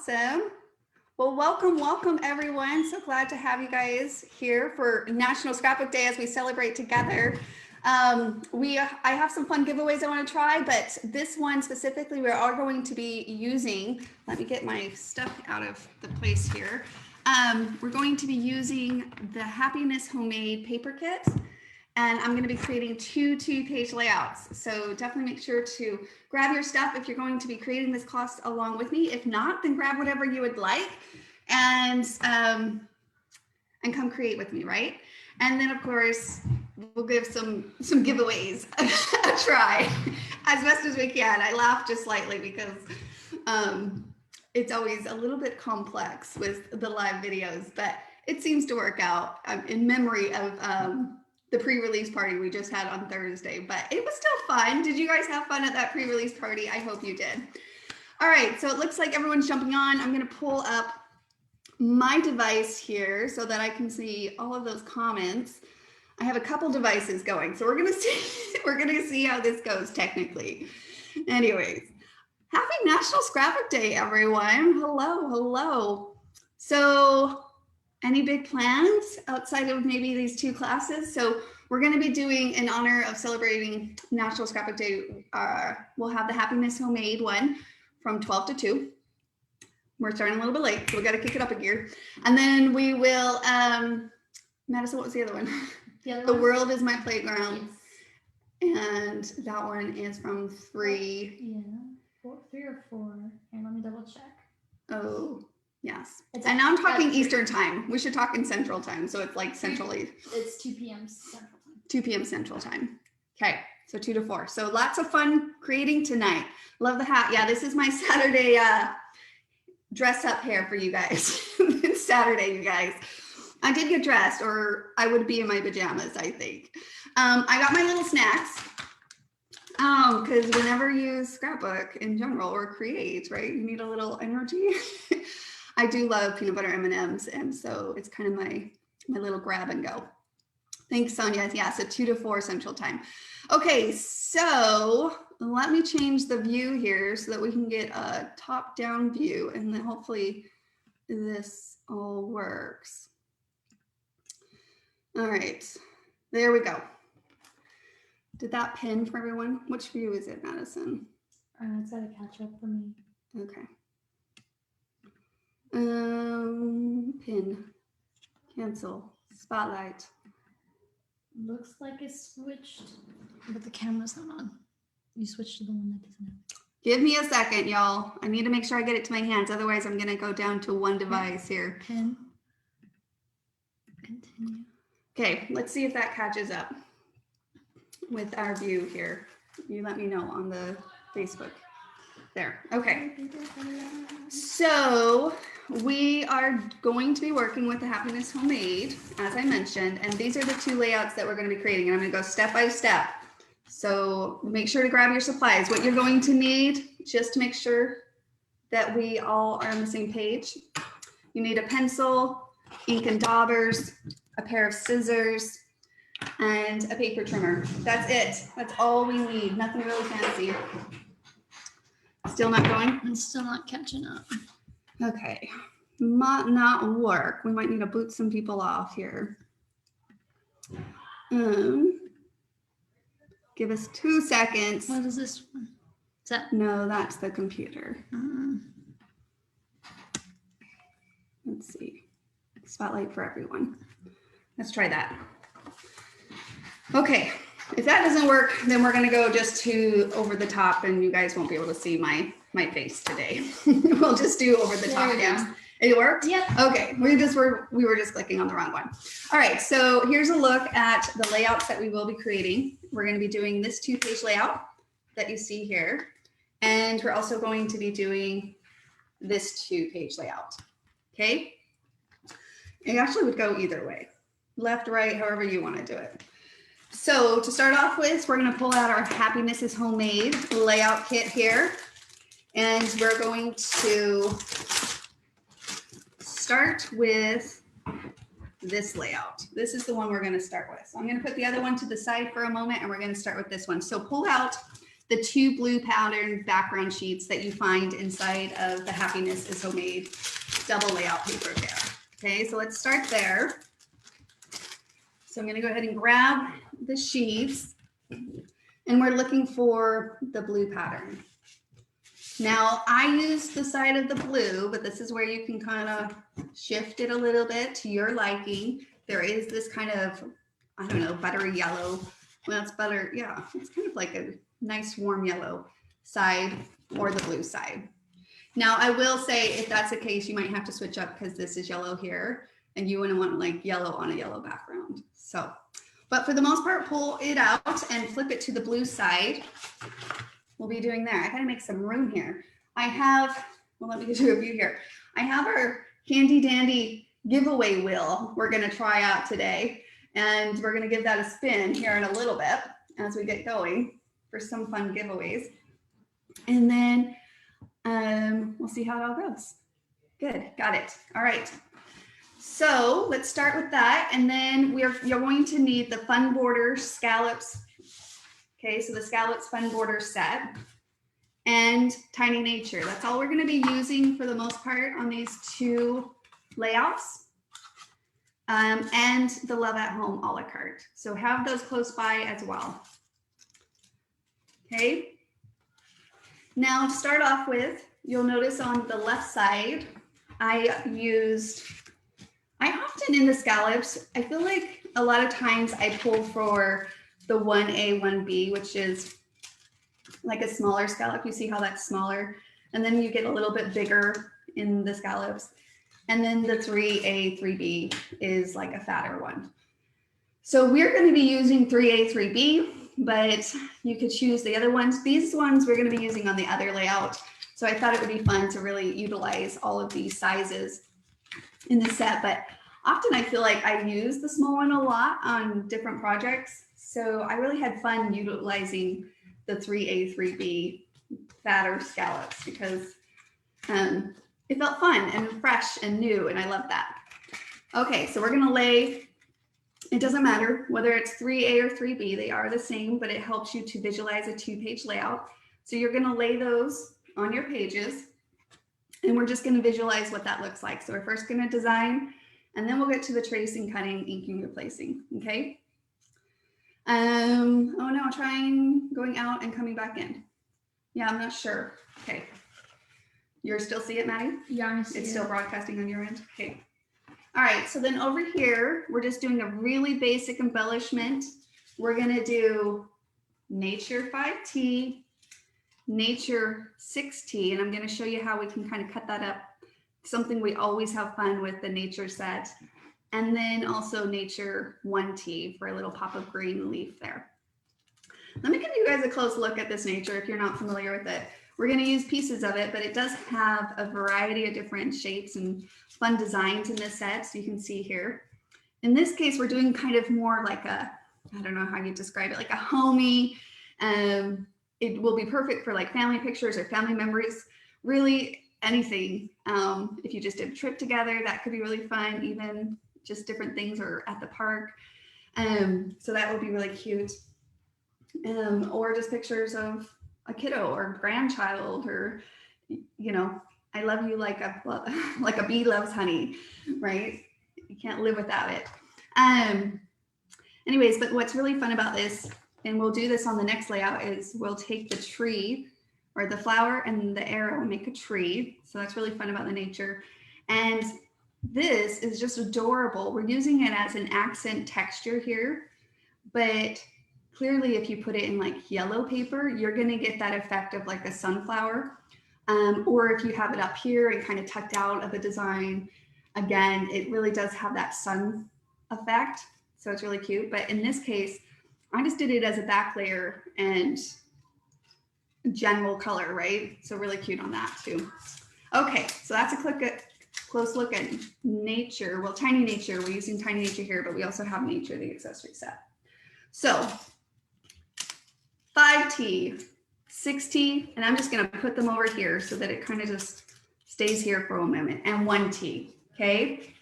Awesome. Well, welcome everyone. So glad to have you guys here for National Scrapbook Day as we celebrate together. I have some fun giveaways I want to try, but this one specifically we are going to be using, let me get my stuff out of the place here. We're going to be using the Happiness Homemade paper kit, and I'm going to be creating two page layouts. So definitely make sure to grab your stuff if you're going to be creating this class along with me. If not, then grab whatever you would like and come create with me, right? And then of course, we'll give some giveaways a try as best as we can. I laugh just slightly because it's always a little bit complex with the live videos, but it seems to work out in memory of the pre-release party we just had on Thursday, but it was still fun. Did you guys have fun at that pre-release party? I hope you did. All right, so it looks like everyone's jumping on. I'm gonna pull up my device here so that I can see all of those comments. I have a couple devices going, so we're gonna see how this goes technically. Anyways, happy National Scrapbook Day, everyone. Hello. So any big plans outside of maybe these two classes? So we're going to be doing, in honor of celebrating National Scrapbook Day, we'll have the Happiness Homemade one from 12 to 2. We're starting a little bit late, so we got to kick it up a gear. And then we will, Madison, what was the other one? The World is My Playground. Yes. And that one is from 3. Yeah, 3 or 4. And let me double check. Oh. Yes. And now I'm talking Eastern time. We should talk in Central time. So it's like centrally. It's 2 p.m. Central time. 2 p.m. Central time. Okay. So 2 to 4. So lots of fun creating tonight. Love the hat. Yeah, this is my Saturday dress up hair for you guys. It's Saturday, you guys. I did get dressed, or I would be in my pajamas, I think. I got my little snacks. Because whenever you use Scrapbook in general or create, right, you need a little energy. I do love peanut butter M&Ms, and so it's kind of my little grab and go. Thanks, Sonia. Yeah, so 2 to 4 Central time. Okay, so let me change the view here so that we can get a top-down view, and then hopefully this all works. All right, there we go. Did that pin for everyone? Which view is it, Madison? It's got to catch up for me. Okay. Pin, cancel, spotlight. Looks like it's switched, but the camera's not on. You switched to the one that doesn't have. Give me a second, y'all. I need to make sure I get it to my hands. Otherwise, I'm gonna go down to one device here. Pin. Continue. Okay, let's see if that catches up with our view here. You let me know on the Facebook. There. Okay. So we are going to be working with the Happiness Homemade, as I mentioned, and these are the 2 layouts that we're going to be creating, and I'm going to go step by step. So make sure to grab your supplies. What you're going to need, just to make sure that we all are on the same page, you need a pencil, ink and daubers, a pair of scissors, and a paper trimmer. That's it. That's all we need. Nothing really fancy. Still not going? It's still not catching up. Okay. Might not work. We might need to boot some people off here. Give us 2 seconds. What is this one? Is that? No, that's the computer. Let's see. Spotlight for everyone. Let's try that. Okay. If that doesn't work, then we're going to go just to over the top, and you guys won't be able to see my face today. We'll just do over the top again. It worked? Yep. Okay. We were just clicking on the wrong one. All right. So here's a look at the layouts that we will be creating. We're going to be doing this 2-page layout that you see here. And we're also going to be doing this 2-page layout. Okay. It actually would go either way. Left, right, however you want to do it. So to start off with, we're going to pull out our Happiness is Homemade layout kit here. And we're going to start with this layout. This is the one we're going to start with. So I'm going to put the other one to the side for a moment, and we're going to start with this one. So pull out the 2 blue pattern background sheets that you find inside of the Happiness is Homemade double layout paper there. Okay, so let's start there. So I'm going to go ahead and grab the sheets, and we're looking for the blue pattern. Now I use the side of the blue, but this is where you can kind of shift it a little bit to your liking. There is this kind of, I don't know, buttery yellow. Well, it's butter. Yeah, it's kind of like a nice warm yellow side or the blue side. Now I will say if that's the case, you might have to switch up because this is yellow here and you wouldn't want like yellow on a yellow background. So, but for the most part, pull it out and flip it to the blue side. We'll be doing there. I gotta make some room here. I have, well, let me do a view here. I have our handy dandy giveaway wheel we're gonna try out today. And we're gonna give that a spin here in a little bit as we get going for some fun giveaways. And then we'll see how it all goes. Good, got it. All right. So let's start with that. And then you're going to need the Fun Border Scallops. Okay, so the Scallops Fun Border set and Tiny Nature. That's all we're gonna be using for the most part on these 2 layouts. And the Love at Home a la carte. So have those close by as well. Okay. Now to start off with, you'll notice on the left side, I often in the scallops, I feel like a lot of times I pull for the 1A, 1B, which is like a smaller scallop. You see how that's smaller? And then you get a little bit bigger in the scallops. And then the 3A, 3B is like a fatter one. So we're going to be using 3A, 3B, but you could choose the other ones. These ones we're going to be using on the other layout. So I thought it would be fun to really utilize all of these sizes in the set. But often I feel like I use the small one a lot on different projects. So I really had fun utilizing the 3A, 3B fatter scallops because it felt fun and fresh and new, and I love that. Okay, so we're gonna lay, it doesn't matter whether it's 3A or 3B, they are the same, but it helps you to visualize a 2-page layout. So you're gonna lay those on your pages, and we're just gonna visualize what that looks like. So we're first gonna design, and then we'll get to the tracing, cutting, inking, replacing, okay? Oh no, trying going out and coming back in. Yeah, I'm not sure, okay. You still see it, Maddie? Yeah, I see It's it. still broadcasting on your end? Okay. All right, so then over here, we're just doing a really basic embellishment. We're gonna do Nature 5T, Nature 6T, and I'm gonna show you how we can kind of cut that up. Something we always have fun with the Nature set. And then also Nature 1T for a little pop of green leaf there. Let me give you guys a close look at this Nature if you're not familiar with it. We're going to use pieces of it, but it does have a variety of different shapes and fun designs in this set. So you can see here. In this case, we're doing kind of more like a, I don't know how you describe it, like a homey. It will be perfect for like family pictures or family memories, really anything. If you just did a trip together, that could be really fun, even just different things or at the park. So that would be really cute. Or just pictures of a kiddo or grandchild, or, you know, I love you like a bee loves honey, right? You can't live without it. Anyways, but what's really fun about this, and we'll do this on the next layout, is we'll take the tree or the flower and the arrow and make a tree. So that's really fun about the Nature. And this is just adorable. We're using it as an accent texture here, but clearly if you put it in like yellow paper, you're gonna get that effect of like a sunflower. Or if you have it up here and kind of tucked out of the design, again, it really does have that sun effect. So it's really cute. But in this case, I just did it as a back layer and general color, right? So really cute on that too. Okay, so that's a close look at Nature. Well, Tiny Nature, we're using Tiny Nature here, but we also have Nature, the accessory set. So 5T, 6T, and I'm just gonna put them over here so that it kind of just stays here for a moment, and 1T, okay?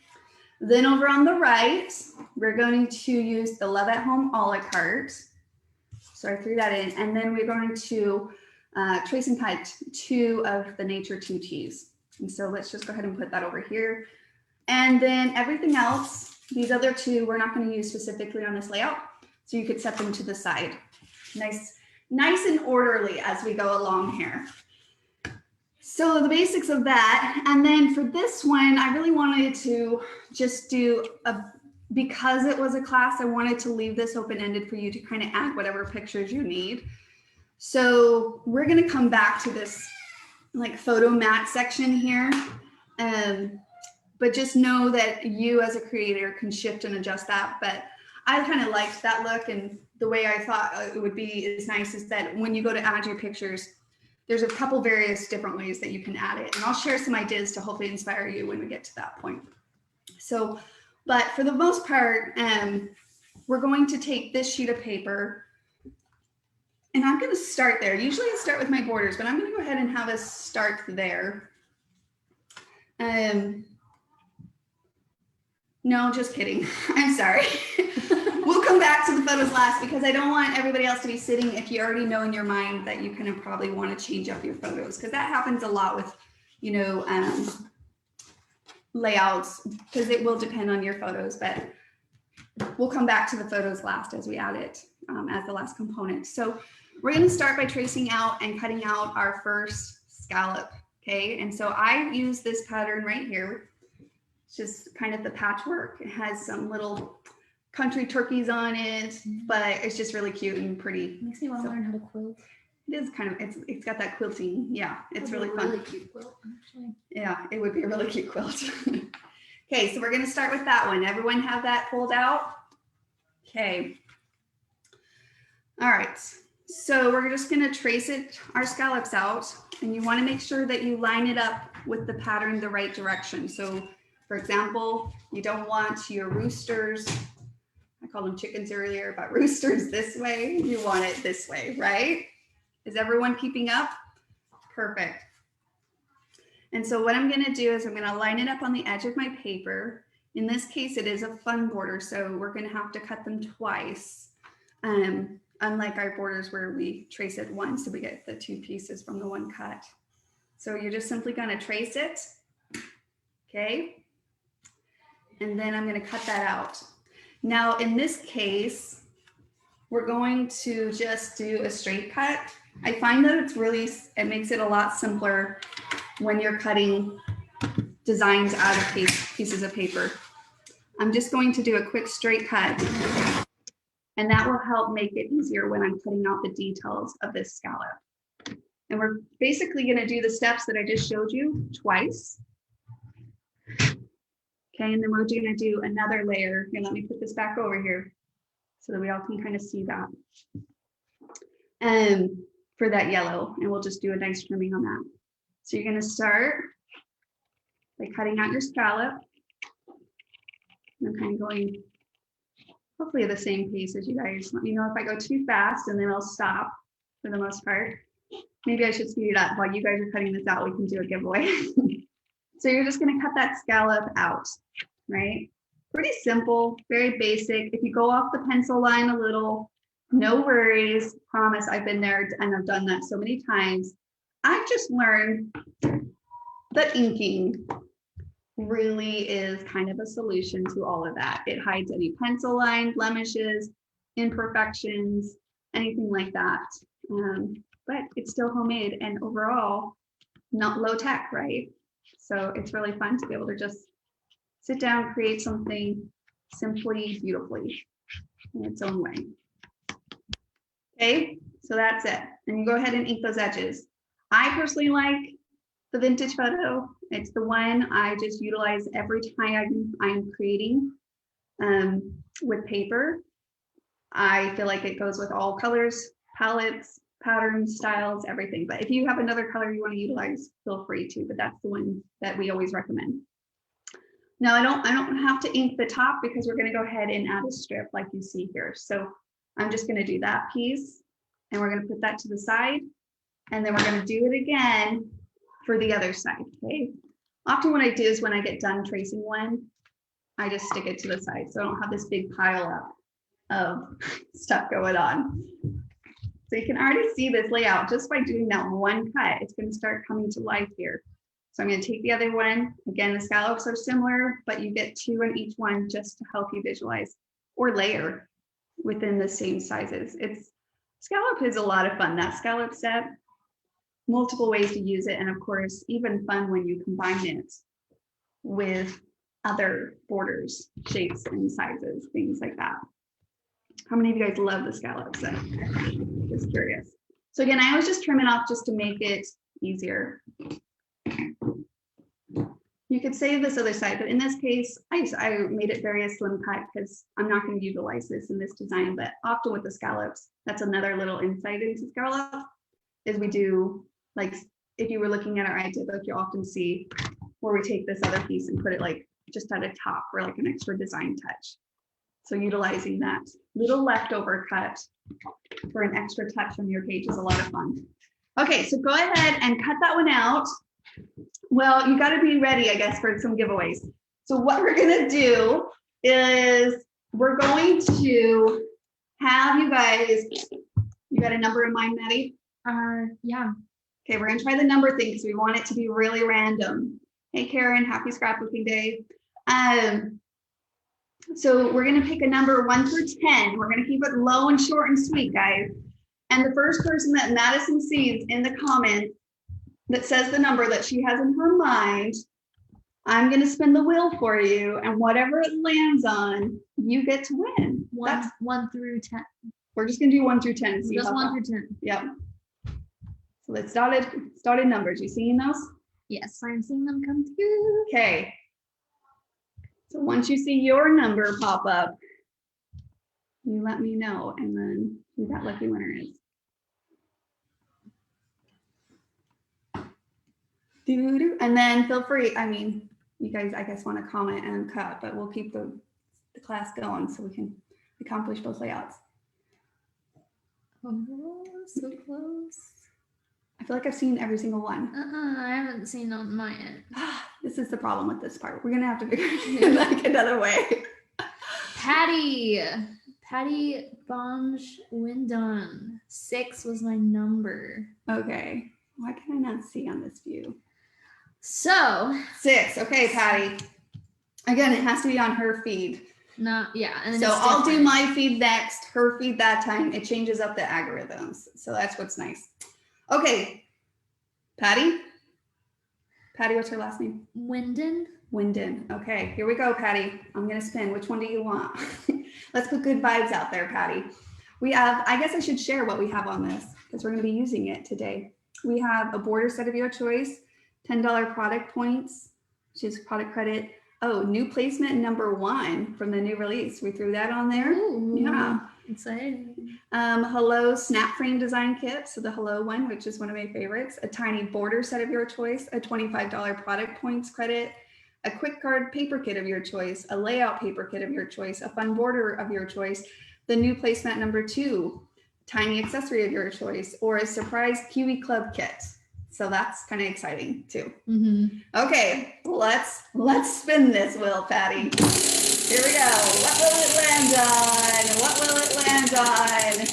Then over on the right, we're going to use the Love at Home a la carte. So I threw that in, and then we're going to trace and cut 2 of the Nature 2Ts. And so let's just go ahead and put that over here. And then everything else, these other 2, we're not going to use specifically on this layout. So you could set them to the side. Nice and orderly as we go along here. So the basics of that. And then for this one, I really wanted to just do because it was a class, I wanted to leave this open-ended for you to kind of add whatever pictures you need. So we're going to come back to this like photo mat section here. But just know that you as a creator can shift and adjust that. But I kind of liked that look, and the way I thought it would be is nice is that when you go to add your pictures, there's a couple various different ways that you can add it. And I'll share some ideas to hopefully inspire you when we get to that point. So, but for the most part, we're going to take this sheet of paper, and I'm going to start there. Usually I start with my borders, but I'm going to go ahead and have us start there. No, just kidding. I'm sorry. We'll come back to the photos last because I don't want everybody else to be sitting if you already know in your mind that you kind of probably want to change up your photos, because that happens a lot with, you know, layouts, because it will depend on your photos, but we'll come back to the photos last as we add it as the last component. So we're going to start by tracing out and cutting out our first scallop. Okay. And so I use this pattern right here. It's just kind of the patchwork. It has some little country turkeys on it, but it's just really cute and pretty. Makes me want to learn how to quilt. It is kind of, it's got that quilting. Yeah, it's really fun. Really cute quilt, actually. Yeah, it would be a really cute quilt. Okay, so we're going to start with that one. Everyone have that pulled out? Okay. All right. So we're just going to trace our scallops out, and you want to make sure that you line it up with the pattern the right direction. So for example, you don't want your roosters, I called them chickens earlier, but roosters this way, you want it this way, right? Is everyone keeping up? Perfect. And so what I'm going to do is I'm going to line it up on the edge of my paper. In this case, it is a fun border, so we're going to have to cut them twice. Unlike our borders where we trace it once, so we get the 2 pieces from the one cut. So you're just simply going to trace it. Okay. And then I'm going to cut that out. Now, in this case, we're going to just do a straight cut. I find that it makes it a lot simpler when you're cutting designs out of pieces of paper. I'm just going to do a quick straight cut, and that will help make it easier when I'm cutting out the details of this scallop. And we're basically going to do the steps that I just showed you twice. Okay, and then we're going to do another layer. Here, let me put this back over here so that we all can kind of see that. For that yellow, and we'll just do a nice trimming on that. So you're going to start by cutting out your scallop. I'm kind of going hopefully at the same pace as you guys. Let me know if I go too fast, and then I'll stop for the most part. Maybe I should speed it up while you guys are cutting this out. We can do a giveaway. So you're just going to cut that scallop out, right? Pretty simple, very basic. If you go off the pencil line a little, no worries. Promise, I've been there and I've done that so many times. I've just learned that inking really is kind of a solution to all of that. It hides any pencil line, blemishes, imperfections, anything like that. But it's still homemade and overall not low tech, right? So it's really fun to be able to just sit down, create something simply, beautifully in its own way. Okay, so that's it. And you go ahead and ink those edges. I personally like the vintage photo. It's the one I just utilize every time I'm creating with paper. I feel like it goes with all colors, palettes, patterns, styles, everything. But if you have another color you want to utilize, feel free to, but that's the one that we always recommend. Now I don't have to ink the top because we're going to go ahead and add a strip like you see here. So I'm just going to do that piece, and we're going to put that to the side, and then we're going to do it again for the other side. Okay. Often what I do is when I get done tracing one, I just stick it to the side so I don't have this big pile up of stuff going on. So you can already see this layout just by doing that one cut. It's going to start coming to life here. So I'm going to take the other one. Again, the scallops are similar, but you get 2 in each one just to help you visualize or layer within the same sizes. Scallop is a lot of fun. That scallop set, multiple ways to use it. And of course, even fun when you combine it with other borders, shapes and sizes, things like that. How many of you guys love the scallop set? Just curious. So again, I always just trim it off just to make it easier. You could save this other side, but in this case, I made it very a slim cut because I'm not going to utilize this in this design, but often with the scallops, that's another little insight into scallop, is we do, like, if you were looking at our idea book, you'll often see where we take this other piece and put it like just at a top for like an extra design touch. So utilizing that little leftover cut for an extra touch on your page is a lot of fun. Okay, so go ahead and cut that one out. Well, you got to be ready, I guess, for some giveaways. So what we're going to do is we're going to have you guys, you got a number in mind, Maddie? Yeah. Okay, we're going to try the number thing because we want it to be really random. Hey, Karen, happy scrapbooking day. So we're going to pick a number 1 through 10. We're going to keep it low and short and sweet, guys. And the first person that Madison sees in the comments that says the number that she has in her mind, I'm going to spin the wheel for you. And whatever it lands on, you get to win. 1 through 10. We're just going to do 1 through 10. Just 1 through 10. Yep. So let's started numbers. You seeing those? Yes, I'm seeing them come through. Okay. So once you see your number pop up, you let me know, and then who that lucky winner is. And then feel free, I mean, you guys, I guess, want to comment and cut, but we'll keep the class going so we can accomplish both layouts. Oh, so close. I feel like I've seen every single one. I haven't seen on my end. This is the problem with this part. We're going to have to figure it like another way. Patty Bonge Windon. 6 was my number. Okay. Why can I not see on this view? So 6. Okay, Patty. Again, it has to be on her feed. Yeah. And so I'll do my feed next, her feed that time. It changes up the algorithms. So that's what's nice. Okay. Patty, what's her last name? Windon. Okay, here we go, Patty. I'm going to spin. Which one do you want? Let's put good vibes out there, Patty. We have, I guess I should share what we have on this because we're going to be using it today. We have a border set of your choice, $10 product points, which is product credit. Oh, new placement number 1 from the new release. We threw that on there. Ooh, yeah. Exciting. Hello snap frame design kit. So the hello one, which is one of my favorites, a tiny border set of your choice, a $25 product points credit, a quick card paper kit of your choice, a layout paper kit of your choice, a fun border of your choice, the new placement number 2, tiny accessory of your choice, or a surprise Kiwi Club kit. So that's kind of exciting too. Okay, let's spin this wheel, Patty. Here we go. What will it land on?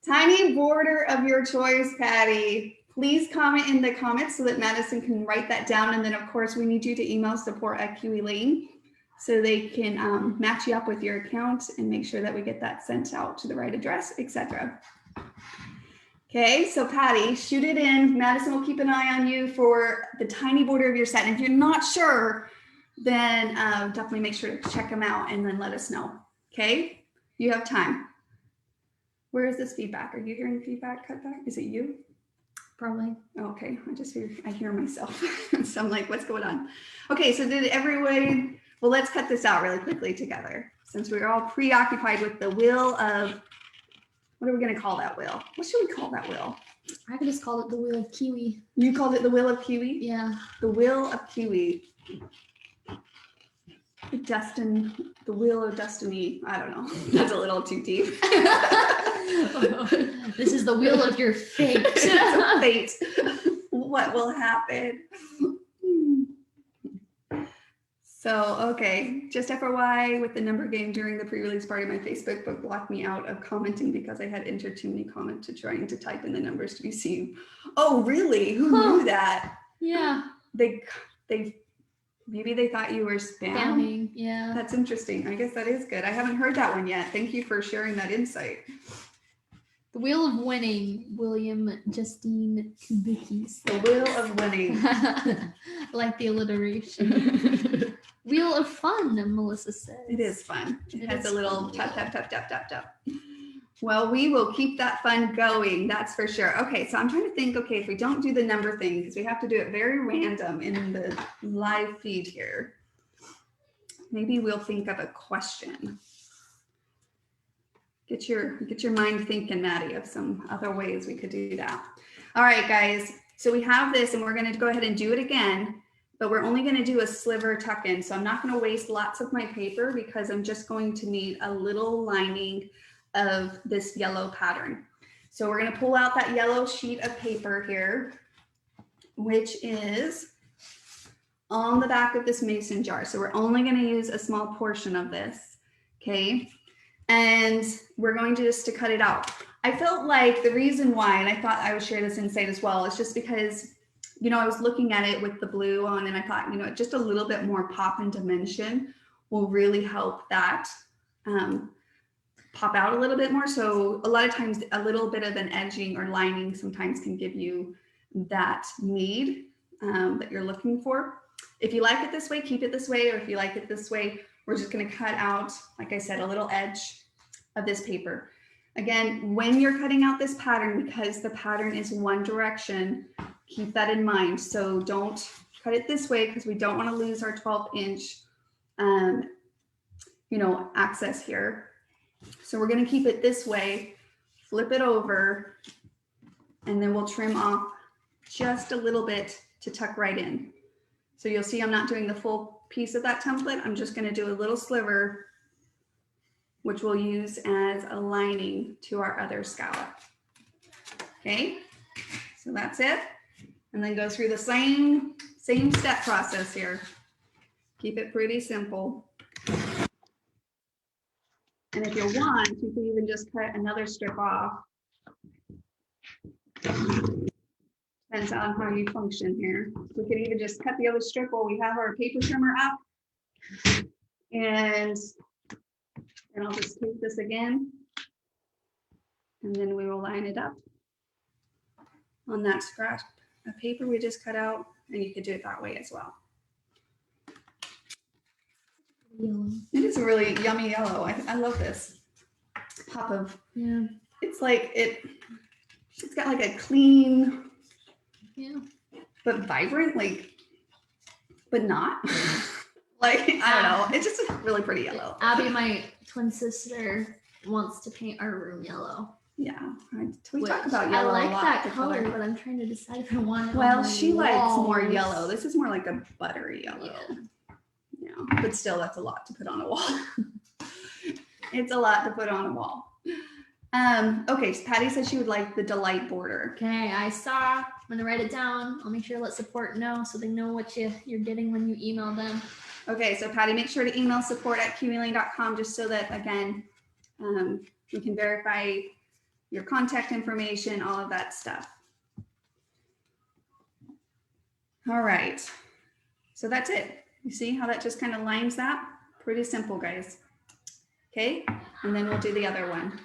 Tiny border of your choice, Patty. Please comment in the comments so that Madison can write that down. And then of course we need you to email support@Kiwi Lane so they can match you up with your account and make sure that we get that sent out to the right address, etc. Okay, so Patty, shoot it in. Madison will keep an eye on you for the tiny border of your set. And if you're not sure, then definitely make sure to check them out and then let us know. Okay, you have time. Where is this feedback? Are you hearing feedback, cutback? Is it you? Probably. Okay, I hear myself. So I'm like, what's going on? Okay, so did everyone, well, let's cut this out really quickly together since we're all preoccupied with the wheel of, what are we going to call that wheel? What should we call that wheel? I could just call it the wheel of Kiwi. You called it the wheel of Kiwi? Yeah. The wheel of Kiwi. The wheel of destiny. I don't know. That's a little too deep. This is the wheel of your fate. Fate. What will happen? So, okay, just FYI, with the number game during the pre-release party, my Facebook book blocked me out of commenting because I had entered too many comments to trying to type in the numbers to be seen. Oh, really? Who knew that? Yeah. They maybe they thought you were Spamming. Yeah. That's interesting. I guess that is good. I haven't heard that one yet. Thank you for sharing that insight. The Wheel of Winning, William Justine Kubicki. The Wheel of Winning. Like the alliteration. Wheel of Fun, Melissa says. It is fun. It has a little fun, tap, tap, tap, tap, tap, tap. Well, we will keep that fun going. That's for sure. Okay, so I'm trying to think, okay, if we don't do the number thing, because we have to do it very random in the live feed here, maybe we'll think of a question. Get your mind thinking, Maddie, of some other ways we could do that. All right, guys. So we have this, and we're going to go ahead and do it again, but we're only going to do a sliver tuck in. So I'm not going to waste lots of my paper because I'm just going to need a little lining of this yellow pattern. So we're going to pull out that yellow sheet of paper here, which is on the back of this mason jar. So we're only going to use a small portion of this. Okay. And we're going to just to cut it out. I felt like the reason why, and I thought I would share this insight as well, is just because, you know, I was looking at it with the blue on and I thought, you know, just a little bit more pop and dimension will really help that pop out a little bit more. So a lot of times a little bit of an edging or lining sometimes can give you that need that you're looking for. If you like it this way, keep it this way. Or if you like it this way, we're just going to cut out, like I said, a little edge of this paper. Again, when you're cutting out this pattern, because the pattern is one direction, keep that in mind. So don't cut it this way because we don't want to lose our 12-inch, you know, access here. So we're going to keep it this way, flip it over, and then we'll trim off just a little bit to tuck right in. So you'll see I'm not doing the full piece of that template. I'm just going to do a little sliver, which we'll use as a lining to our other scallop. Okay, so that's it. And then go through the same step process here. Keep it pretty simple. And if you want, you can even just cut another strip off. Depends on how you function here. We could even just cut the other strip while we have our paper trimmer up. And I'll just take this again. And then we will line it up on that scrap of paper we just cut out. And you could do it that way as well. Yellow. It is a really yummy yellow. I love this pop of, Yeah. it's like it's got like a clean, Yeah. but vibrant, like, but not. Like, I don't know. It's just a really pretty yellow. Abby, my twin sister, wants to paint our room yellow. Yeah. We talk about yellow I like a lot. that color, but I'm trying to decide if I want it. Well, on she my likes more walls. yellow. This is more like a buttery yellow. Yeah. Yeah. But still, that's a lot to put on a wall. It's a lot to put on a wall. Okay, so Patty said she would like the Delight border. Okay, I saw. I'm gonna write it down. I'll make sure to let support know so they know what you're getting when you email them. Okay, so Patty, make sure to email support@kiwilane.com just so that, again, we can verify your contact information, all of that stuff. All right, so that's it. You see how that just kind of lines that? Pretty simple, guys. Okay, and then we'll do the other one.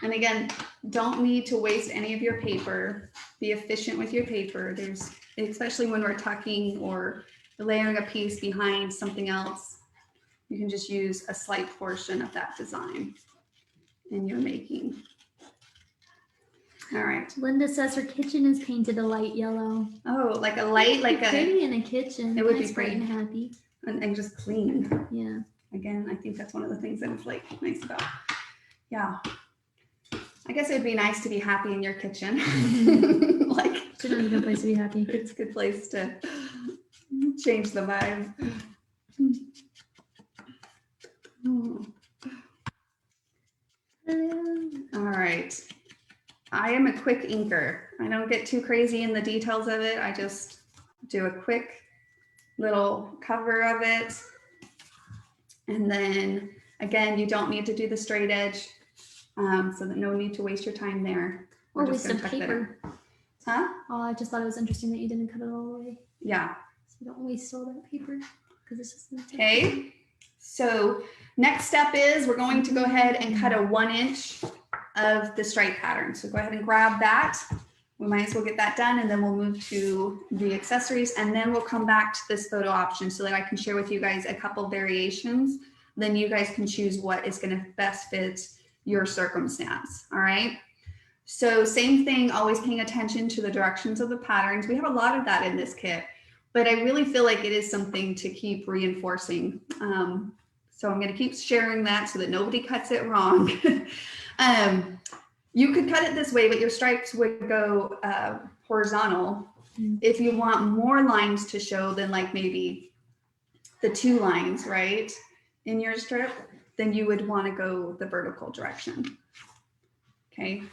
And again, don't need to waste any of your paper. Be efficient with your paper. There's, especially when we're tucking or layering a piece behind something else, you can just use a slight portion of that design in your making. All right. Linda says her kitchen is painted a light yellow. Oh, like a light, like a pretty in a kitchen. It would be nice, bright pretty. and happy. And just clean. Yeah. Again, I think that's one of the things that is like nice about. Yeah. I guess it would be nice to be happy in your kitchen. Like, It's a good place to be happy. it's a good place to change the vibe. All right. I am a quick inker. I don't get too crazy in the details of it. I just do a quick little cover of it. And then again, you don't need to do the straight edge, so that no need to waste your time there. Or We're just waste gonna of tuck that in. paper. Huh? Oh, I just thought it was interesting that you didn't cut it all the way. Yeah. So you don't waste all that paper because it's just Okay. So next step is we're going to go ahead and cut a 1 inch of the stripe pattern. So go ahead and grab that. We might as well get that done, and then we'll move to the accessories, and then we'll come back to this photo option so that I can share with you guys a couple variations. Then you guys can choose what is going to best fit your circumstance. All right. So same thing, always paying attention to the directions of the patterns. We have a lot of that in this kit, but I really feel like it is something to keep reinforcing. So I'm going to keep sharing that so that nobody cuts it wrong. You could cut it this way, but your stripes would go horizontal. If you want more lines to show than like maybe the 2 lines, right, in your strip, then you would want to go the vertical direction. Okay.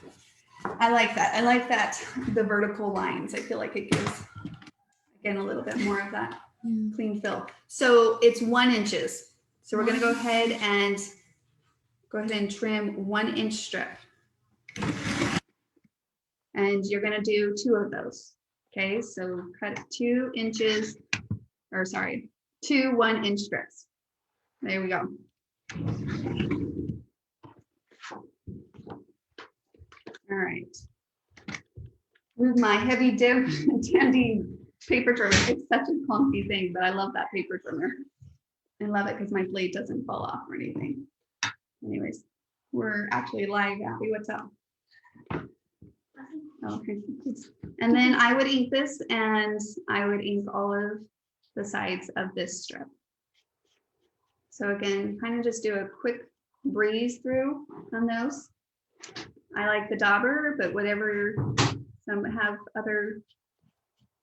I like that. I like that, the vertical lines. I feel like it gives, again, a little bit more of that clean fill. So it's 1 inch. So we're going to go ahead and trim 1 inch strip. And you're going to do 2 of those. Okay. So cut 2 inches, or sorry, 2 1 inch strips. There we go. All right. With my heavy dandy paper trimmer. It's such a clunky thing, but I love that paper trimmer. I love it because my blade doesn't fall off or anything. Anyways, we're actually live, Abby. What's up? Okay. And then I would ink this, and I would ink all of the sides of this strip. So again, kind of just do a quick breeze through on those. I like the dauber, but whatever, some have other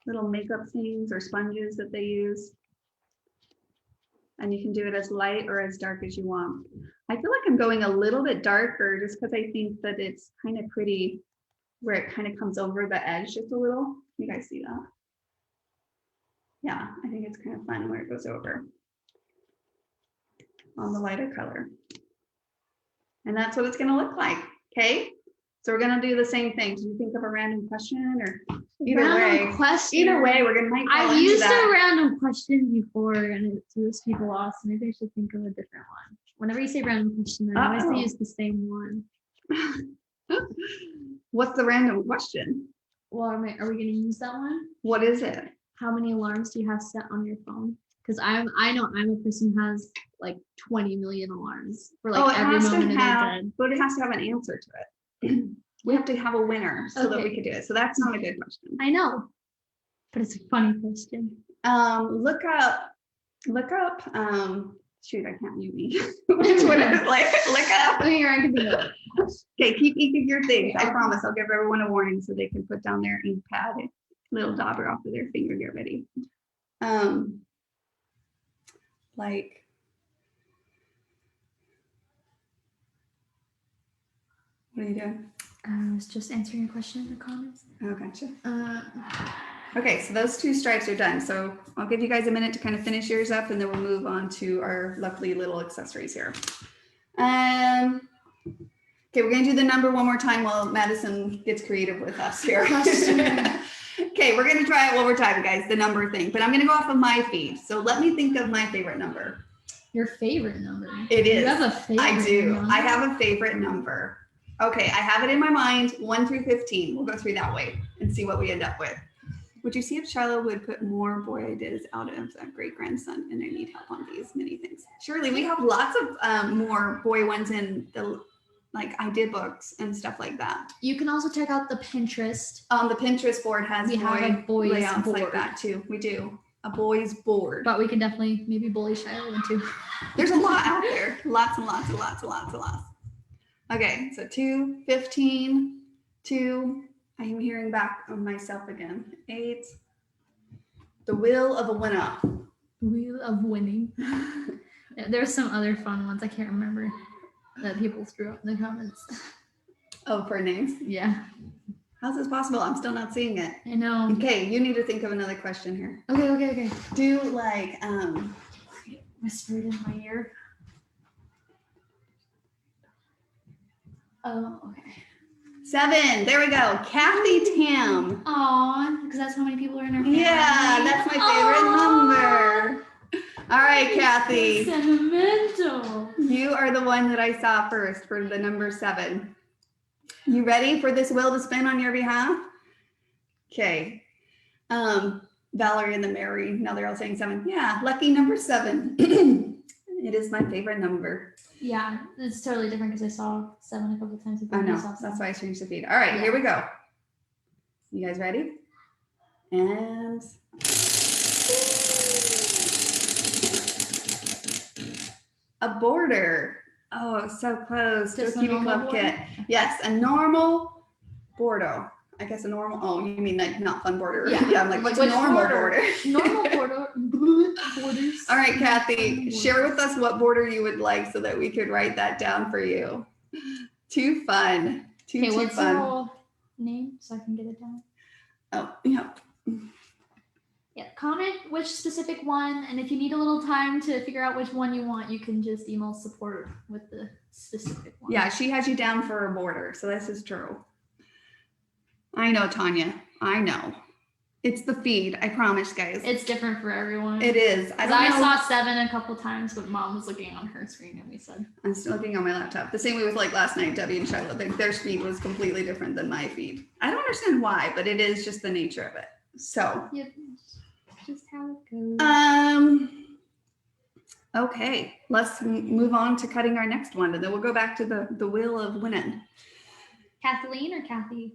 little makeup things or sponges that they use. And you can do it as light or as dark as you want. I feel like I'm going a little bit darker just because I think that it's kind of pretty where it kind of comes over the edge just a little. You guys see that? Yeah, I think it's kind of fun where it goes over on the lighter color. And that's what it's going to look like. Okay. So we're going to do the same thing. Did you think of a random question, or random question? Either way, we're going to I've used a random question before and it threws people off. So maybe I should think of a different one. Whenever you say random question, I always use the same one. What's the random question? Well, are we going to use that one? What is it? How many alarms do you have set on your phone? Because I know I'm a person who has like 20 million alarms for like every moment of their day. But it has to have an answer to it. We have to have a winner so that we could do it. So that's not a good question. I know, but it's a funny question. Look up. Shoot, I can't mute me. Which one is it? Like, look up. Okay, keep inking your things. I promise. I'll give everyone a warning so they can put down their ink pad, little dauber off of their finger. Get ready. Like. What are you doing? I was just answering a question in the comments. Oh, gotcha. Okay, so those 2 stripes are done. So I'll give you guys a minute to kind of finish yours up, and then we'll move on to our lovely little accessories here. Okay, we're gonna do the number one more time while Madison gets creative with us here. Okay, we're gonna try it one more time, guys, the number thing, but I'm gonna go off of my feed. So let me think of my favorite number. Your favorite number? It is. You have a favorite I do. number? I have a favorite number. Okay, I have it in my mind, 1 through 15. We'll go through that way and see what we end up with. Would you see if Charlotte would put more boy ideas out of a great grandson, and I need help on these many things? Surely we have lots of more boy ones in the like idea books and stuff like that. You can also check out the Pinterest. The Pinterest board has boys layouts board. like that too. We do a boys board. But we can definitely maybe bully Shiloh into. There's a lot out there. Lots and lots and lots and lots and lots. Okay, so 2, 15, 2. I am hearing back on myself again. 8. The Wheel of a Winner. Wheel of Winning. There's some other fun ones I can't remember that people threw up in the comments. Oh, for names? Yeah. How's this possible? I'm still not seeing it. I know. Okay, you need to think of another question here. Okay. Do like Whispered in my ear. Oh, okay. 7. There we go. Kathy Tam. Aw, because that's how many people are in our family. Yeah, that's my favorite number. All right, Kathy. So sentimental. You are the one that I saw first for the number 7. You ready for this wheel to spin on your behalf? Okay. Valerie and the Mary. Now they're all saying 7. Yeah, lucky number 7. It is my favorite number. Yeah, it's totally different because I saw 7 a couple times. I know. That's why I changed the feed. All right, Here we go. You guys ready? And a border. Oh, so close to a Kiwi Club kit. Yes, a normal Bordeaux. I guess a normal. Oh, you mean like not fun border? Yeah. I'm like, what's a normal border? Normal border. Borders. All right, Kathy, share with us what border you would like so that we could write that down for you. Too fun. Too what's fun. the whole name so I can get it down? Oh, yeah. Yeah, comment which specific one, and if you need a little time to figure out which one you want, you can just email support with the specific one. Yeah, she has you down for a border, so this is true. I know, Tanya. I know. It's the feed. I promise, guys. It's different for everyone. It is. I saw 7 a couple times, but Mom was looking on her screen, and we said. I'm still looking on my laptop. The same way with like last night, Debbie and Charlotte. Their feed was completely different than my feed. I don't understand why, but it is just the nature of it. So. Yep. Just how it goes. Okay, let's move on to cutting our next one, and then we'll go back to the wheel of winning. Kathleen or Kathy?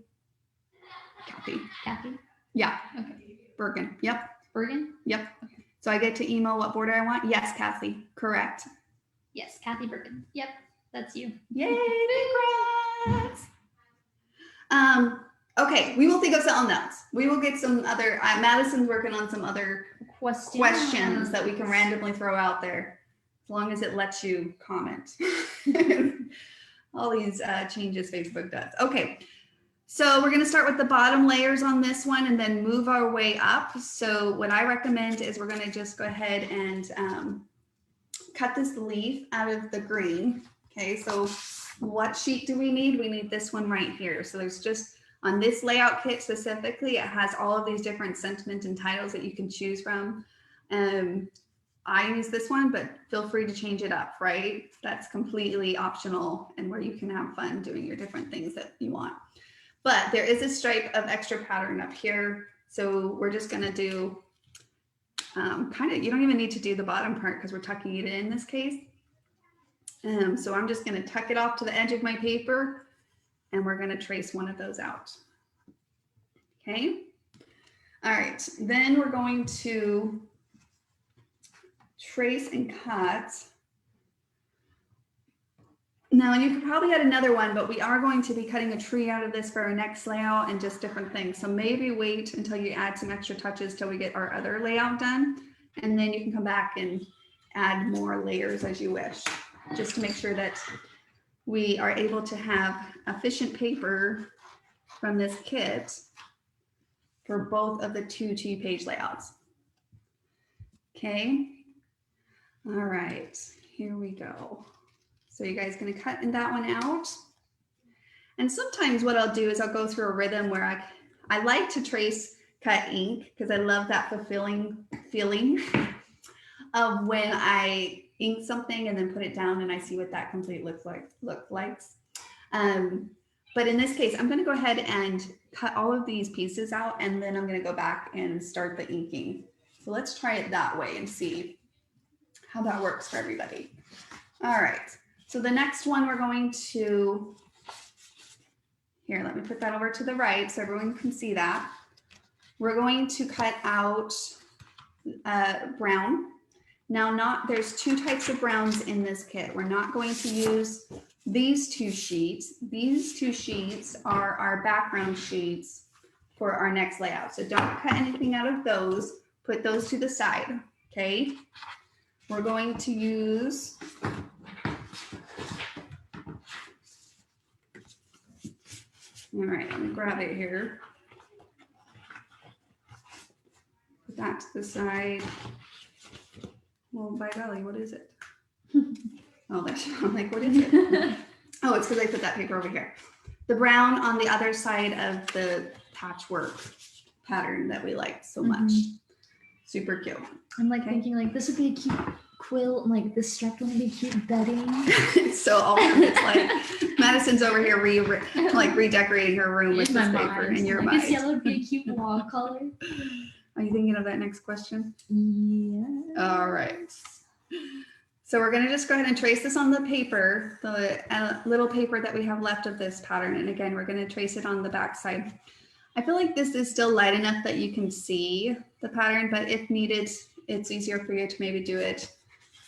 Kathy. Yeah. Okay. Bergen. Yep. Bergen? Yep. Okay. So I get to email what border I want? Yes, Kathy. Correct. Yes, Kathy Bergen. Yep, that's you. Yay, congrats. Okay, we will think of something else. We will get some other, Madison's working on some other questions that we can randomly throw out there, as long as it lets you comment. All these changes Facebook does. Okay, so we're gonna start with the bottom layers on this one and then move our way up. So what I recommend is we're gonna just go ahead and cut this leaf out of the green. Okay, so what sheet do we need? We need this one right here. So there's just, on this layout kit specifically, it has all of these different sentiment and titles that you can choose from. I use this one, but feel free to change it up, right? That's completely optional and where you can have fun doing your different things that you want. But there is a stripe of extra pattern up here. So we're just gonna do you don't even need to do the bottom part because we're tucking it in this case. So I'm just gonna tuck it off to the edge of my paper and we're gonna trace one of those out. Okay. All right, then we're going to trace and cut. Now you could probably add another one, but we are going to be cutting a tree out of this for our next layout and just different things. So maybe wait until you add some extra touches till we get our other layout done. And then you can come back and add more layers as you wish, just to make sure that we are able to have efficient paper from this kit for both of the 2 2-page layouts. Okay. All right, here we go. So you guys gonna cut that one out. And sometimes what I'll do is I'll go through a rhythm where I like to trace cut ink because I love that fulfilling feeling of when I ink something and then put it down and I see what that complete look like. But in this case, I'm gonna go ahead and cut all of these pieces out and then I'm gonna go back and start the inking. So let's try it that way and see how that works for everybody. All right, so the next one we're going to, here, let me put that over to the right so everyone can see that. We're going to cut out brown. Now there's 2 types of browns in this kit. We're not going to use these 2 sheets. These 2 sheets are our background sheets for our next layout. So don't cut anything out of those. Put those to the side, okay? We're going to use All right, let me grab it here. Put that to the side. Well, by golly, what is it? Oh, that's, I'm like, what is it? Oh, it's because I put that paper over here. The brown on the other side of the patchwork pattern that we like so much. Super cute. I'm like thinking like this would be a cute quilt, and like this strap would be cute bedding. It's so awesome. It's like Madison's over here redecorating her room with this paper in your mind. This yellow would be a cute wall color. Are you thinking of that next question? Yeah. All right. So we're going to just go ahead and trace this on the paper, the little paper that we have left of this pattern. And again, we're going to trace it on the back side. I feel like this is still light enough that you can see the pattern, but if needed, it's easier for you to maybe do it.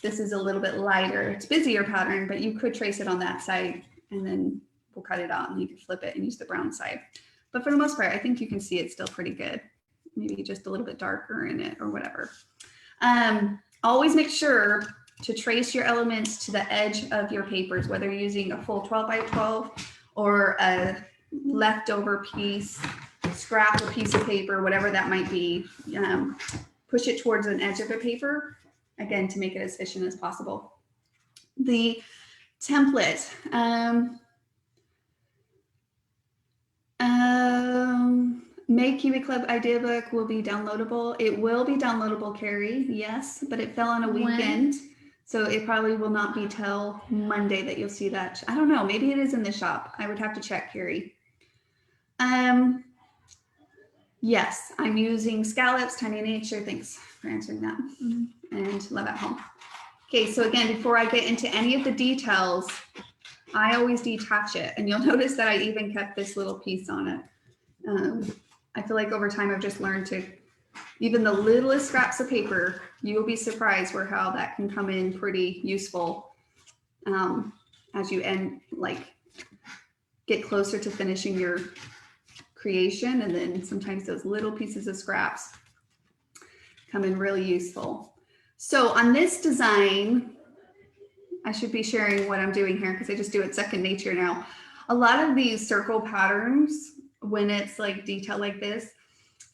This is a little bit lighter. It's busier pattern, but you could trace it on that side and then we'll cut it out and you can flip it and use the brown side. But for the most part, I think you can see it's still pretty good. Maybe just a little bit darker in it or whatever. Always make sure to trace your elements to the edge of your papers, whether you're using a full 12 by 12 or a leftover piece, scrap a piece of paper, whatever that might be. Push it towards an edge of a paper, again, to make it as efficient as possible. The template. Make Kiwi Club Idea Book will be downloadable. It will be downloadable, Carrie, yes, but it fell on a weekend. So it probably will not be till Monday that you'll see that. I don't know, maybe it is in the shop. I would have to check, Carrie. Yes, I'm using Scallops, Tiny Nature. Thanks for answering that. And Love at Home. Okay, so again, before I get into any of the details, I always detach it. And you'll notice that I even kept this little piece on it. I feel like over time I've just learned to, even the littlest scraps of paper, you will be surprised where how that can come in pretty useful as you get closer to finishing your creation. And then sometimes those little pieces of scraps come in really useful. So on this design, I should be sharing what I'm doing here because I just do it second nature now. A lot of these circle patterns, when it's like detail like this,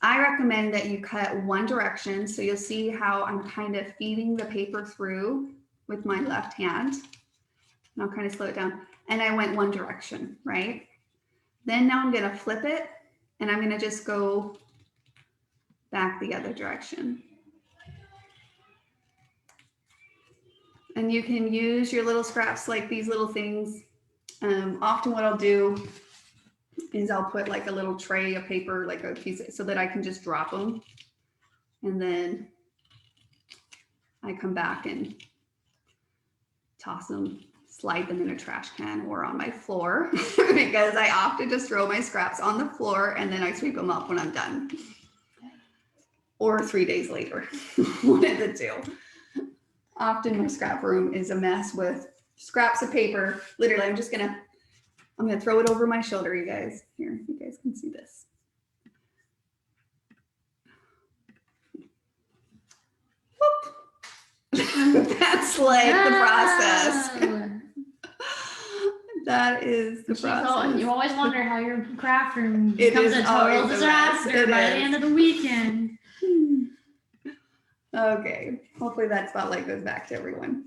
I recommend that you cut one direction. So you'll see how I'm kind of feeding the paper through with my left hand. And I'll kind of slow it down. And I went one direction, right? Then now I'm gonna flip it and I'm gonna just go back the other direction. And you can use your little scraps like these little things. Often what I'll do is I'll put like a little tray of paper, like a piece, so that I can just drop them. And then I come back and toss them, slide them in a trash can or on my floor because I often just throw my scraps on the floor and then I sweep them up when I'm done. Or 3 days later, one of the two. Often my scrap room is a mess with scraps of paper. Literally, I'm gonna throw it over my shoulder, you guys. Here, you guys can see this. Whoop. That's like the process. That is the process. You always wonder how your craft room It becomes is a total always a disaster mess. by the end of the weekend. Okay, hopefully that spotlight goes back to everyone.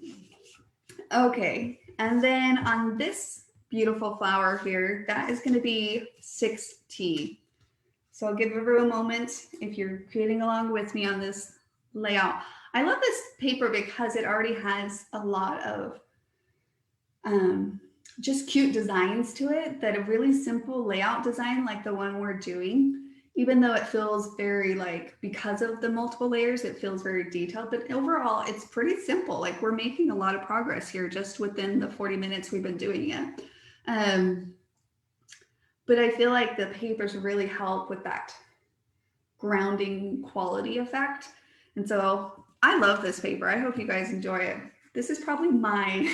Okay, and then on this beautiful flower here, that is going to be 6T. So I'll give everyone a moment if you're creating along with me on this layout. I love this paper because it already has a lot of just cute designs to it, that a really simple layout design like the one we're doing, even though it feels very like, because of the multiple layers, it feels very detailed, but overall it's pretty simple. Like we're making a lot of progress here just within the 40 minutes we've been doing it. But I feel like the papers really help with that grounding quality effect. And so I love this paper. I hope you guys enjoy it. This is probably my,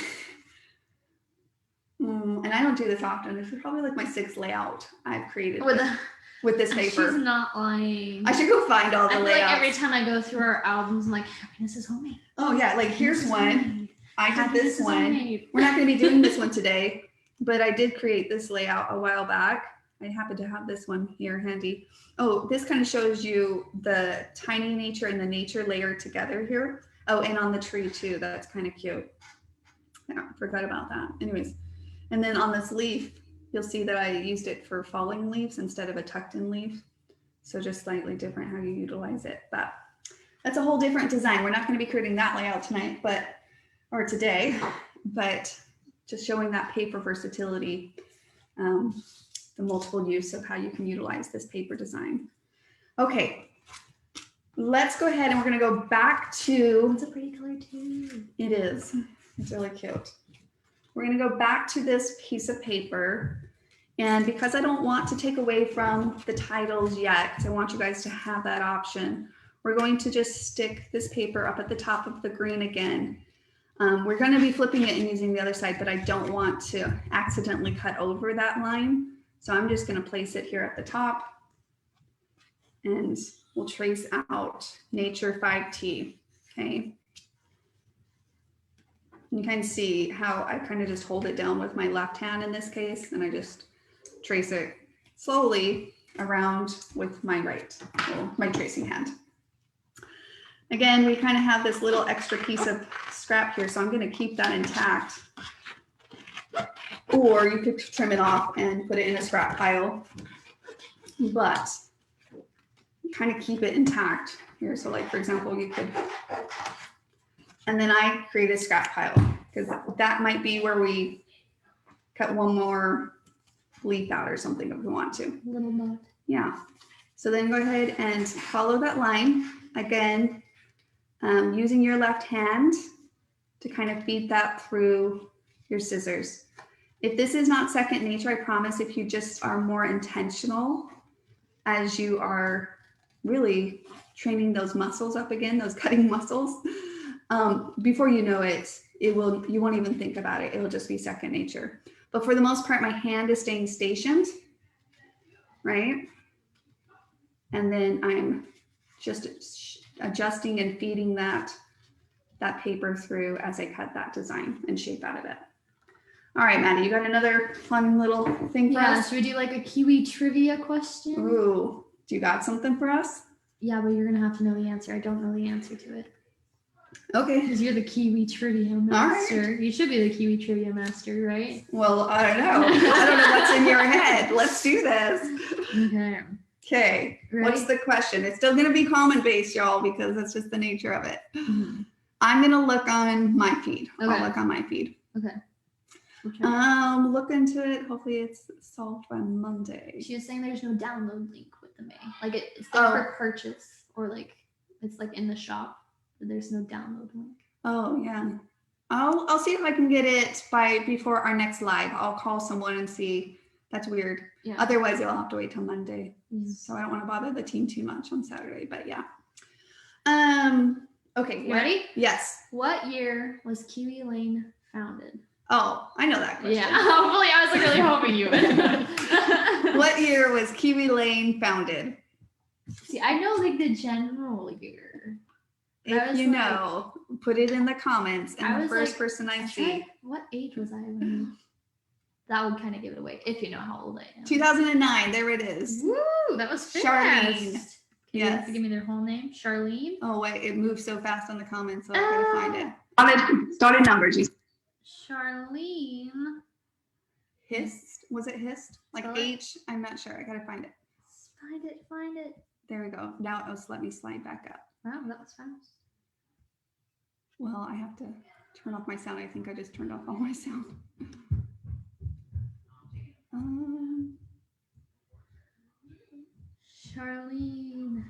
and I don't do this often. This is probably like my 6th layout I've created with this paper. She's not lying. I should go find all the I feel layouts. like every time I go through our albums, I'm like, this is homemade. Oh yeah, like here's one. I did this one. We're not going to be doing this one today, but I did create this layout a while back. I happen to have this one here handy. Oh, this kind of shows you the tiny nature and the nature layer together here. Oh, and on the tree too. That's kind of cute. Yeah, forgot about that. Anyways, and then on this leaf, you'll see that I used it for falling leaves instead of a tucked in leaf. So just slightly different how you utilize it. But that's a whole different design. We're not going to be creating that layout tonight, or today, but just showing that paper versatility, the multiple use of how you can utilize this paper design. Okay, let's go ahead and we're going to go back to. It's a pretty color too. It is. It's really cute. We're going to go back to this piece of paper. And because I don't want to take away from the titles yet, because I want you guys to have that option, we're going to just stick this paper up at the top of the green again. We're going to be flipping it and using the other side, but I don't want to accidentally cut over that line. So I'm just going to place it here at the top and we'll trace out Nature 5T. Okay. You kind of see how I kind of just hold it down with my left hand in this case, and I just trace it slowly around with my right, well, my tracing hand. Again, we kind of have this little extra piece of scrap here, so I'm going to keep that intact. Or you could trim it off and put it in a scrap pile, but kind of keep it intact here. So like, for example, you could, and then I create a scrap pile because that might be where we cut one more leaf out or something if we want to. Little knot. Yeah. So then go ahead and follow that line again, using your left hand to kind of feed that through your scissors. If this is not second nature, I promise if you just are more intentional as you are really training those muscles up again, those cutting muscles, before you know it, you won't even think about it. It'll just be second nature. But for the most part, my hand is staying stationed, right? And then I'm just adjusting and feeding that paper through as I cut that design and shape out of it. All right, Maddie, you got another fun little thing for us? Should we do like a Kiwi trivia question? Ooh, do you got something for us? Yeah, but you're gonna have to know the answer. I don't know the answer to it. Okay. Because you're the Kiwi trivia master. Right. You should be the Kiwi trivia master, right? Well, I don't know. I don't know what's in your head. Let's do this. Okay. Okay. What's the question? It's still gonna be comment based, y'all, because that's just the nature of it. Mm-hmm. I'm gonna look on my feed. Okay. I'll look on my feed. Okay. Look into it. Hopefully it's solved by Monday. She was saying there's no download link with the May. Like it's there for purchase, or like it's like in the shop, but there's no download link. Oh yeah. I'll see if I can get it before our next live. I'll call someone and see. That's weird. Yeah. Otherwise you'll have to wait till Monday. Mm-hmm. So I don't want to bother the team too much on Saturday, but yeah. Okay. You ready? Yes. What year was Kiwi Lane founded? Oh, I know that question. Yeah, hopefully I was like really hoping you would. What year was Kiwi Lane founded? See, I know like the general year. If you know, put it in the comments. And the first person I see. What age was I when? That would kind of give it away if you know how old I am. 2009. There it is. Woo, that was fast. Charlene. Can you have to give me their whole name? Charlene. Oh wait, it moved so fast on the comments, so I gotta find it. Started numbers. Charlene. Hist? Was it Hist? Like H? I'm not sure. I gotta find it. Find it. There we go. Now let me slide back up. Wow, that was fast. Well, I have to turn off my sound. I think I just turned off all my sound. Charlene.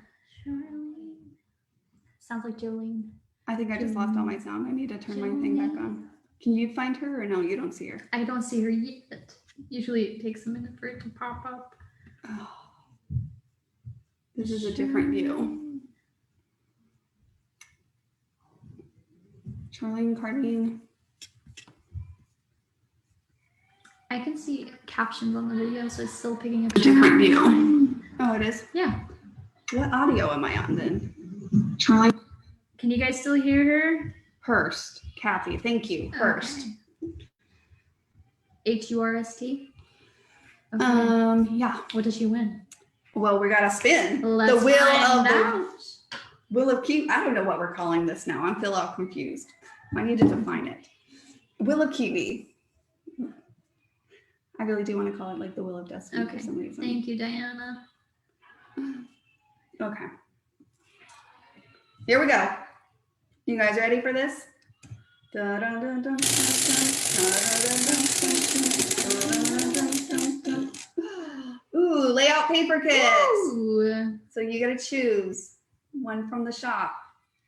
Sounds like Jolene. I think I just lost all my sound. I need to turn my thing back on. Can you find her or no? You don't see her. I don't see her yet. Usually it takes a minute for it to pop up. Oh, this is a different view. Charlene Cardine. I can see captions on the video, so it's still picking up. A different view. Oh, it is? Yeah. What audio am I on then? Charlene. Can you guys still hear her? Hurst. Kathy, thank you. Hurst. Okay. Hurst. Okay. Yeah. What does she win? Well, we got to spin Let's the wheel find of out. Will of Kiwi. I don't know what we're calling this now. I'm still all confused. I need to define it. Will of Kiwi. I really do want to call it like the Will of Destiny for Okay. some reason. Thank you, Diana. Okay. Here we go. You guys ready for this? Ooh, layout paper kits. Ooh. So you got to choose one from the shop.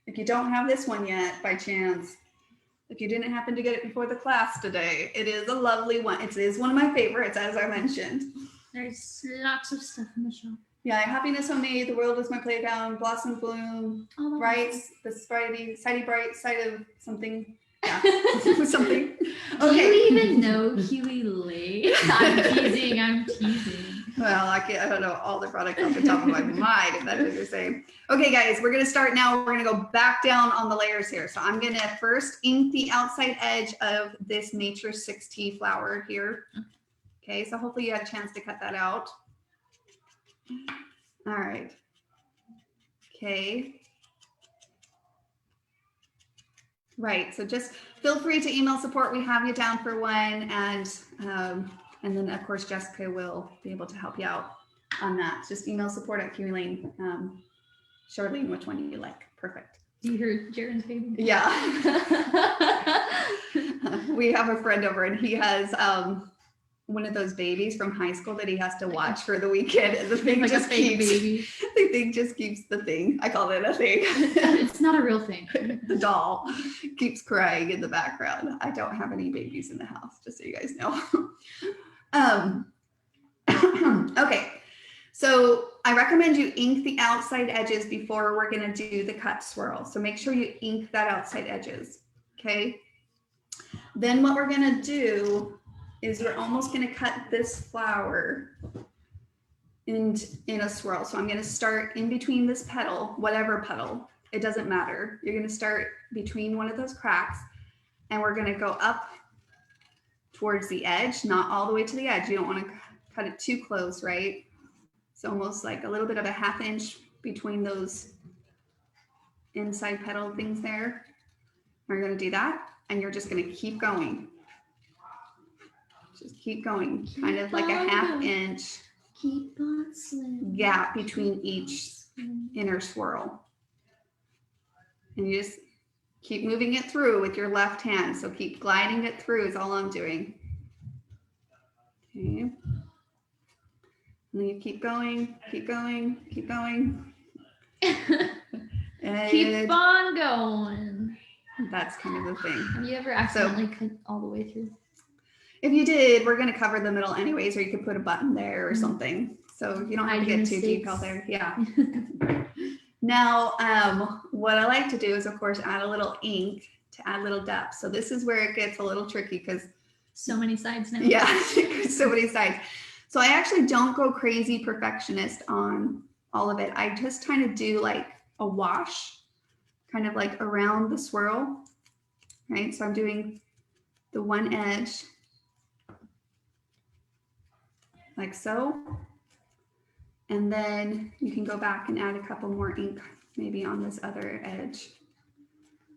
If you don't have this one yet, by chance, if you didn't happen to get it before the class today, it is a lovely one. It is one of my favorites, as I mentioned. There's lots of stuff in the shop. Yeah, Happiness Homemade, The World is My Playground, Blossom Bloom, Oh, Brights, The Sidey Bright Side of something. Yeah, something. Do you even know Kiwi Lane? I'm teasing. Well, I don't know all the products off the top of my mind, if that's what you're saying. Okay, guys, we're going to start now. We're going to go back down on the layers here. So I'm going to first ink the outside edge of this Nature 6T flower here. Okay, so hopefully you had a chance to cut that out. All right. Okay. Right, so just feel free to email support. We have you down for one, and then of course Jessica will be able to help you out on that. Just email support at Kiwi Lane. Charlene, which one you like? Perfect. Do you hear Jaren's baby? Yeah. We have a friend over, and he has one of those babies from high school that he has to watch for the weekend, and the thing Like just a fake keeps baby. the thing just keeps the thing. I call it a thing. It's not a real thing. The doll keeps crying in the background. I don't have any babies in the house, just so you guys know. Okay, so I recommend you ink the outside edges before we're going to do the cut swirl. So make sure you ink that outside edges. Okay. Then what we're going to do is we're almost going to cut this flower in a swirl. So I'm going to start in between this petal, whatever petal, it doesn't matter. You're going to start between one of those cracks, and we're going to go up towards the edge, not all the way to the edge. You don't want to cut it too close, right? It's almost like a little bit of a ½ inch between those inside petal things there. We're going to do that, and you're just going to keep going. Just keep going, kind of like a ½ inch Keep on swimming. gap between each inner swirl. And you just keep moving it through with your left hand. So keep gliding it through is all I'm doing. Okay. And then you keep going, keep going, keep going. And Keep on going. that's kind of the thing. Have you ever accidentally cut all the way through? If you did, we're going to cover the middle anyways, or you could put a button there or something. So you don't have to get too deep out there. Yeah. Now, what I like to do is, of course, add a little ink to add a little depth. So this is where it gets a little tricky because So many sides now. yeah, so many sides. So I actually don't go crazy perfectionist on all of it. I just kind of do like a wash, kind of like around the swirl, right? So I'm doing the one edge like so. And then you can go back and add a couple more ink maybe on this other edge.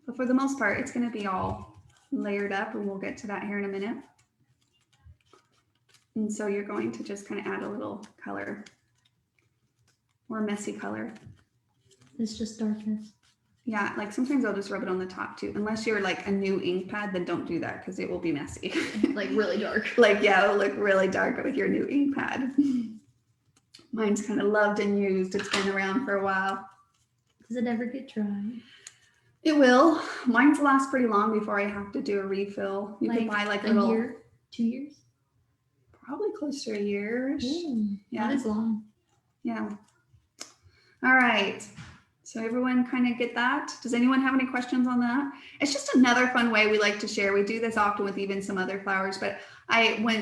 But for the most part, it's going to be all layered up, and we'll get to that here in a minute. And so you're going to just kind of add a little color or messy color. It's just darkness. Yeah, like sometimes I'll just rub it on the top too. Unless you're like a new ink pad, then don't do that because it will be messy. Like really dark. Like, yeah, it'll look really dark with your new ink pad. Mine's kind of loved and used. It's been around for a while. Does it ever get dry? It will. Mine's last pretty long before I have to do a refill. You can buy like a little, year, 2 years? probably close to a year. Yeah. That is long. Yeah. All right. So everyone kind of get that? Does anyone have any questions on that? It's just another fun way we like to share. We do this often with even some other flowers, but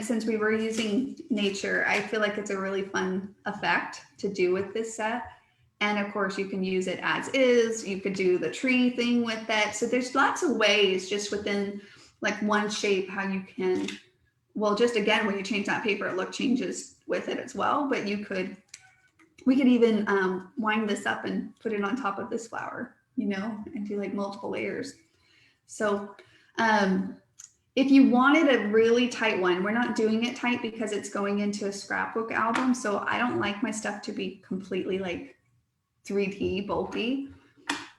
since we were using nature, I feel like it's a really fun effect to do with this set. And of course you can use it as is. You could do the tree thing with it. So there's lots of ways just within like one shape how you can well, just again, when you change that paper, look changes with it as well, but we could even wind this up and put it on top of this flower, you know, and do like multiple layers. So if you wanted a really tight one, we're not doing it tight because it's going into a scrapbook album. So I don't like my stuff to be completely like 3D bulky,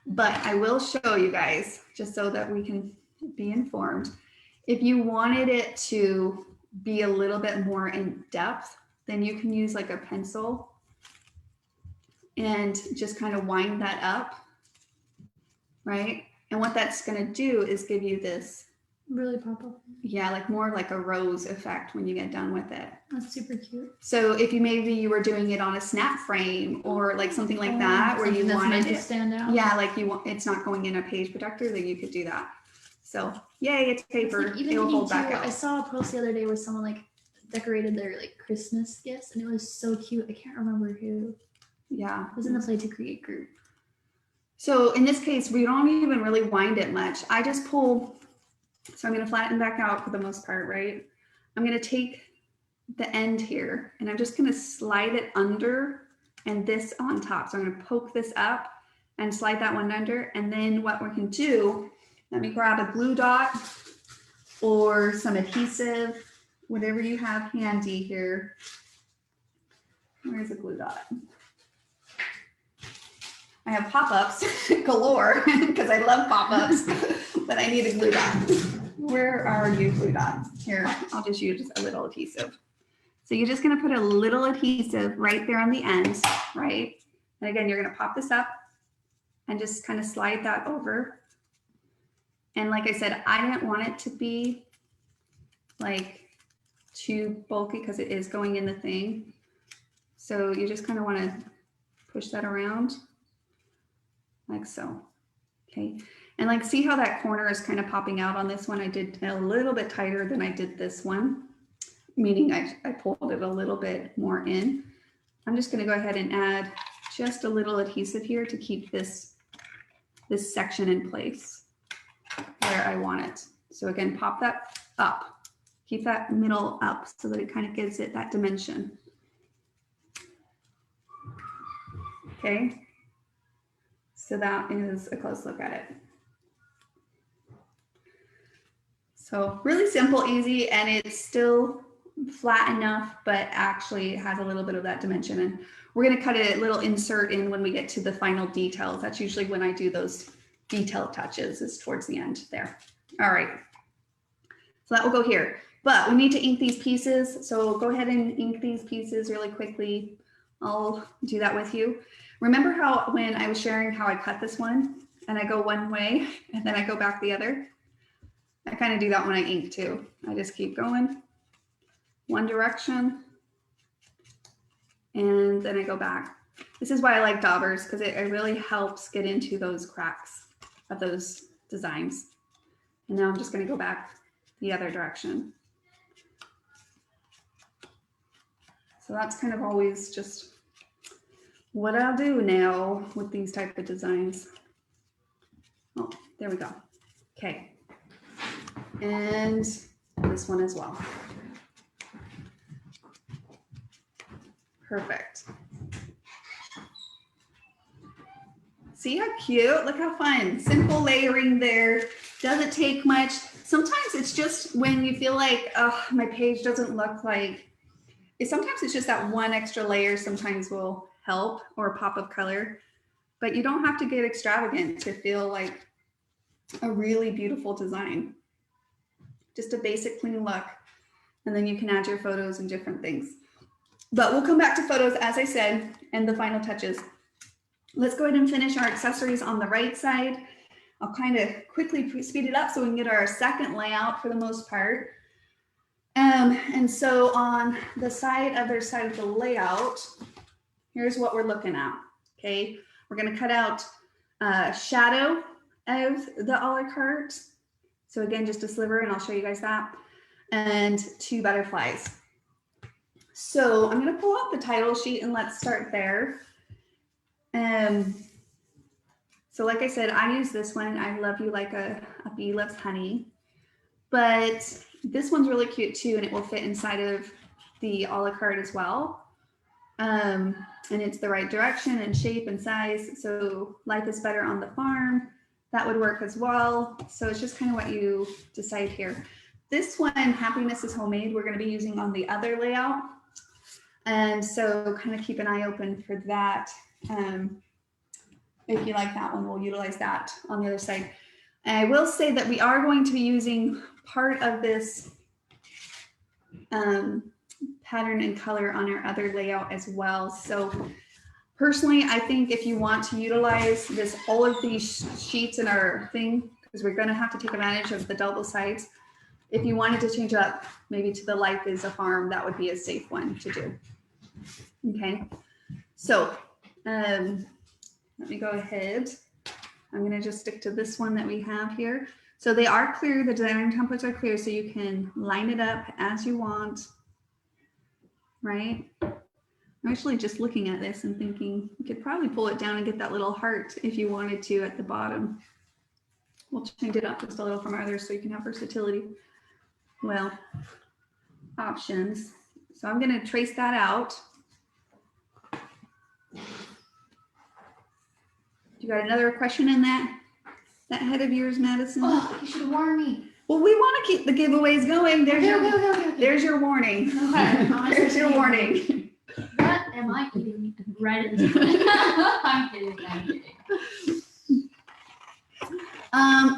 but I will show you guys just so that we can be informed. If you wanted it to be a little bit more in depth, then you can use like a pencil and just kind of wind that up, right? And what that's going to do is give you this Really pop up. yeah, like more like a rose effect when you get done with it. That's super cute. So if you were doing it on a snap frame or like something like that, where you wanted it to stand out. yeah, like it's not going in a page protector, then you could do that. So yay, it's paper. It's like It will hold back I out. saw a post the other day where someone like decorated their like Christmas gifts, and it was so cute. I can't remember who. Yeah, It was in the Play to Create group. so in this case, we don't even really wind it much. I just pull. So I'm going to flatten back out for the most part, right? I'm going to take the end here and I'm just going to slide it under and this on top. So I'm going to poke this up and slide that one under. And then what we can do, let me grab a glue dot or some adhesive, whatever you have handy here. Where's the glue dot? I have pop-ups galore because I love pop-ups, but I need a glue dot. Where are you, glue dot? Here, I'll just use a little adhesive. So you're just gonna put a little adhesive right there on the end, right? And again, you're gonna pop this up and just kind of slide that over. And like I said, I didn't want it to be like too bulky because it is going in the thing. So you just kind of want to push that around like so. Okay. And like, see how that corner is kind of popping out on this one? I did a little bit tighter than I did this one, meaning I pulled it a little bit more in. I'm just going to go ahead and add just a little adhesive here to keep this section in place where I want it. So again, pop that up, keep that middle up so that it kind of gives it that dimension. Okay. So that is a close look at it. So really simple, easy, and it's still flat enough, but actually has a little bit of that dimension. And we're going to cut a little insert in when we get to the final details. That's usually when I do those detail touches, is towards the end there. All right. So that will go here, but we need to ink these pieces. So go ahead and ink these pieces really quickly. I'll do that with you. Remember how when I was sharing how I cut this one and I go one way and then I go back the other? I kind of do that when I ink too. I just keep going one direction and then I go back. This is why I like daubers, because it really helps get into those cracks of those designs. And now I'm just going to go back the other direction. So that's kind of always just what I'll do now with these type of designs. Oh, there we go. Okay. And this one as well. Perfect. See how cute? Look how fun. Simple layering there. Doesn't take much. Sometimes it's just when you feel like, oh, my page doesn't look like, sometimes it's just that one extra layer sometimes will help, or a pop of color, but you don't have to get extravagant to feel like a really beautiful design. Just a basic clean look, and then you can add your photos and different things. But we'll come back to photos, as I said, and the final touches. Let's go ahead and finish our accessories on the right side. I'll kind of quickly speed it up so we can get our second layout for the most part. And so on the other side of the layout, here's what we're looking at. Okay, we're going to cut out shadow of the a la carte. So again, just a sliver, and I'll show you guys that, and 2 butterflies. So I'm going to pull out the title sheet and let's start there. So like I said, I use this one. I love you like a bee loves honey. But This one's really cute too, and it will fit inside of the a la carte as well. And it's the right direction and shape and size. So life is better on the farm. That would work as well. So it's just kind of what you decide here. This one, happiness is homemade, we're going to be using on the other layout. And so kind of keep an eye open for that. If you like that one, we'll utilize that on the other side. And I will say that we are going to be using part of this pattern and color on our other layout as well. So personally, I think if you want to utilize this, all of these sheets in our thing, because we're going to have to take advantage of the double sides. If you wanted to change up maybe to the life is a farm, that would be a safe one to do. Okay, so let me go ahead. I'm going to just stick to this one that we have here. So they are clear, the design templates are clear, so you can line it up as you want, right? I'm actually just looking at this and thinking you could probably pull it down and get that little heart if you wanted to at the bottom. We'll change it up just a little from others so you can have versatility. Well, options. So I'm going to trace that out. You got another question in that head of yours, Madison? Oh, you should warn me. Well, we want to keep the giveaways going. There's there's your warning. Okay. There's your warning. What am I eating right at this moment? I'm kidding. I'm kidding.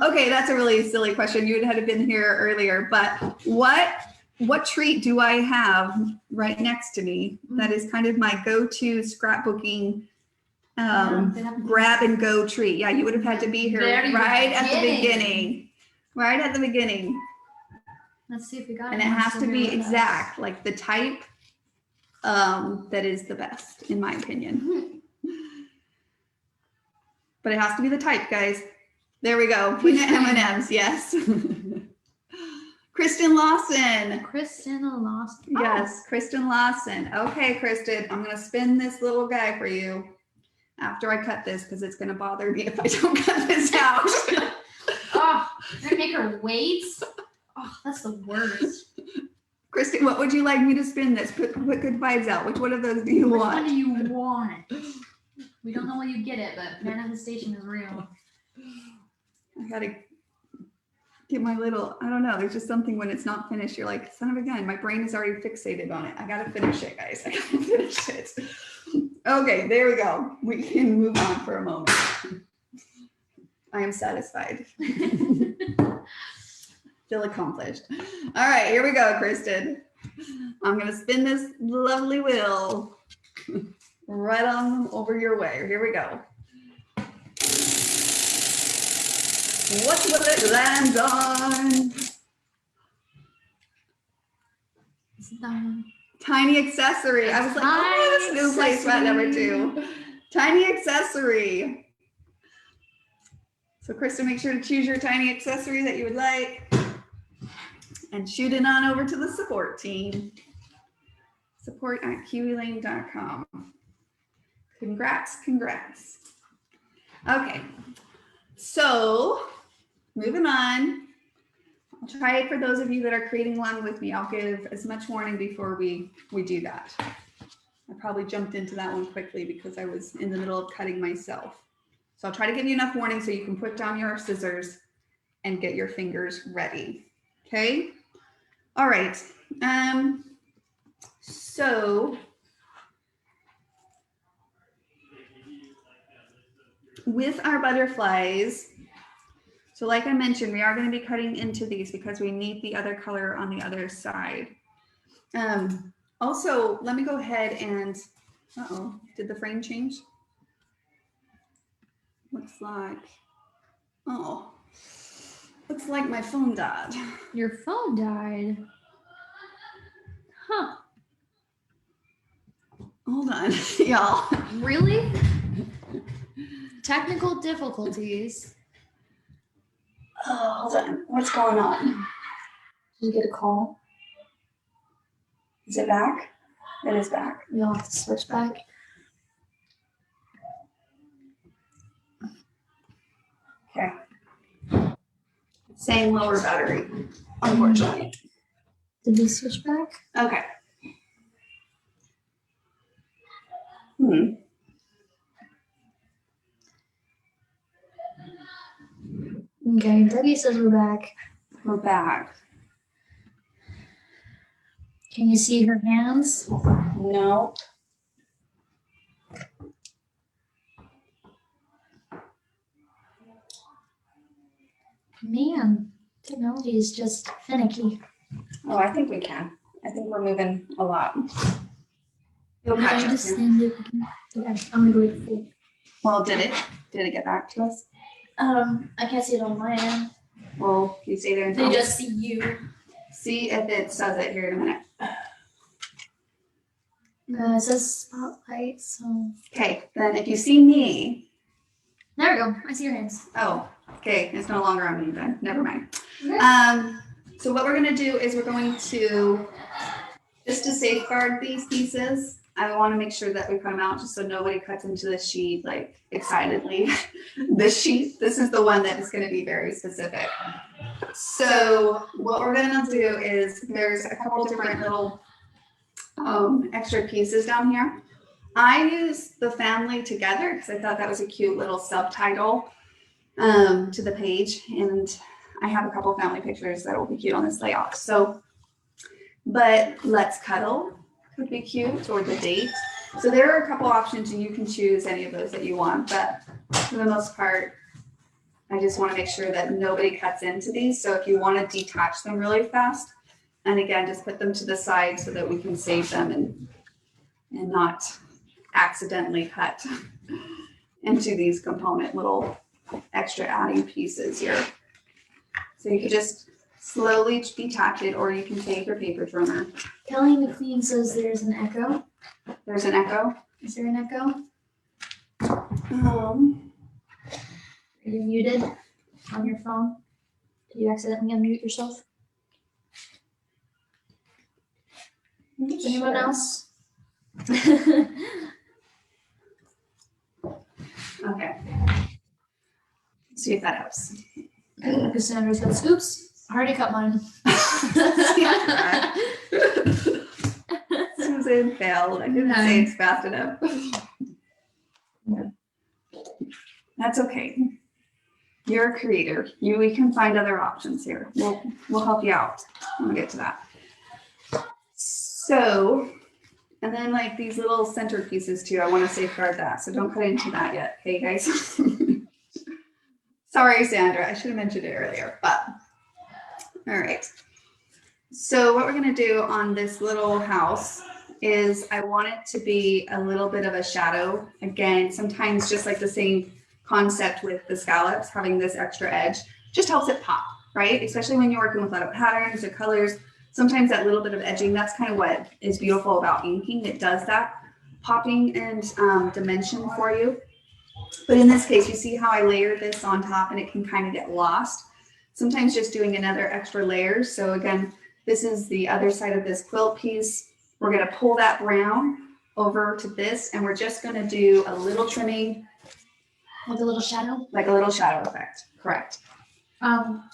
Okay, that's a really silly question. You had been here earlier, but what treat do I have right next to me that is kind of my go-to scrapbooking grab and go treat? Yeah, you would have had to be here right at the beginning. Right at the beginning. Let's see if we got it. And it has to be exact, like the type that is the best, in my opinion. But it has to be the type, guys. There we go. Peanut M&Ms, yes. Kristen Lawson. Kristen Lawson. Yes, Kristen Lawson. Okay, Kristen, I'm going to spin this little guy for you after I cut this because it's going to bother me if I don't cut this out. Oh, you're going to make her wait? Oh, that's the worst. Kristen, what would you like me to spin this? Put good vibes out. Which one of those do you want? Which one do you want? We don't know when you get it, but manifestation is real. I gotta get my little, I don't know, there's just something when it's not finished, you're like, son of a gun, my brain is already fixated on it. I gotta finish it, guys. I gotta finish it. Okay, there we go. We can move on for a moment. I am satisfied. Feel accomplished. All right, here we go, Kristen. I'm gonna spin this lovely wheel right on over your way. Here we go. What will it land on? Tiny Accessory. I was like, oh, this new place right number 2. Tiny Accessory. So Krista, make sure to choose your tiny accessory that you would like and shoot it on over to the support team. Support@kiwilane.com. Congrats, congrats. Okay, so moving on. I'll try it for those of you that are creating along with me. I'll give as much warning before we do that. I probably jumped into that one quickly because I was in the middle of cutting myself. So I'll try to give you enough warning so you can put down your scissors and get your fingers ready. Okay. All right. So with our butterflies, so like I mentioned, we are going to be cutting into these because we need the other color on the other side. Also, let me go ahead and, uh-oh, did the frame change? Looks like, oh, looks like my phone died. Your phone died? Huh. Hold on, y'all. Really? Technical difficulties. Oh, hold on. What's going on? Did you get a call? Is it back? It is back. You'll have to switch back. Okay. It's saying lower battery, unfortunately. Did we switch back? Okay. Hmm. Okay, Debbie says we're back. We're back. Can you see her hands? No. Man, technology is just finicky. Oh, I think we can. I think we're moving a lot. You'll Yeah, catch you up just here. stand it. Okay, I'm gonna go wait for Well, did it get back to us? I can't see it on my end. Well, can you stay there and They tell me? just see you. See if it says it here in a minute. It says spotlight, so. Okay, then if you see me, There we go. I see your hands. oh, okay, it's no longer on me then. Never mind. Okay. So what we're gonna do is we're going to, just to safeguard these pieces, I want to make sure that we put them out just so nobody cuts into the sheet like excitedly. This sheet, this is the one that is going to be very specific. So what we're going to do is there's a couple different little extra pieces down here. I use the family together because I thought that was a cute little subtitle to the page, and I have a couple family pictures that will be cute on this layout. So, but let's cuddle would be cute, or the date. So there are a couple options and you can choose any of those that you want, but for the most part, I just want to make sure that nobody cuts into these. So if you want to detach them really fast, and again, just put them to the side so that we can save them and not accidentally cut into these component little extra adding pieces here. So you could just slowly detach it, or you can take your paper trimmer. Kelly McLean says there's an echo. There's an echo. Is there an echo? Um, Are you muted on your phone? Did you accidentally unmute yourself? Anyone else? Okay. See if that helps. Cassandra's got scoops. I already cut mine. Susan failed. I didn't say it's fast enough. That's okay. You're a creator. We can find other options here. We'll help you out. We'll get to that. So, and then like these little center pieces too, I want to safeguard that. So don't cut into that yet. Okay, guys? Sorry, Sandra. I should have mentioned it earlier, but all right. So what we're going to do on this little house is I want it to be a little bit of a shadow. Again, sometimes just like the same concept with the scallops, having this extra edge just helps it pop, right? Especially when you're working with a lot of patterns or colors. Sometimes that little bit of edging, that's kind of what is beautiful about inking. It does that popping and dimension for you. But in this case, you see how I layered this on top and it can kind of get lost. Sometimes just doing another extra layer. So again, this is the other side of this quilt piece. We're going to pull that brown over to this, and we're just going to do a little trimming. Like a little shadow? Like a little shadow effect, correct.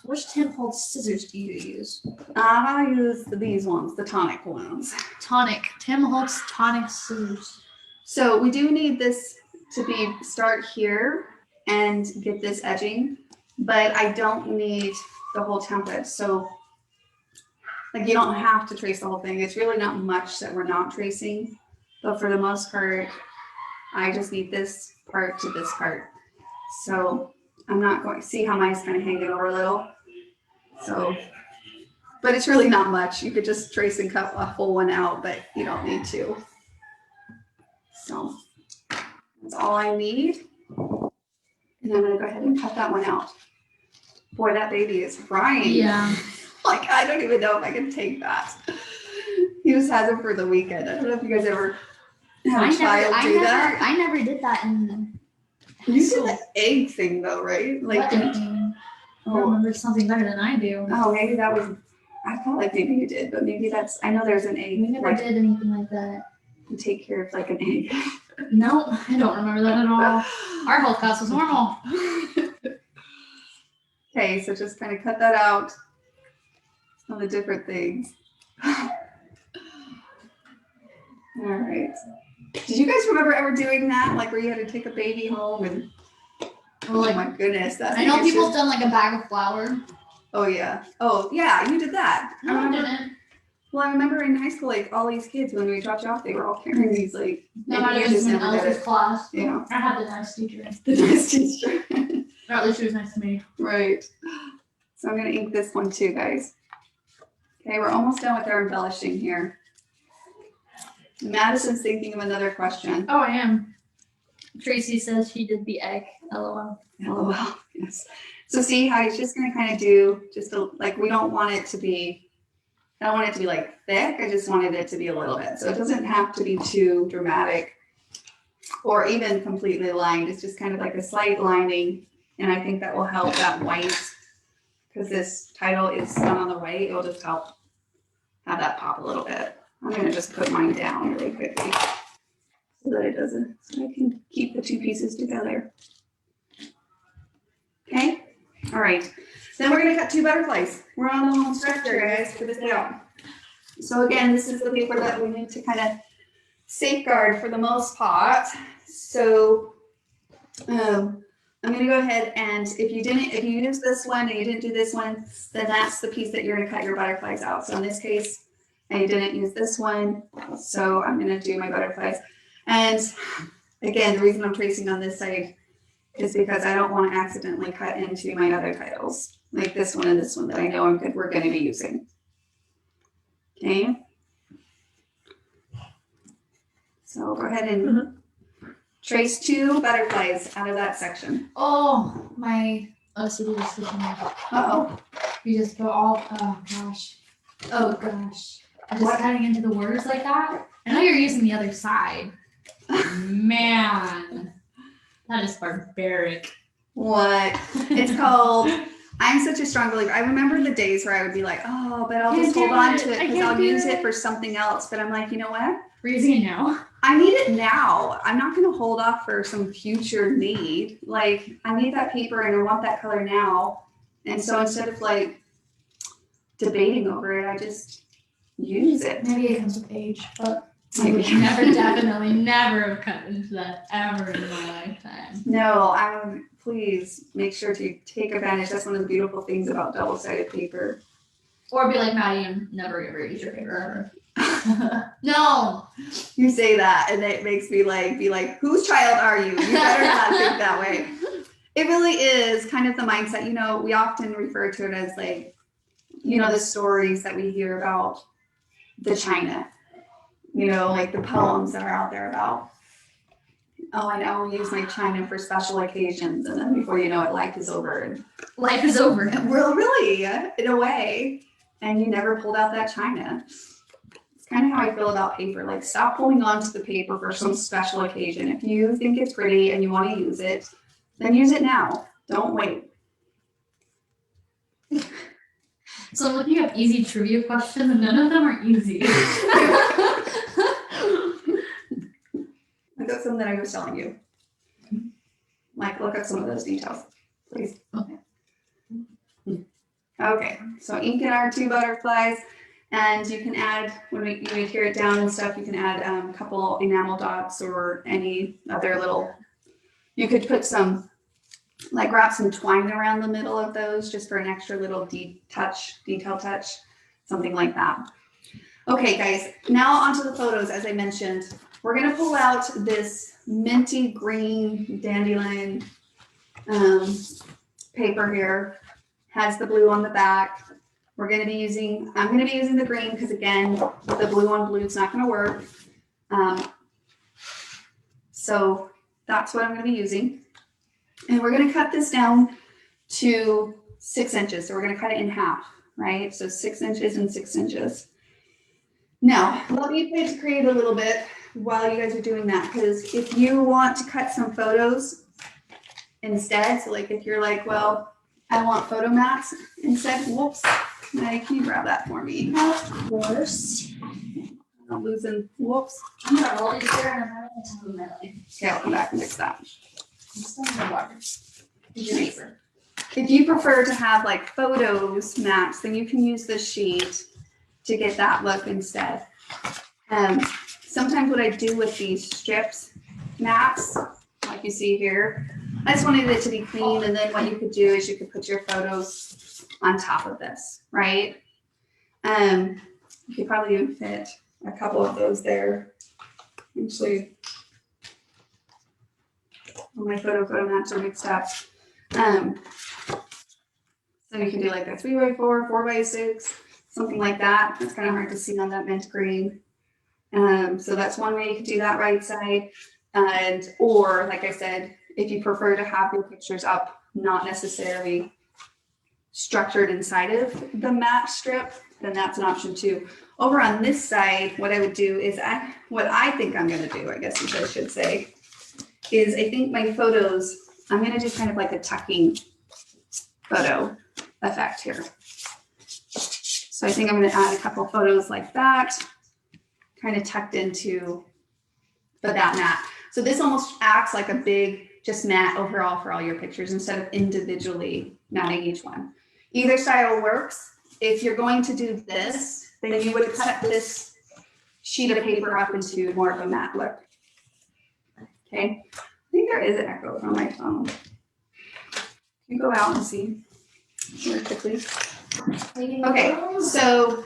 Which Tim Holtz scissors do you use? I use these ones, the tonic ones. Tonic. Tim Holtz tonic scissors. So we do need this to be start here and get this edging, but I don't need the whole template. So like you don't have to trace the whole thing. It's really not much that we're not tracing, but for the most part, I just need this part to this part. So I'm not going to see how mine's kind of hanging over a little. So, but it's really not much. You could just trace and cut a whole one out, but you don't need to. So that's all I need. And I'm going to go ahead and cut that one out. Boy, that baby is crying. Yeah. Like, I don't even know if I can take that. He just has it for the weekend. I don't know if you guys ever had a child do that. I never did that in You did the egg thing though, right? Like, I don't remember something better than I do. oh, maybe that was, I felt like maybe you did, but maybe that's, I know there's an egg. We never like, did anything like that. you take care of like an egg. No, I don't remember that at all. Our whole class was normal. Okay, so just kind of cut that out on the different things. All right. Did you guys remember ever doing that? Like where you had to take a baby home and oh Like, my goodness. That's I know people have done like a bag of flour. Oh yeah. Oh yeah, you did that. No, I didn't. Well, I remember in high school, like all these kids, when we dropped you off, they were all carrying these like. No, and I you was just in never did else's it. class. Yeah. I had the nice teacher. The nice teacher. Or at least she was nice to me. Right. So I'm gonna ink this one too, guys. Okay, we're almost done with our embellishing here. Madison's thinking of another question. Oh, I am. Tracy says she did the egg. LOL. LOL. Yes. So see how he's just gonna kind of do just like we don't want it to be. I don't want it to be like thick. I just wanted it to be a little bit. So it doesn't have to be too dramatic or even completely lined. It's just kind of like a slight lining. And I think that will help that white because this title is done on the white. It will just help have that pop a little bit. I'm going to just put mine down really quickly so that it doesn't, so I can keep the two pieces together. Okay. All right. Then we're going to cut 2 butterflies. We're on the home stretch here, guys, for this layout. So again, this is the paper that we need to kind of safeguard for the most part. So I'm going to go ahead and if you use this one and you didn't do this one, then that's the piece that you're going to cut your butterflies out. So in this case, I didn't use this one, so I'm going to do my butterflies. And again, the reason I'm tracing on this side is because I don't want to accidentally cut into my other titles, like this one and this one that I know we're going to be using. Okay. So go ahead and trace 2 butterflies out of that section. Oh, my OCD is switching me. Uh-oh. You just go all, oh gosh. Oh gosh. I'm just cutting into the words like that. I know you're using the other side. Man. That is barbaric. What? It's called, I'm such a strong believer. I remember the days where I would be like, oh, but I'll just hold on to it because I'll use it for something else. But I'm like, you know what? We're using it now. I need it now. I'm not going to hold off for some future need. Like, I need that paper and I want that color now. And so instead of like debating over it, I just use it. Maybe it comes with age, but I Maybe. would definitely never have cut into that ever in my lifetime. No, please make sure to take advantage. That's one of the beautiful things about double-sided paper. Or be like Maddie and never ever use your paper ever. No. You say that and it makes me like be like, whose child are you? You better not think that way. It really is kind of the mindset, you know, we often refer to it as like, you know, the stories that we hear about the China, you know, like the poems that are out there about, oh, I now use my china for special occasions. And then before you know it, life is over. And Life is over. well, really, in a way. And you never pulled out that china. It's kind of how I feel about paper. Like, stop holding on to the paper for some special occasion. If you think it's pretty and you want to use it, then use it now. Don't wait. So I'm looking up easy trivia questions and none of them are easy. Look up some that I was telling you. Like, look up some of those details, please. Okay. Okay, so ink in our 2 butterflies, and you can add, when you tear it down and stuff, you can add a couple enamel dots or any other little, you could put some, like wrap some twine around the middle of those just for an extra little detail touch, something like that. Okay, guys, now onto the photos. As I mentioned, we're gonna pull out this minty green dandelion paper here. Has the blue on the back. I'm gonna be using the green because again, the blue on blue is not gonna work. So that's what I'm gonna be using. And we're gonna cut this down to 6 inches. So we're gonna cut it in half, right? So 6 inches and 6 inches. Now, let me play to create a little bit while you guys are doing that, because if you want to cut some photos instead, so like if you're like, well, I want photo mats instead, whoops, Maddie, can you grab that for me? Of course. I'm losing, whoops. I'm gonna roll these here and I'm having a time of my life. Okay, I'll come back and fix that. I'm still in the water. Here's your paper. If you prefer to have like photos mats, then you can use this sheet. to get that look instead. Sometimes what I do with these strips mats, like you see here, I just wanted it to be clean, and then what you could do is you could put your photos on top of this, right? You could probably even fit a couple of those there. Actually, all my photo mats are mixed up. So you can do like a 3x4, 4x6, something like that. It's kind of hard to see on that mint green. So that's one way you can do that right side. Or like I said, if you prefer to have your pictures up, not necessarily structured inside of the mat strip, then that's an option too. Over on this side, what I would do is what I think I'm going to do, I guess I should say, is I think my photos, I'm going to do kind of like a tucking photo effect here. So I think I'm going to add a couple photos like that, kind of tucked into that mat. So this almost acts like a big just mat overall for all your pictures instead of individually matting each one. Either style works. If you're going to do this, then you would cut this sheet of paper up into more of a matte look. Okay, I think there is an echo from my phone. You go out and see really quickly. Okay, so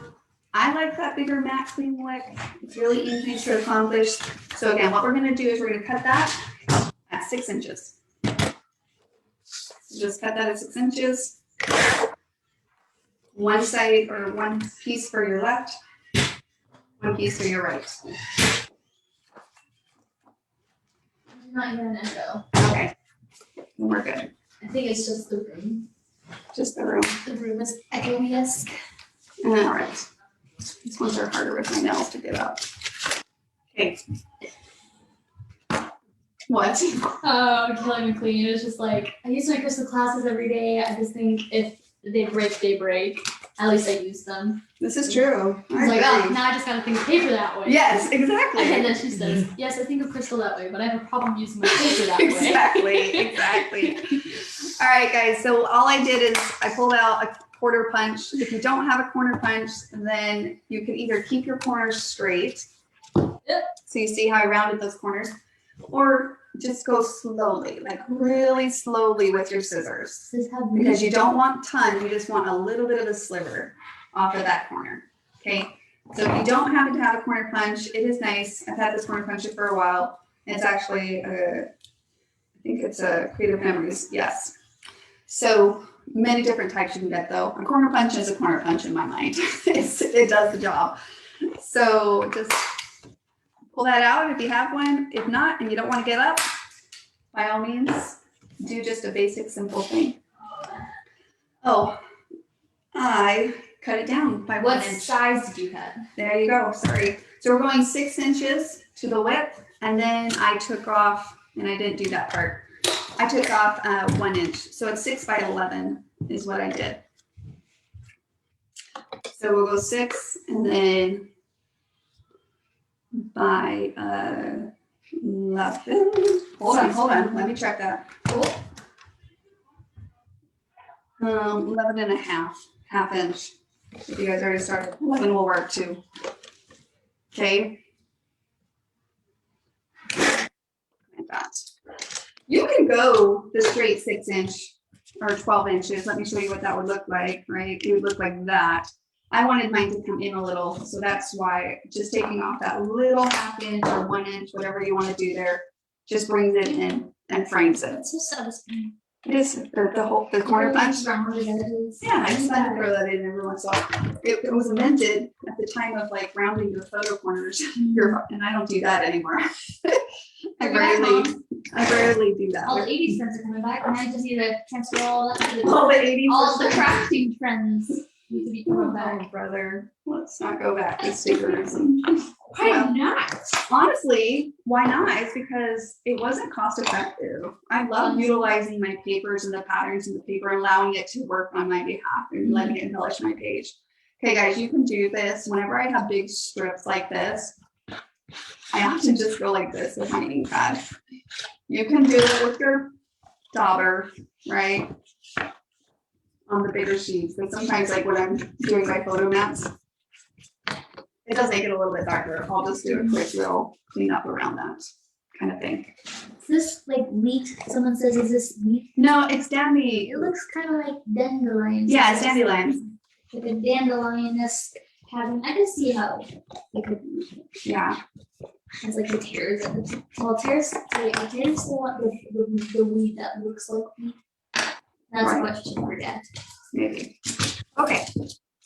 I like that bigger matte clean look. It's really easy to accomplish. So again, what we're going to do is we're going to cut that at 6 inches. So just cut that at 6 inches. One side or one piece for your left, one piece for your right. I'm not hearing an echo. Okay, we're good. I think it's just the room. Just the room. The room is echoey-esque. All right. These ones are harder with my nails to get up. Okay. What? Oh, killing me clean. It was just like, I use my crystal classes every day. I just think if they break, they break. At least I use them. This is true. I was like, oh, now I just gotta think of paper that way. Yes, exactly. And then she says, yes, I think of crystal that way, but I have a problem using my paper that way. Exactly. All right, guys. So all I did is I pulled out a quarter punch. If you don't have a corner punch, then you can either keep your corners straight. Yep. So you see how I rounded those corners, or just go slowly, like really slowly with your scissors. Because you don't want tons, you just want a little bit of a sliver off of that corner. Okay. So if you don't happen to have a corner punch, it is nice. I've had this corner punch for a while. It's actually, I think it's a Creative Memories. Yes. So many different types you can get though. A corner punch is a corner punch in my mind. It does the job. So just pull that out if you have one. If not, and you don't want to get up, by all means, do just a basic, simple thing. Oh, I cut it down by 1 inch. What size did you cut? There you go. Sorry. So we're going 6 inches to the width, and then I took off, and I didn't do that part. I took off 1 inch. So it's 6 by 11 is what I did. So we'll go 6 and then by 11. Hold on. Let me check that. Cool. 11 and a half inch. If you guys already started, 11 will work too. Okay. Like that. You can go the straight 6 inch or 12 inches. Let me show you what that would look like, right? It would look like that. I wanted mine to come in a little, so that's why just taking off that little half inch or 1 inch, whatever you want to do there, just brings it in and frames it. It's so satisfying. It is the corner punch. Yeah, I just had to throw that in every once in a while. It was invented at the time of like rounding your photo corners, and I don't do that anymore. I rarely do that. All the 80s trends are coming back, and I just need to transfer all that to All the 80s. all the crafting trends need to be coming back. Oh, brother, let's not go back to stickers. Why not? Honestly, why not? It's because it wasn't cost effective. I love utilizing my papers and the patterns in the paper, allowing it to work on my behalf and letting it embellish my page. Okay, guys, you can do this. Whenever I have big strips like this, I often just go like this with my ink pad. You can do it with your dauber, right? On the bigger sheets. But sometimes, like when I'm doing my photo mats, It does make it a little bit darker. I'll just do a quick little cleanup around that kind of thing. Is this like wheat? Someone says, is this wheat? No, it's dandy. It looks kind of like dandelions. Yeah, it's dandelions. Like a dandelion-esque pattern. I can see how it could be. Yeah. It's like the tears. Well, tears. Wait, are tears the one the weed that looks like wheat? That's Right. a question for Dad. Maybe. Okay.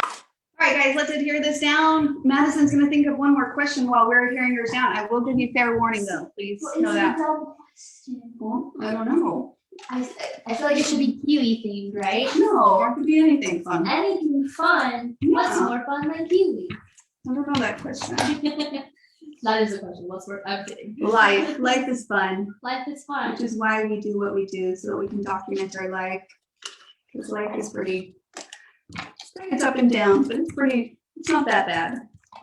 All right, guys, let's adhere this down. Madison's going to think of one more question while we're adhering yours down. I will give you fair warning, though. Please Well, know it's a that. dumb question. Well, I don't know. I feel like it should be Kiwi themed, right? No, it could be anything fun. I Anything fun. What's Yeah. more fun than Kiwi? don't know that question. That is a question. What's more? I'm kidding. Life. Life is fun, Life is fun. which is why we do what we do, so that we can document our life. Because life is pretty, it's up and down, but it's not that bad.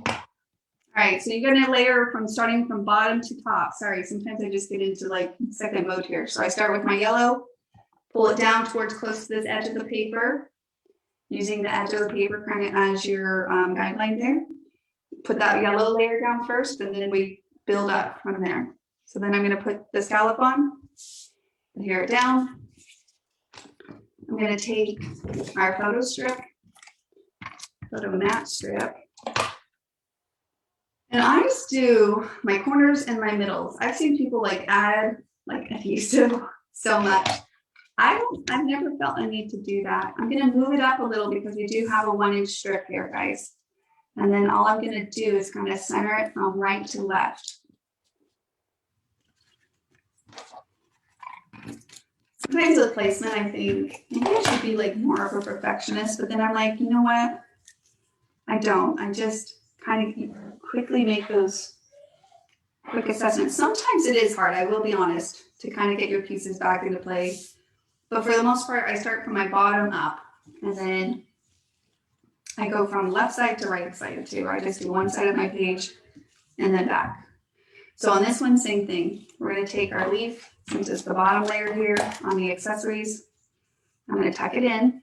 All right, so you're gonna layer from starting from bottom to top. Sorry, sometimes I just get into like second mode here. So I start with my yellow, pull it down towards close to this edge of the paper, using the edge of the paper kind of as your guideline there. Put that yellow layer down first, and then we build up from there. So then I'm gonna put the scallop on, adhere it down. I'm gonna take our photo strip, photo mat strip, and I just do my corners and my middles. I've seen people like add like adhesive so much. I've never felt a need to do that. I'm gonna move it up a little because we do have a 1-inch strip here, guys. And then all I'm gonna do is kind of center it from right to left. Sometimes with placement, I think maybe I should be like more of a perfectionist, but then I'm like, you know what? I don't. I just kind of quickly make those quick assessments. Sometimes it is hard, I will be honest, to kind of get your pieces back into place. But for the most part, I start from my bottom up, and then I go from left side to right side too. I just do one side of my page and then back. So on this one, same thing. We're going to take our leaf, since it's the bottom layer here on the accessories. I'm going to tuck it in.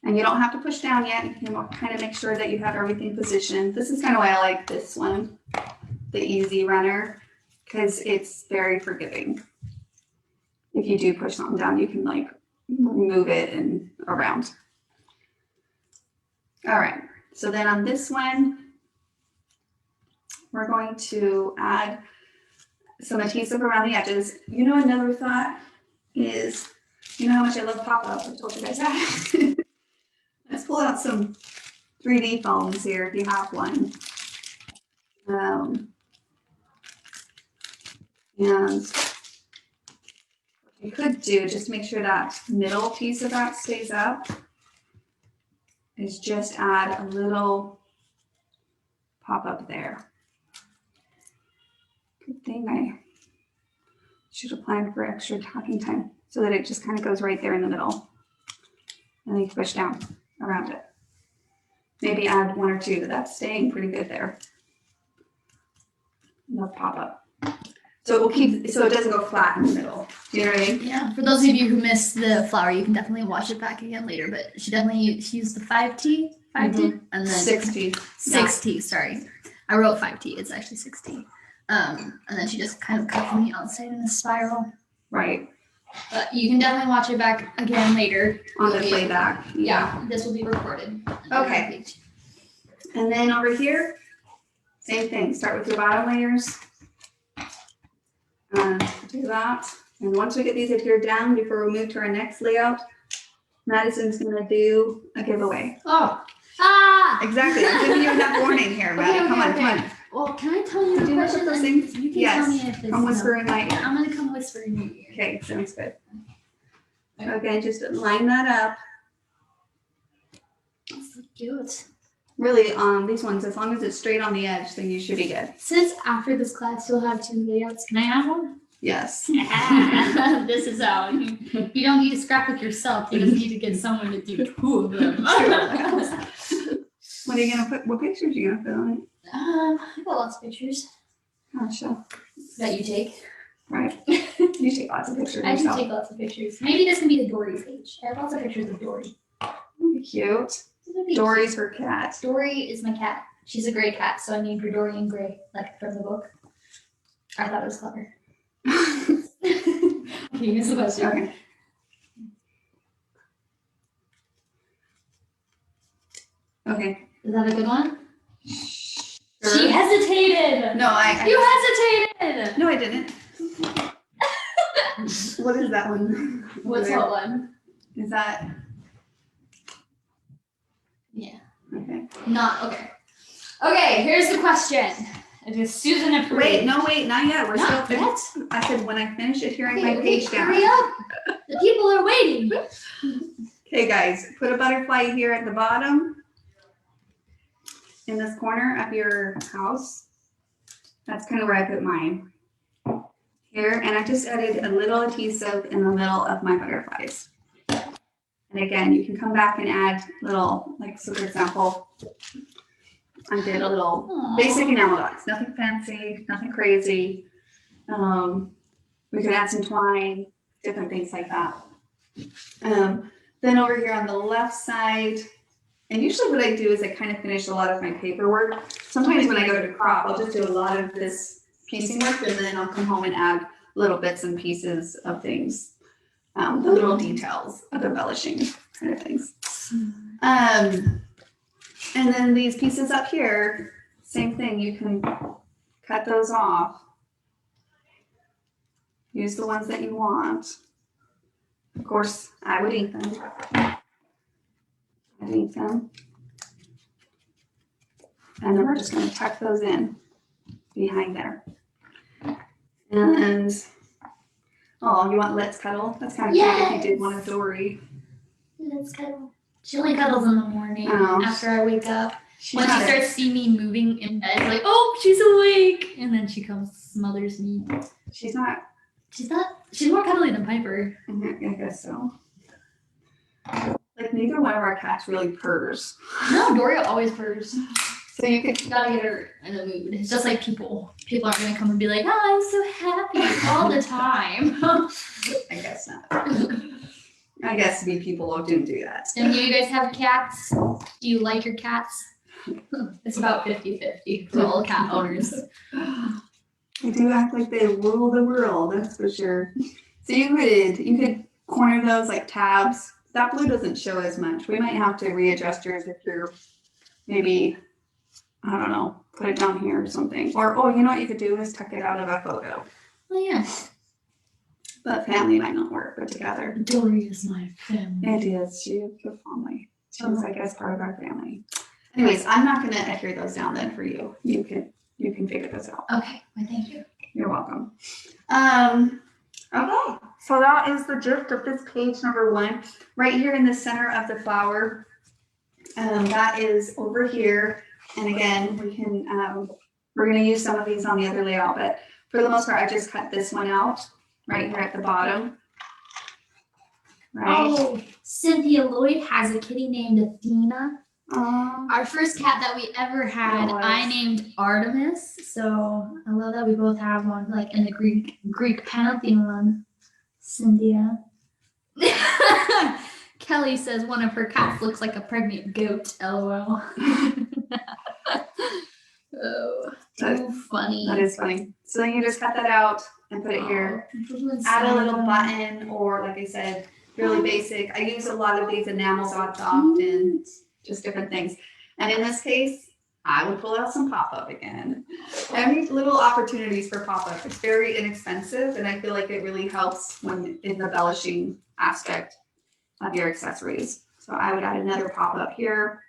And you don't have to push down yet. You can kind of make sure that you have everything positioned. This is kind of why I like this one, the Easy Runner, because it's very forgiving. If you do push something down, you can like move it and around. All right, so then on this one, we're going to add some adhesive around the edges. You know, another thought is, you know how much I love pop-up. I told you guys that. Let's pull out some 3D foams here if you have one. And what you could do, just to make sure that middle piece of that stays up, is just add a little pop up there. Good thing I should have planned for extra talking time so that it just kind of goes right there in the middle. And then you push down around it. Maybe add 1 or 2, but that's staying pretty good there. No pop up. So it will keep, so it doesn't go flat in the middle. Do you know what I mean? Yeah, for those of you who missed the flower, you can definitely watch it back again later. But she used the 5T, and then 60. 6T. Sorry, I wrote 5T. It's actually 6T. And then she just kind of cut from the outside in a spiral. Right. But you can definitely watch it back again later. On the playback. Yeah, this will be recorded. Okay. And then over here, same thing. Start with your bottom layers. Do that. And once we get these adhered down, before we move to our next layout, Madison's gonna do a giveaway. Oh. Ah! Exactly. I'm giving you enough warning here, Maddie. Okay, Come on, okay. come on. Well, can I tell you Do a you have question? the first And thing? you can Yes. tell me if it's Come whisper in my ear. I'm gonna come whisper in your ear. Okay, sounds good. Okay, just line that up. That's so cute. Really, these ones, as long as it's straight on the edge, then you should be good. Since after this class you'll have 2 layouts, can I have one? Yes. This is how you don't need to scrapbook yourself. You just need to get someone to do 2 of them. What are you gonna put? What pictures are you gonna put on it? I got lots of pictures Oh, sure. that you take. Right. You take lots of pictures I do yourself. take lots of pictures. Maybe this can be the Dory page. I have lots of pictures of Dory. Cute. This would be Dory's her cat. cute. Dory is my cat. She's a gray cat, so I named her Dorian Gray, like from the book. I thought it was clever. Okay, here's the question. Okay. Okay. Is that a good one? Sure. She hesitated. No, You hesitated. No, I didn't. What is that one? What's that one? Is that Yeah. okay? Not okay. Okay, here's the question. It is Susan approved. Wait, not yet. We're Not still. yet? I said when I finish adhering Okay, my page down. hurry up. The people are waiting. Okay, guys, put a butterfly here at the bottom in this corner of your house. That's kind of where I put mine. Here, and I just added a little adhesive in the middle of my butterflies. And again, you can come back and add little, like, so for example, I did a little Aww. basic enamel dots, nothing fancy, nothing crazy. We could add some twine, different things like that. Then over here on the left side, and usually what I do is I kind of finish a lot of my paperwork. Sometimes when I go to crop, I'll just do a lot of this piecing work, and then I'll come home and add little bits and pieces of things, the little details of embellishing kind of things. And then these pieces up here, same thing, you can cut those off. Use the ones that you want. Of course, I would ink them. I'd ink them. And then we're just going to tuck those in behind there. And, oh, you want Let's Cuddle? That's kind of cute if you did want a Dory. Let's cuddle. She only cuddles in the morning Oh. after I wake up. She's When she not a- starts seeing me moving in bed, like, oh, she's awake. And then she comes, smothers me. she's not, She's more cuddly than Piper. I guess so. Like neither one of our cats really purrs. No, Doria always purrs. So you could You gotta get her in the mood. It's just like people. People aren't gonna come and be like, oh, I'm so happy all the time. I guess not. I guess we people didn't do that. And you guys have cats? Do you like your cats? It's about 50-50 for all cat owners. They do act like they rule the world, that's for sure. So you could corner those like tabs. That blue doesn't show as much. We might have to readjust yours if you're maybe, I don't know, put it down here or something. Or, oh, you know what you could do is tuck it out of a photo. Oh yeah. But family might not work, but together. Dory is my family. It is. She is the family. She's, I guess, part of our family. Anyways, I'm not going to adhere those down then for you. You can figure this out. Okay, well, thank you. You're welcome. Okay, so that is the gist of this page number 1. Right here in the center of the flower, that is over here. And again, we can, we're going to use some of these on the other layout, but for the most part, I just cut this one out right here at the bottom. Right? Oh, Cynthia Lloyd has a kitty named Athena. Our first cat that we ever had, It was. I named Artemis. So I love that we both have one, like in the Greek pantheon. Cynthia. Kelly says one of her cats looks like a pregnant goat. LOL. Oh, too funny. That is funny. So then you just cut that out and put it here. Add a little button, or like I said, really basic. I use a lot of these enamel dots often, just different things. And in this case, I would pull out some pop-up again. Every little opportunities for pop-up. It's very inexpensive, and I feel like it really helps when in the embellishing aspect of your accessories. So I would add another pop-up here,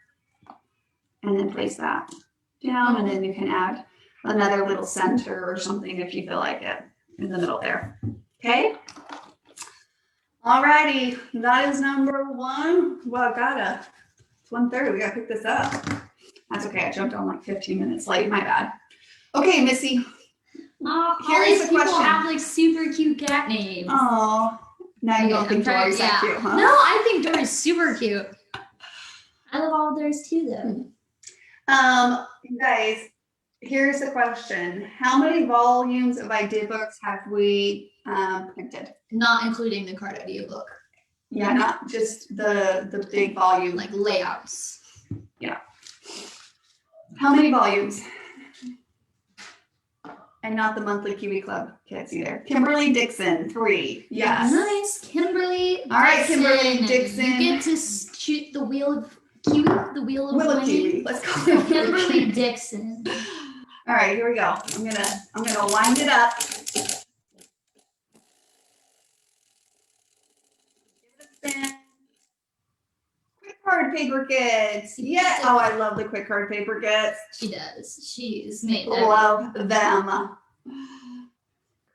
and then place that down, and then you can add another little center or something if you feel like it in the middle there. Okay. Alrighty, that is number 1. Well, it's 1:30. We gotta pick this up. That's okay. I jumped on like 15 minutes late. My bad. Okay, Missy. All Here's these the people question. have like super cute cat names. Oh, now you don't I'm think trying- Dory's that yeah. cute, huh? No, I think Dory's super cute. I love all of theirs too, though. You guys, here's the question. How many volumes of idea books have we printed? Not including the card idea book, Yeah, not just the big volume. like layouts. How many volumes? And not the monthly Kiwi Club kits either. Kimberly Dixon, 3. Yes. Nice, Kimberly. All right, Kimberly Dixon. You get to shoot the wheel of Kiwi, the wheel of Wheel of Wayne. Kiwi. Let's call it Kimberly Dixon. All right, here we go. I'm gonna wind it up. Quick card paper kits. Yeah. Oh, I love the quick card paper kits. She does. She's made Love them.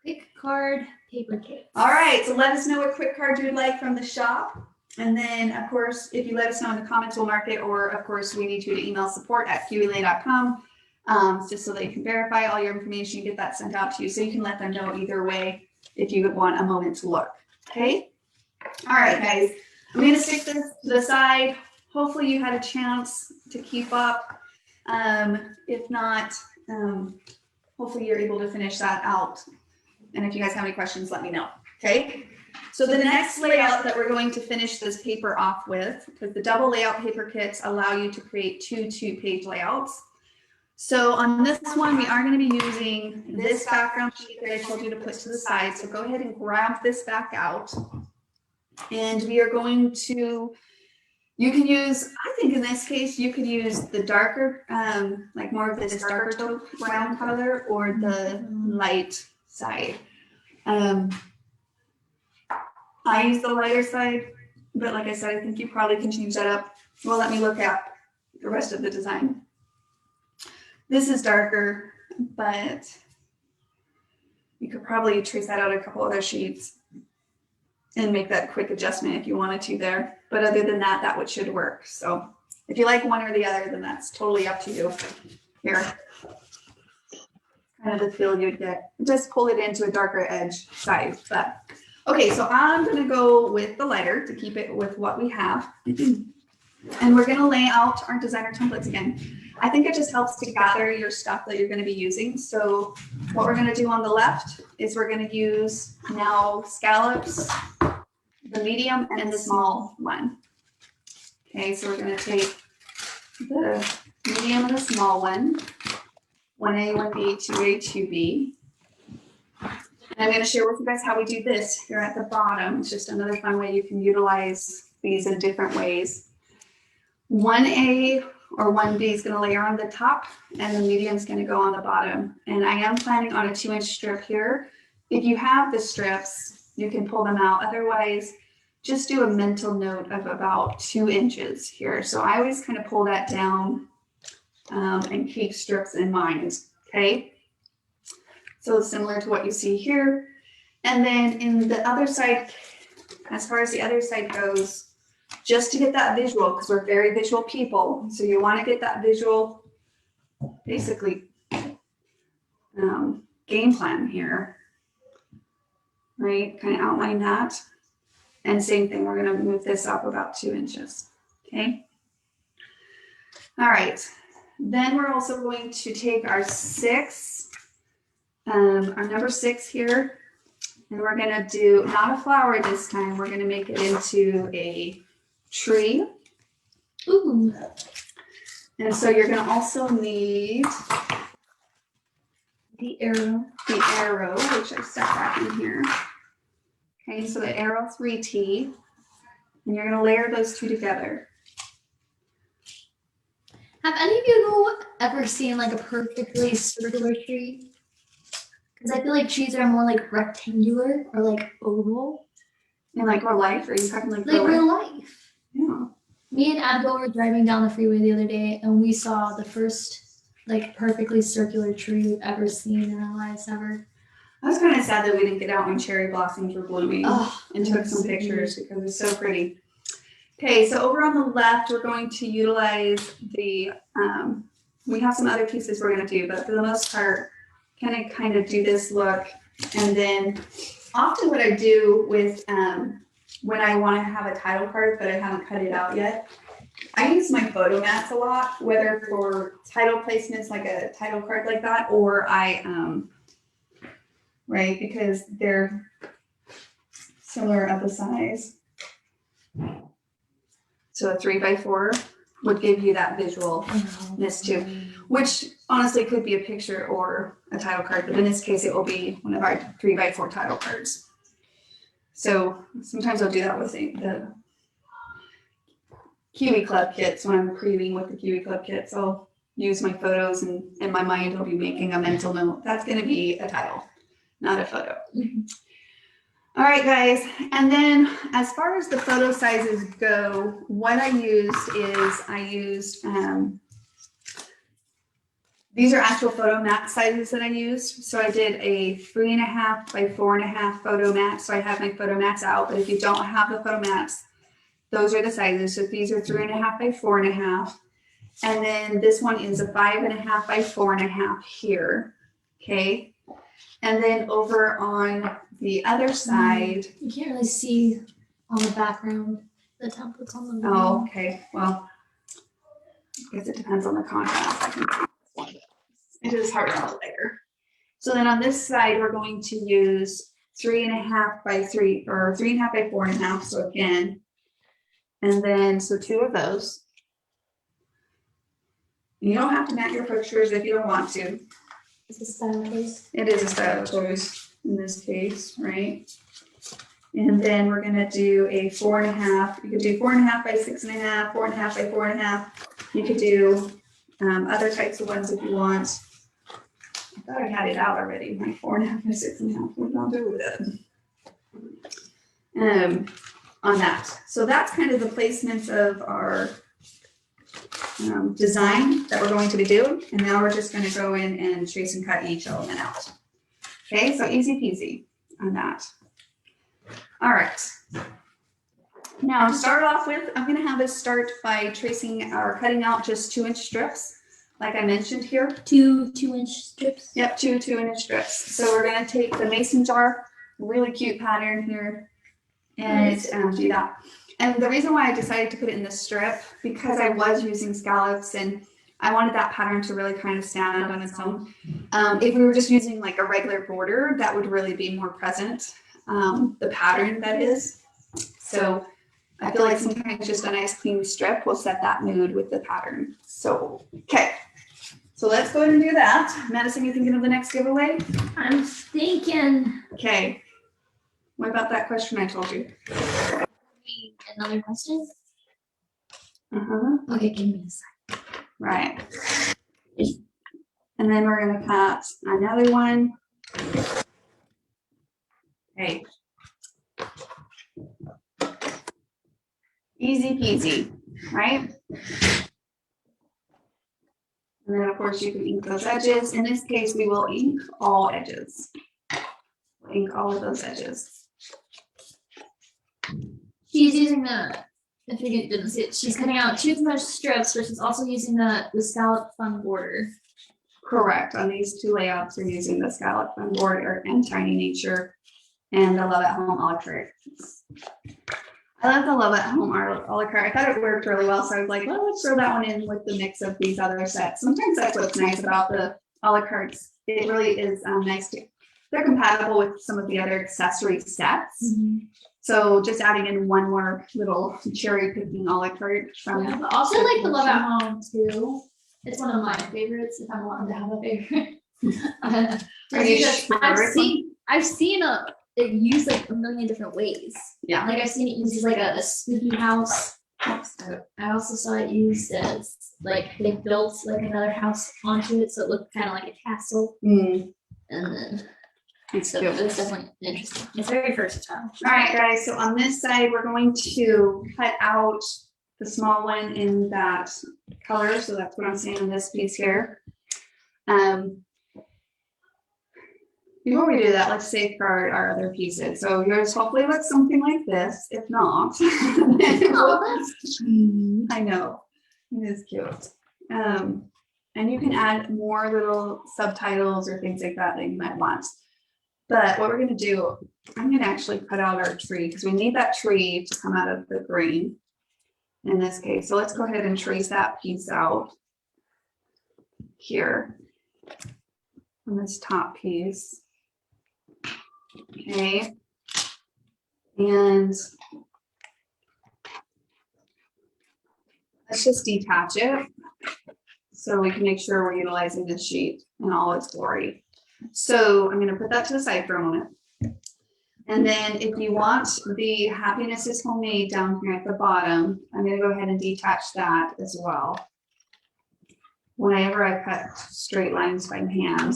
quick card paper kits. All right, so let us know what quick card you'd like from the shop. And then, of course, if you let us know in the comments, we'll mark it. Or, of course, we need you to email support@kiwilane.com just so they can verify all your information and get that sent out to you. So you can let them know either way if you want a moment to look. Okay? All right, guys. I'm going to stick this to the side. Hopefully you had a chance to keep up. If not, hopefully you're able to finish that out. And if you guys have any questions, let me know. Okay? So the next layout that we're going to finish this paper off with, because the double layout paper kits allow you to create 2 2-page layouts. So on this one, we are going to be using this background sheet that I told you to put to the side. So go ahead and grab this back out. And we are going to, you can use, I think in this case, you could use the darker, like more of this darker taupe brown color or the light side. I use the lighter side, but like I said, I think you probably can change that up. Well, let me look at the rest of the design. This is darker, but you could probably trace that out a couple other sheets and make that quick adjustment if you wanted to there. But other than that, that should work. So if you like one or the other, then that's totally up to you. Here, kind of the feel you'd get. Just pull it into a darker edge size. But okay, so I'm going to go with the lighter to keep it with what we have. And we're going to lay out our designer templates again. I think it just helps to gather your stuff that you're going to be using. So what we're going to do on the left is we're going to use now Scallops, the medium and the small one. Okay, so we're going to take the medium and the small one, 1A, 1B, 2A, 2B. And I'm going to share with you guys how we do this here at the bottom. It's just another fun way you can utilize these in different ways. 1A or 1B is going to layer on the top and the medium is going to go on the bottom. And I am planning on a 2-inch strip here. If you have the strips, you can pull them out. Otherwise, just do a mental note of about 2 inches here. So I always kind of pull that down and keep strips in mind. Okay. So similar to what you see here. And then in the other side, as far as the other side goes, just to get that visual, because we're very visual people. So you want to get that visual, basically, game plan here, right? Kind of outline that. And same thing, we're going to move this up about 2 inches. Okay. All right. Then we're also going to take our number 6 here, and we're going to do not a flower this time. We're going to make it into a tree. Ooh. And so you're going to also need The arrow. the arrow, which I stuck back in here. Okay, so the arrow 3T, and you're going to layer those two together. Have any of you ever seen like a perfectly circular tree? Because I feel like trees are more like rectangular or like oval. In like real life, or are you talking like Real life. Yeah. Me and Abigail were driving down the freeway the other day, and we saw the first like perfectly circular tree we've ever seen in our lives ever. I was kind of sad that we didn't get out when cherry blossoms were blooming and took some so pictures because it's so pretty. Okay, so over on the left, we're going to utilize the, we have some other pieces we're going to do, but for the most part, kind of do this look. And then often what I do with, when I want to have a title card, but I haven't cut it out yet, I use my photo mats a lot, whether for title placements, like a title card like that, or right, because they're similar of the size. So a 3x4 would give you that visualness too. which honestly could be a picture or a title card, but in this case, it will be one of our 3x4 title cards. So sometimes I'll do that with the Kiwi Club kits when I'm creating with the Kiwi Club kits. I'll use my photos and in my mind, I'll be making a mental note. That's going to be a title, not a photo. All right, guys. And then as far as the photo sizes go, what I used these are actual photo mat sizes that I used. So I did a 3.5 by 4.5 photo mat. So I have my photo mats out, but if you don't have the photo mats, those are the sizes. So these are 3.5 by 4.5. And then this one is a 5.5 by 4.5 here. Okay. And then over on the other side. You can't really see on the background the templates on the wall. Oh, okay. Well, I guess it depends on the contrast. I can see. It is hard on the layer. So then on this side, we're going to use 3.5 by 3 or 3.5 by 4.5. So again, and then so 2 of those. You don't have to mat your pictures if you don't want to. It's a style choice. It is a style choice in this case, right? And then we're gonna do a 4.5. You could do 4.5 by 6.5, 4.5 by 4.5. You could do other types of ones if you want. I thought I had it out already. My 4.5 by 6.5. What I'll do with it. On that. So that's kind of the placements of our design that we're going to be doing. And now we're just going to go in and trace and cut each element out. Okay, so easy peasy on that. All right. Now to start off with, I'm going to have us start by tracing or cutting out just 2-inch strips. Like I mentioned here. 2 2-inch strips? Yep, 2 2-inch strips. So we're going to take the mason jar, really cute pattern here, and do that. And the reason why I decided to put it in the strip, because I was using scallops and I wanted that pattern to really kind of stand out on its own. If we were just using like a regular border, that would really be more present, the pattern that is. So I feel like sometimes just a nice clean strip will set that mood with the pattern. So, okay. So let's go ahead and do that. Madison, you thinking of the next giveaway? I'm thinking. Okay. What about that question I told you? Another question? Uh-huh. Okay, give me a second. Right. And then we're going to cut another one. Okay. Easy peasy, right? And then of course you can ink those edges. In this case, we will ink all edges. We'll ink all of those edges. She's using if you didn't see it, she's cutting out 2 2-inch strips, but she's also using the scallop fun border. Correct. On these 2 layouts, we're using the scallop fun border and tiny nature and the love at home a la carte. I love the love at home a la carte. I thought it worked really well, so I was like, well, let's throw that one in with the mix of these other sets. Sometimes that's what's nice about the a la cartes. It really is nice to. They're compatible with some of the other accessory sets. Mm-hmm. So just adding in one more little cherry picking a la carte from. Yeah, but also like the love at home too. It's one of my favorites if I'm allowed to have a favorite. Are you sure? I've seen it used like a million different ways. Yeah. Like I've seen it used as like a spooky house. I also saw it used as like they built like another house onto it, so it looked kind of like a castle. Mm. And then It's so cute. it's definitely interesting. It's very versatile. All right, guys. So on this side, we're going to cut out the small one in that color. So that's what I'm seeing in this piece here. Before we do that, let's safeguard our other pieces. So yours hopefully looks something like this. If not, I know it is cute. And you can add more little subtitles or things like that you might want. But what we're going to do, I'm going to actually cut out our tree because we need that tree to come out of the green in this case. So let's go ahead and trace that piece out here on this top piece. Okay. And let's just detach it. so we can make sure we're utilizing this sheet in all its glory. So I'm going to put that to the side for a moment. And then if you want the Happiness is Homemade down here at the bottom, I'm going to go ahead and detach that as well. Whenever I cut straight lines by hand.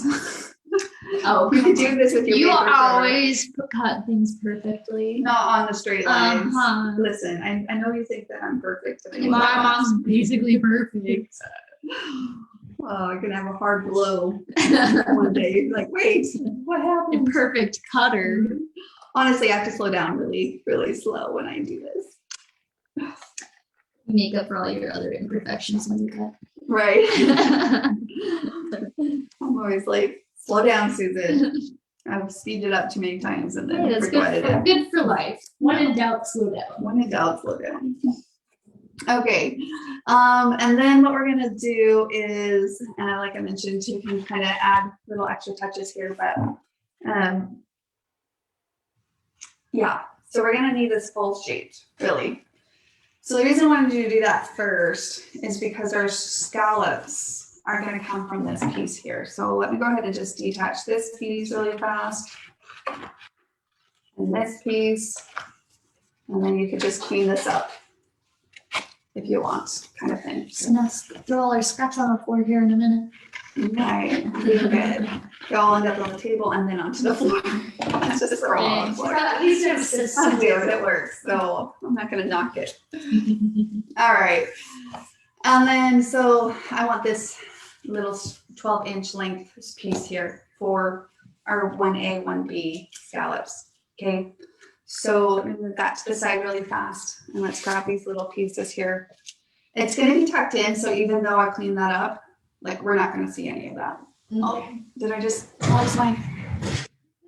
Oh, you can do this with your you paper cutter. always cut things perfectly. Not on the straight lines. Uh-huh. Listen, I know you think that I'm perfect. My mom's basically perfect. Well, I can have a hard blow one day. Like, wait, what happened? Perfect cutter. Honestly, I have to slow down really, really slow when I do this. Make up for all your other imperfections when you cut. Right. I'm always like, slow down, Susan. I've speeded it up too many times and then Hey, that's regretted it. good for life. When in doubt, slow down. When in doubt, slow down. Okay. And then what we're gonna do is, like I mentioned, you can kind of add little extra touches here, but yeah. So we're gonna need this full sheet, really. So the reason I wanted you to do that first is because our scallops are going to come from this piece here. So let me go ahead and just detach this piece really fast. And this piece. And then you could just clean this up if you want, kind of thing. So now throw all our scraps on the floor here in a minute. Right, you're good. They all end up on the table and then onto the floor. It's just throw all on the floor. At least it's I'll do it, it works. So I'm not going to knock it. All right. And then, so I want this little 12-inch length piece here for our 1A, 1B scallops. Okay. So I'm going to move that to the side really fast. And let's grab these little pieces here. It's going to be tucked in. So even though I clean that up, like we're not going to see any of that. Oh, did I just close my?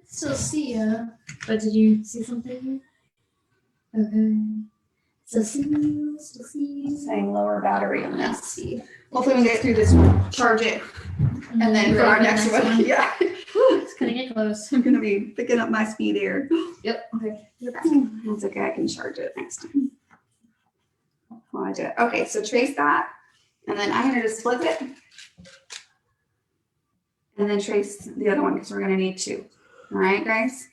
Still see ya. But did you see something? Okay. Still see you. Saying lower battery on Let's this. see. Hopefully we get through this one, charge it, and then for our next one, yeah. It's gonna get close. I'm gonna be picking up my speed here. Yep. Okay. You're back. That's okay, I can charge it next time. While I do it. Okay, so trace that, and then I'm gonna just flip it, and then trace the other one because we're gonna need two. All right, guys?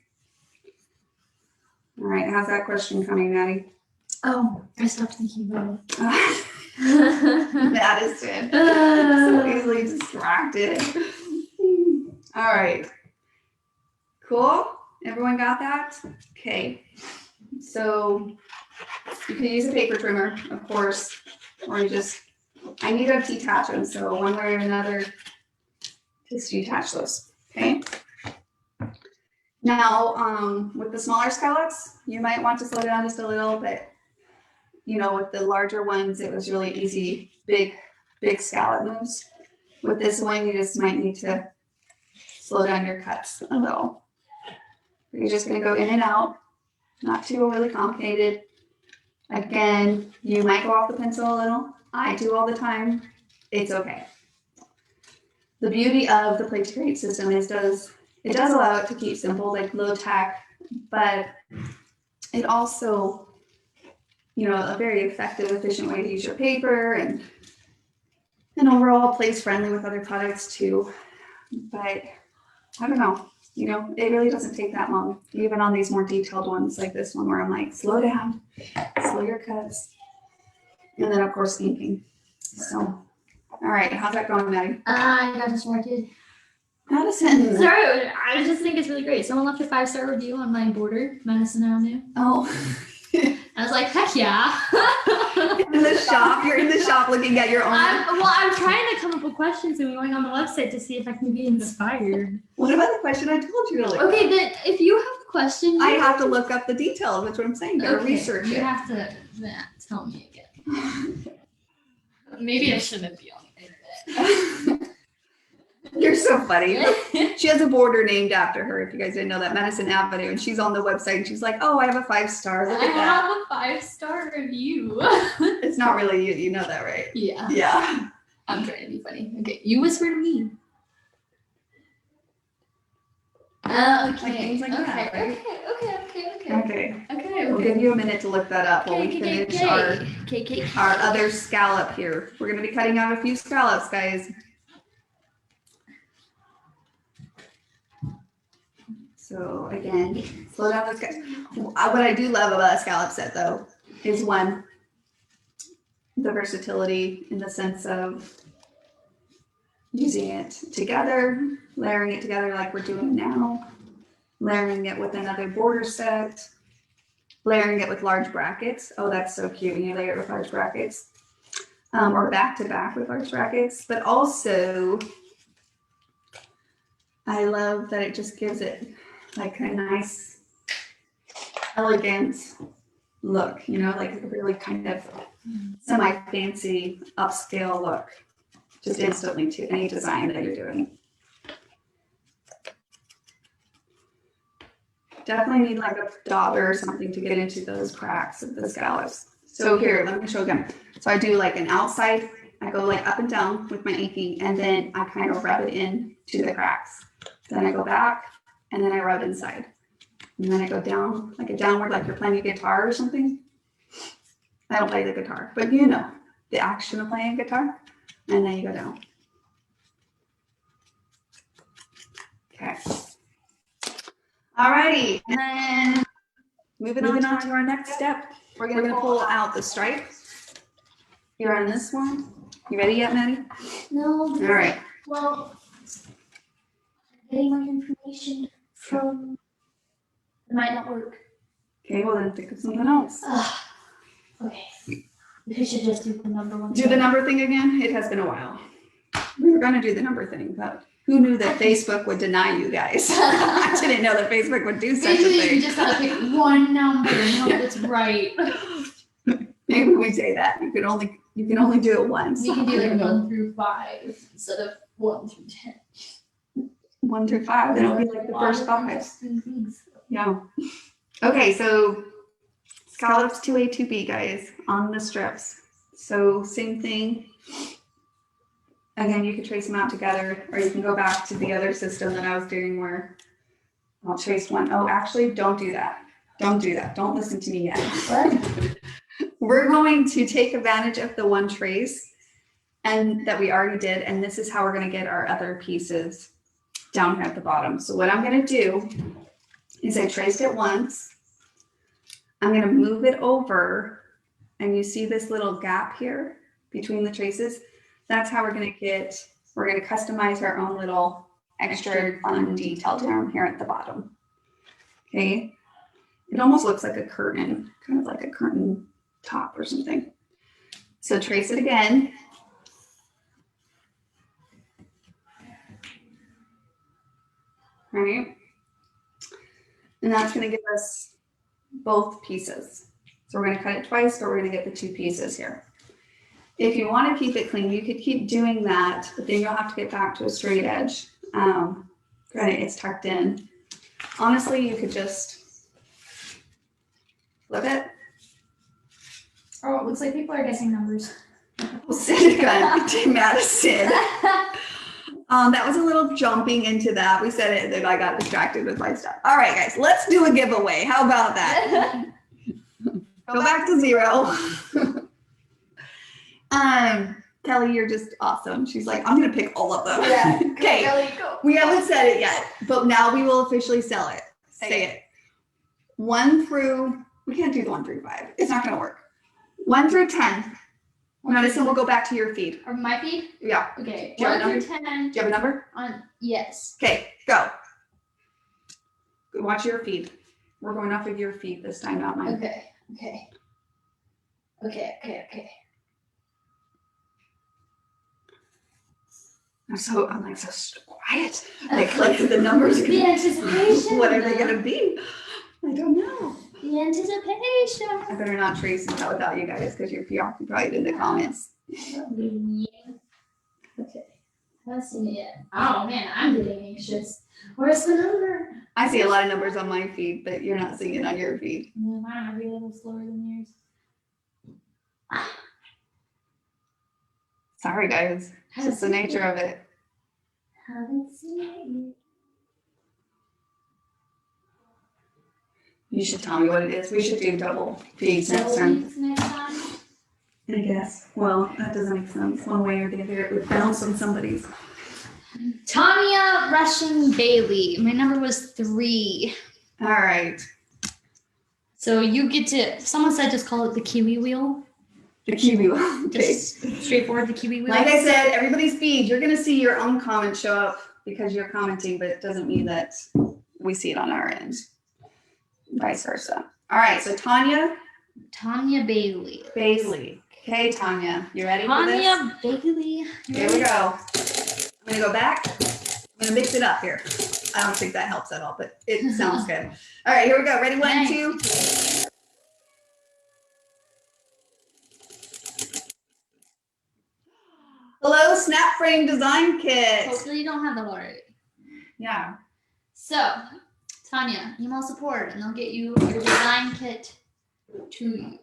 All right, how's that question coming, Maddie? Oh, I stopped thinking about it. Madison. So easily distracted. All right. Cool. Everyone got that? Okay. So you can use a paper trimmer, of course, or you just, I need to detach them. So one way or another, just detach those. Okay. Now, with the smaller scallops, you might want to slow down just a little bit. You know, with the larger ones, it was really easy, big scallop moves. With this one, you just might need to slow down your cuts a little. You're just going to go in and out, not too overly complicated. Again, you might go off the pencil a little. I do all the time. It's okay. The beauty of the Plate to Create system is it does allow it to keep simple, like low tech, but it also, you know, a very effective, efficient way to use your paper and overall plays friendly with other products too. But I don't know, you know, it really doesn't take that long. Even on these more detailed ones like this one where I'm like, slow down, slow your cuts. And then of course inking. So, all right, how's that going, Maddie? I got distracted. Madison. Sorry, I just think it's really great. Someone left a 5-star review on my border, Madison Avenue. Oh. I was like, heck yeah. In the shop, you're in the shop looking at your own. I'm trying to come up with questions and going on the website to see if I can be inspired. What about the question I told you to look Okay, up? then if you have a question, I have to look up the details. That's what I'm saying. Gotta research you it. have to tell me again. Maybe I shouldn't be on the internet. You're so funny. She has a border named after her, if you guys didn't know that, Madison Avenue, and she's on the website and she's like, oh, I have a 5-star. Look I at that. have a 5-star review. It's not really you. You know that, right? Yeah. Yeah. I'm trying to be funny. Okay, you whisper to me. Okay. Like things like that, right? Okay. Okay. Okay, We'll give you a minute to look that up while we finish our other scallop here. We're going to be cutting out a few scallops, guys. So again, slow down those guys. What I do love about a scallop set though is one, the versatility in the sense of using it together, layering it together like we're doing now, layering it with another border set, layering it with large brackets. Oh, that's so cute when you layer it with large brackets, or back to back with large brackets. But also, I love that it just gives it like a nice, elegant look, you know, like a really kind of semi-fancy upscale look, just instantly to any design that you're doing. Definitely need like a dauber or something to get into those cracks of the scallops. So here, let me show again. So I do like an outside, I go like up and down with my inking, and then I kind of rub it in to the cracks. Then I go back, and then I rub inside. And then I go down, like a downward, like you're playing a guitar or something. I don't play the guitar, but you know, the action of playing a guitar. And then you go down. Okay. Alrighty, and then moving on to our next step, we're gonna pull out the stripe here on this one. You ready yet, Maddie? No. All right. Well, I'm getting my information from. It might not work. Okay, well then think of something else. Okay. We should just do the number one. Do the number thing again? It has been a while. We were gonna do the number thing, but who knew that Facebook would deny you guys? I didn't know that Facebook would do such a Usually thing. you just gotta pick one number and hope it's right. Maybe we say that. You can only do it once. You can do like 1 through 5 instead of 1 through 10. 1 through 5, then it'll be like the first 5. Yeah. Okay, so scallops 2A, 2B, guys, on the strips. So same thing. Again, you could trace them out together, or you can go back to the other system that I was doing where I'll trace one. Oh, actually, don't do that. Don't do that. Don't listen to me yet. What? We're going to take advantage of the one trace and that we already did, and this is how we're going to get our other pieces down here at the bottom. So what I'm going to do is I traced it once. I'm going to move it over, and you see this little gap here between the traces. That's how we're going to customize our own little extra fun detail down here at the bottom. Okay. It almost looks like a curtain, kind of like a curtain top or something. So trace it again. Right. And that's going to give us both pieces. So we're going to cut it twice, but we're going to get the 2 pieces here. If you want to keep it clean, you could keep doing that, but then you'll have to get back to a straight edge. Granted, it's tucked in. Honestly, you could just flip it. Oh, it looks like people are guessing numbers. Sid got mad at Sid. That was a little jumping into that. We said it, and then I got distracted with my stuff. All right, guys, let's do a giveaway. How about that? Go back to 0. Kelly, you're just awesome. She's like, I'm gonna pick all of them. Yeah. Okay. Kelly, go. We haven't said it yet, but now we will officially sell it. Say it. 1 through, we can't do the 1 through 5. It's not gonna work. 1 through 10. Madison, we'll go back to your feed. Or my feed? Yeah. Okay. Do you have 1 a through 10. Do you have a number? Yes. Okay, go. Watch your feed. We're going off of your feed this time, not mine. Okay. I'm like so quiet. Like the numbers are The gonna, anticipation. what are they gonna be? I don't know. The anticipation. I better not trace that without you guys because you're preoccupied in the comments. Okay. I haven't seen it yet. Oh man, I'm getting anxious. Where's the number? I see a lot of numbers on my feed, but you're not seeing it on your feed. Mine might be a little slower than yours. Sorry, guys. It's just the nature of it. Haven't seen it yet. You should tell me what it is. We should do double feeds next Double time. beads next time. I guess. Well, that doesn't make sense. One way or the other, it would bounce on somebody's. Tanya Rushing Bailey. My number was 3. All right. So you get to, someone said just call it the Kiwi wheel. The Kiwi Lane. Okay. Just straightforward, the Kiwi wheel. Like I said, everybody's feed, you're going to see your own comment show up because you're commenting, but it doesn't mean that we see it on our end. Vice versa. All right. So Tanya Bailey. Okay, Tanya, you ready for this? Tanya Bailey. Here we go. I'm going to go back. I'm going to mix it up here. I don't think that helps at all, but it sounds good. All right, here we go. Ready? 1, Nice. 2. Hello, Snap Frame Design Kit. Hopefully you don't have that already. Yeah. So, Tanya, email support, and they'll get you your design kit to you.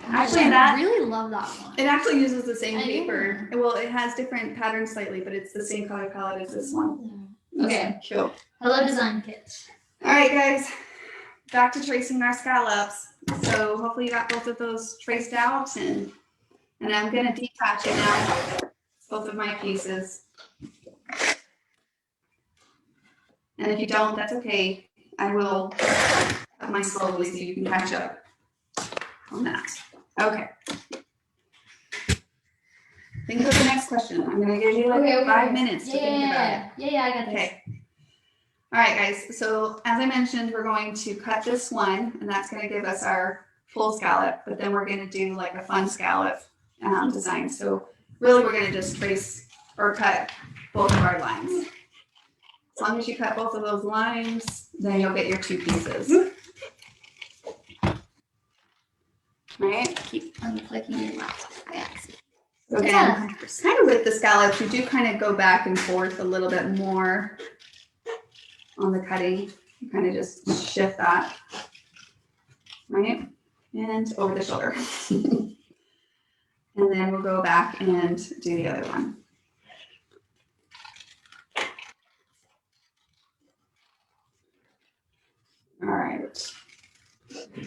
Actually, I really love that one. It actually uses the same I paper. Well, it has different patterns slightly, but it's the same color palette as this one. Okay. Cool. Hello, design kit. All right, guys. Back to tracing our scallops. So hopefully you got both of those traced out, and I'm going to detach it now. Both of my pieces. And if you don't, that's okay. I will cut mine slowly so you can catch up on that. Okay. Think of the next question. I'm going to give you like 5 minutes to think about it. Yeah, I got this. Okay. All right, guys. So as I mentioned, we're going to cut this one, and that's going to give us our full scallop. But then we're going to do like a fun scallop design. So really, we're going to just trace or cut both of our lines. As long as you cut both of those lines, then you'll get your 2 pieces. Right? Keep unclicking your laptop by accident. So again, kind of with the scallops, you do kind of go back and forth a little bit more on the cutting. You kind of just shift that, right? And over the shoulder. And then we'll go back and do the other one. All right.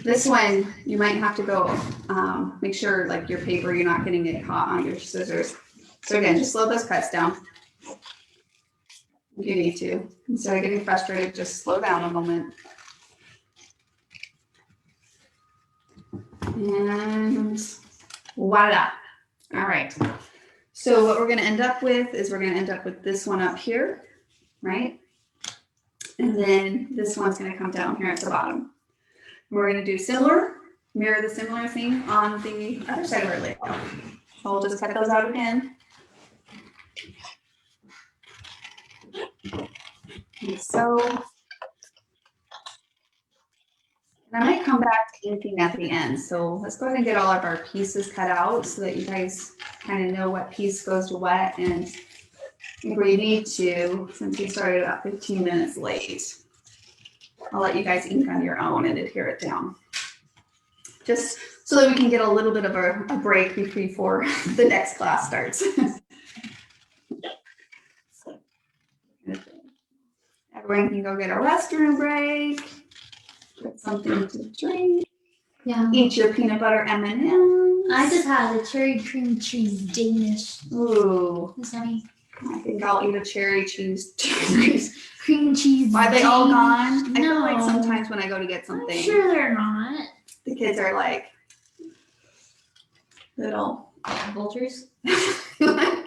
This one, you might have to go make sure like your paper, you're not getting it caught on your scissors. So again, just slow those cuts down if you need to. Instead of getting frustrated, just slow down a moment. And voila. All right. So what we're going to end up with is we're going to end up with this one up here, right? And then this one's going to come down here at the bottom. We're going to do similar, mirror the similar thing on the other side of our layout. So we'll just cut those out again. And so, and I might come back to inking at the end. So let's go ahead and get all of our pieces cut out so that you guys kind of know what piece goes to what. And if we need to, since we started about 15 minutes late, I'll let you guys ink on your own and adhere it down. Just so that we can get a little bit of a break before the next class starts. Everyone can go get a restroom break, get something to drink, eat your peanut butter M&Ms. I just had a cherry cream cheese Danish. Ooh. Is that me? I think I'll eat a cherry cheese. Cream cheese. Are they all gone? No. I feel like sometimes when I go to get something, I'm sure they're not. the kids are like little Vultures. I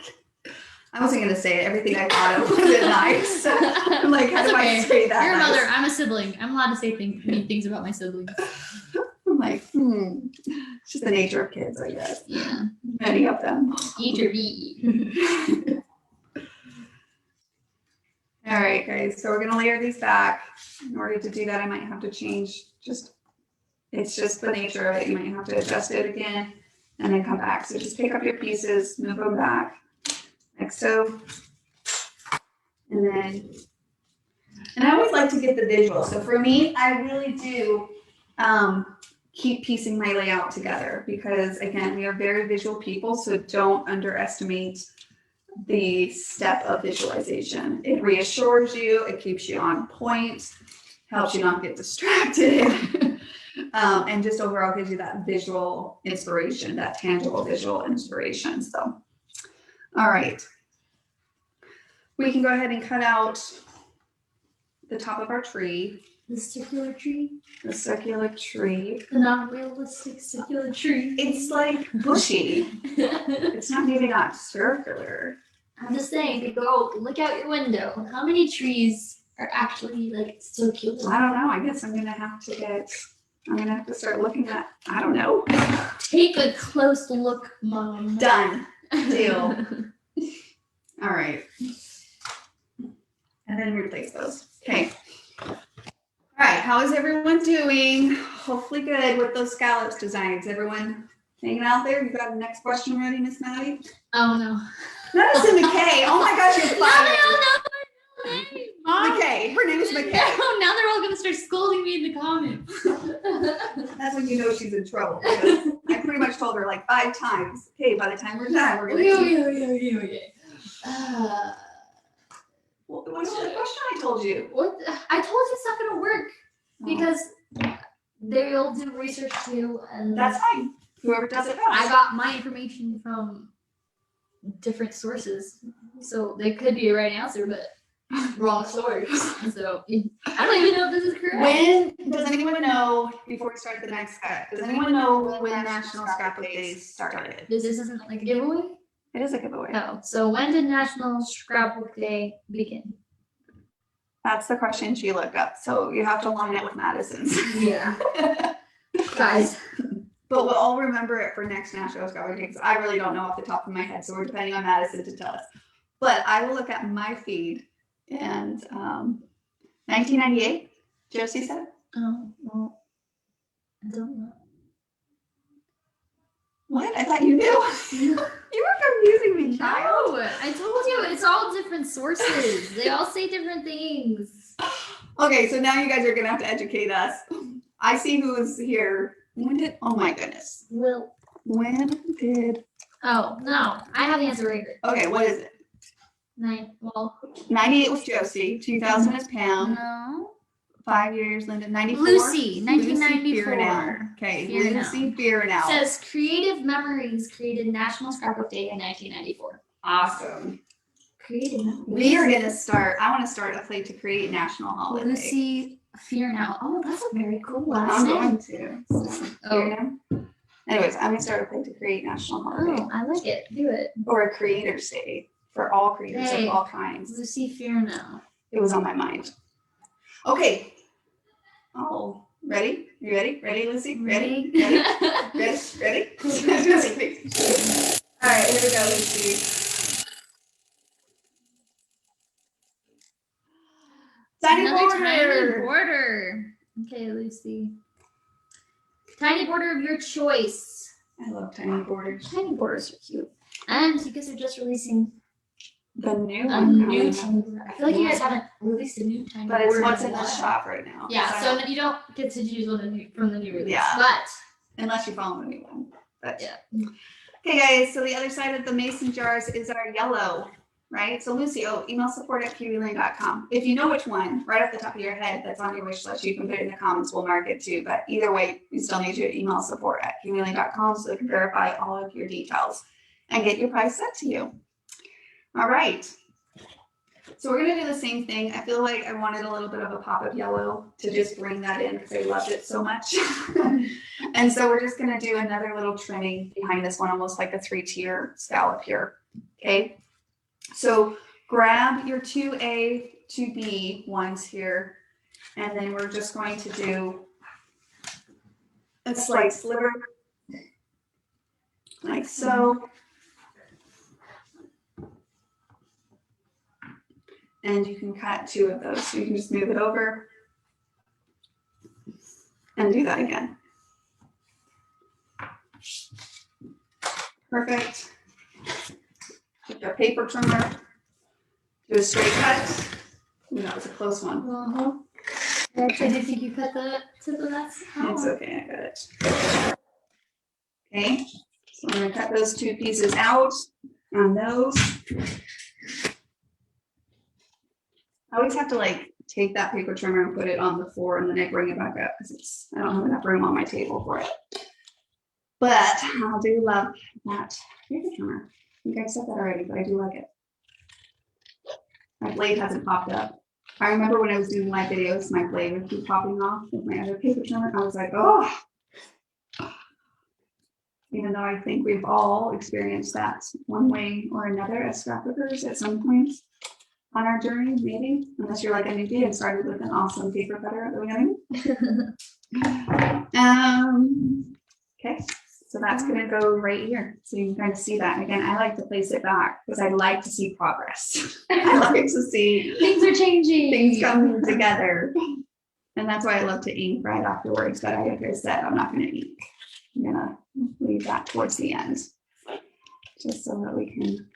wasn't gonna say it. Everything I thought of wasn't nice. I'm like, how That's do okay. I say that? You're a nice? mother. I'm a sibling. I'm allowed to say mean things about my siblings. I'm like, it's just the nature of kids, I guess. Yeah. Many of them. Eat or be eaten. All right, guys. So we're gonna layer these back. In order to do that, I might have to change. It's just the nature of it. You might have to adjust it again, and then come back. So just pick up your pieces, move them back, like so, and I always like to get the visual. So for me, I really do keep piecing my layout together because again, we are very visual people. So don't underestimate the step of visualization. It reassures you, it keeps you on point, helps you not get distracted. And just overall gives you that visual inspiration, that tangible visual inspiration. So, all right. We can go ahead and cut out the top of our tree. The circular tree. The circular tree. The non-realistic circular tree. It's like bushy. It's not maybe not circular. I'm just saying, if you go look out your window, how many trees are actually like circular? I don't know. I guess I'm gonna have to start looking at, I don't know. Take a close look, Mom. Done. Deal. All right. And then replace those. Okay. All right. How is everyone doing? Hopefully good with those scallops designs. Everyone hanging out there? You got the next question ready, Miss Maddie? Oh no. Madison McKay. Oh my gosh, you're fired. No. Hey, Mom. McKay. Her name is McKay. No, now they're all gonna start scolding me in the comments. That's when you know she's in trouble. Because I pretty much told her like 5 times. Okay, by the time we're done, we're gonna. Okay. What was the question I told you? What? I told you it's not gonna work because they'll do research too, and That's fine. Whoever does it I best. got my information from different sources, so they could be a right answer, but wrong source. So I don't even know if this is correct. When does anyone know, before we start the next cut, does anyone know when National Scrapbook Days started? This isn't like a giveaway. It is a giveaway. No. So when did National Scrapbook Day begin? That's the question she looked up. So you have to line it with Madison's. Yeah. Guys. But we'll all remember it for next National Scrapbook Day because I really don't know off the top of my head. So we're depending on Madison to tell us. But I will look at my feed and 1998, Josie said. Oh, well, I don't know. What? I thought you knew. You were confusing me, child. No, I told you it's all different sources. They all say different things. Okay, so now you guys are gonna have to educate us. I see who is here. When did? Oh my goodness. Well, When did? oh no, I have the answer right here. Okay, what is it? 98 was Josie. 2000 is Pam. No. 5 years, Linda. 94. Lucy, 1994. Okay, Fear Lucy Fearnow. Says Creative Memories created National Scrapbook Day in 1994. Awesome. Creative Memories. We are gonna start. I want to start a play to create national holiday. Lucy Fearnow. Oh, that's a very cool last I'm name. going to. So, Fearnow. Anyways, I'm gonna start a play to create national holiday Oh, I like it. Do it. or a creators day for all creators Hey. of all kinds. Lucy Fearnow. It was on my mind. Okay. Oh, ready? You ready? Ready, Lucy? Ready? Ready? Ready? Ready? All right, here we go, Lucy. Tiny Another border. tiny border. Okay, Lucy. Tiny border of your choice. I love tiny borders. Tiny borders are cute. And you guys are just releasing The new a one. new coming up. tiny border. I feel like you guys haven't released a new tiny But border. it's what's in a the while. shop right now. Yeah, so you don't get to choose one from the new release. Yeah. But Unless you follow the new one. But yeah. Okay, guys, so the other side of the mason jars is our yellow, right? So Lucy, email support@kiwilane.com. If you know which one, right off the top of your head, that's on your wish list, you can put it in the comments. We'll mark it too. But either way, we still need you to email support@kiwilane.com so they can verify all of your details and get your price set to you. All right. So we're gonna do the same thing. I feel like I wanted a little bit of a pop of yellow to just bring that in because I loved it so much. And so we're just gonna do another little trimming behind this one, almost like a 3-tier scallop here. Okay. So grab your 2A, 2B ones here, and then we're just going to do a slight sliver, like so. And you can cut 2 of those. So you can just move it over and do that again. Perfect. Take your paper trimmer, do a straight cut. Ooh, that was a close one. Actually, do you think you cut the tip of that? It's okay, I got it. Okay, so I'm gonna cut those 2 pieces out on those. I always have to like take that paper trimmer and put it on the floor and then I bring it back up because I don't have enough room on my table for it. But I do love that paper trimmer. I think I said that already, but I do like it. My blade hasn't popped up. I remember when I was doing live videos, my blade would keep popping off with my other paper trimmer. I was like, oh. Even though I think we've all experienced that one way or another as scrapbookers at some point on our journey, maybe, unless you're like a newbie and started with an awesome paper cutter at the beginning. Okay, so that's gonna go right here. So you can kind of see that. And again, I like to place it back because I like to see progress. I like to see things are changing. Things coming together. And that's why I love to ink right afterwards. But like I said, I'm not gonna ink. I'm gonna leave that towards the end. Just so that we can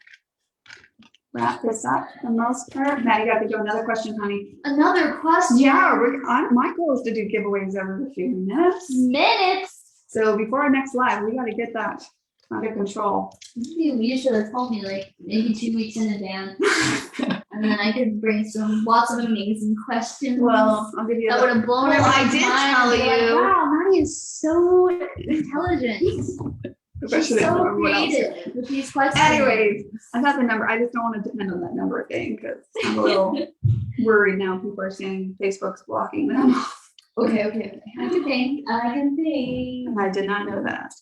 wrap this up for the most part. Now you got to do another question, honey. Another question? Yeah, my goal is to do giveaways every few minutes. So before our next live, we got to get that under control. You should have told me like maybe 2 weeks in advance. And then I could bring lots of amazing questions. Well, I'll give you that would have blown well, I did mind. tell you. Like, wow, Maddie is so intelligent. She's so creative with these questions. Anyways, I got the number. I just don't want to depend on that number thing because I'm a little worried now. People are saying Facebook's blocking them. Okay. I can think. I did not know that.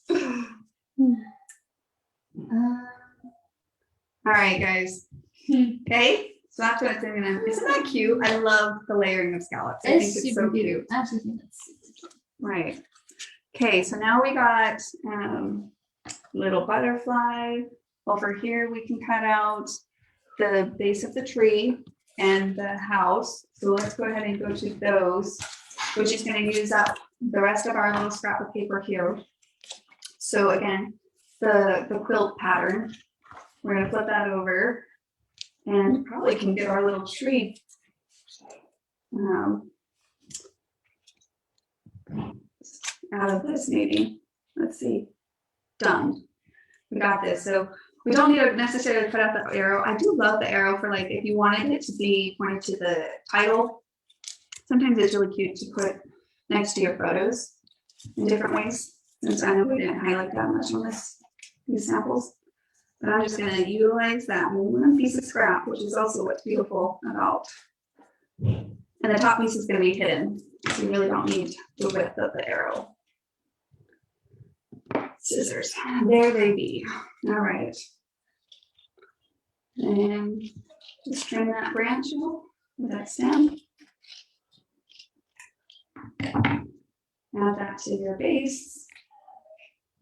All right, guys. Okay, so that's what it's doing. Isn't that cute? I love the layering of scallops. I think it's so cute. I actually think that's super cute. Right. Okay, so now we got little butterfly. Over here, we can cut out the base of the tree and the house. So let's go ahead and go to those. We're just going to use up the rest of our little scrapbook paper here. So again, the quilt pattern, we're going to flip that over and probably can get our little tree out of this maybe. Let's see. Done. We got this. So we don't need to necessarily cut out the arrow. I do love the arrow for like if you wanted it to be pointed to the title. Sometimes it's really cute to put next to your photos in different ways. Since I know we didn't highlight that much on these samples. But I'm just going to utilize that one piece of scrap, which is also what's beautiful about. And the top piece is going to be hidden. So you really don't need the width of the arrow. Scissors. There they be. All right. And just trim that branch out with that stem. Add that to your base.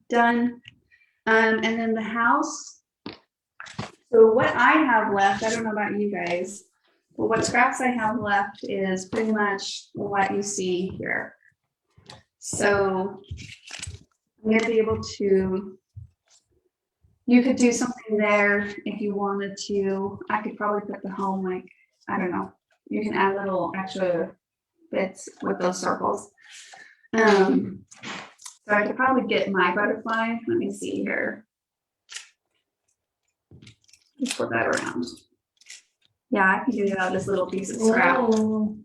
Done. And then the house. So what I have left, I don't know about you guys, but what scraps I have left is pretty much what you see here. So I'm going to be able to, you could do something there if you wanted to. I could probably put the home, like, I don't know, you can add little extra bits with those circles. So I could probably get my butterfly. Let me see here. Just flip that around. Yeah, I can do that out of this little piece of scrap. Oh,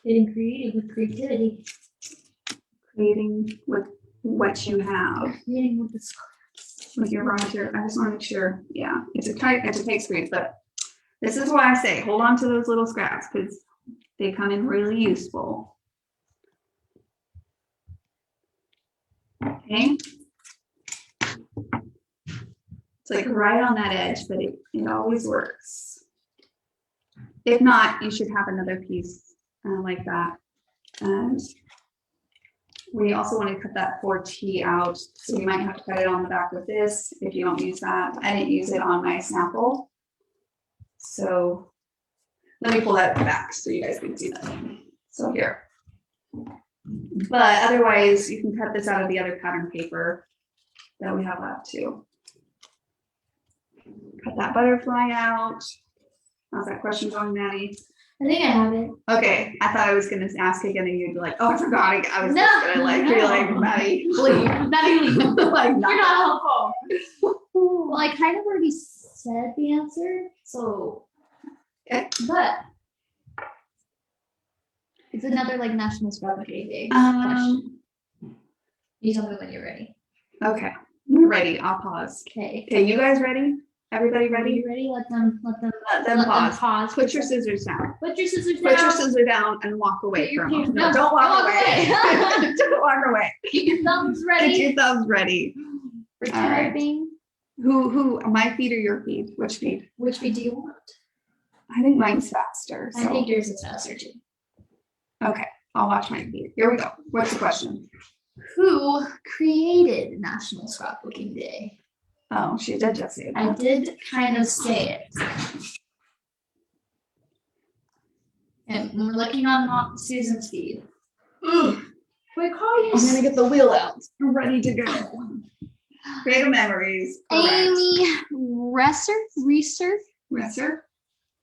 getting creative with creativity. Creating with what you have. Creating with the scraps. With your raw material. I just want to make sure. Yeah, it's a tight experience, but this is why I say hold on to those little scraps because they come in really useful. Okay. It's like right on that edge, but it always works. If not, you should have another piece like that. And we also want to cut that 4T out. So you might have to cut it on the back with this if you don't use that. I didn't use it on my sample. So let me pull that back so you guys can see that. So here. But otherwise, you can cut this out of the other pattern paper that we have left too. Cut that butterfly out. How's that question going, Maddie? I think I have it. Okay, I thought I was going to ask again and you'd be like, oh, I forgot. I was just going to like be like, Maddie, leave. Maddie, leave. Like, you're not helpful. Well, I kind of already said the answer, so. Okay. But It's another like National Scrapbooking Day question. You tell me when you're ready. Okay, we're ready. I'll pause. Okay. Okay, you guys ready? Everybody Are ready? you ready? Let them pause. Put your scissors down. Put your scissors down. Put your scissors down and walk away from them. No, No, don't walk walk away. away. Don't walk away. Get your thumbs ready. Get your thumbs ready. For All right. typing. Who, my feed or your feed? Which feed? Which feed do you want? I think mine's faster. I So. think yours is faster too. Okay, I'll watch my feed. Here we go. What's the question? Who created National Scrapbooking Day? Oh, she did just say that. I did kind of say it. And we're looking on Susan's feed. Quick, I'm gonna get the wheel out. I'm ready to go. Creative memories. Amy Reser? Resser?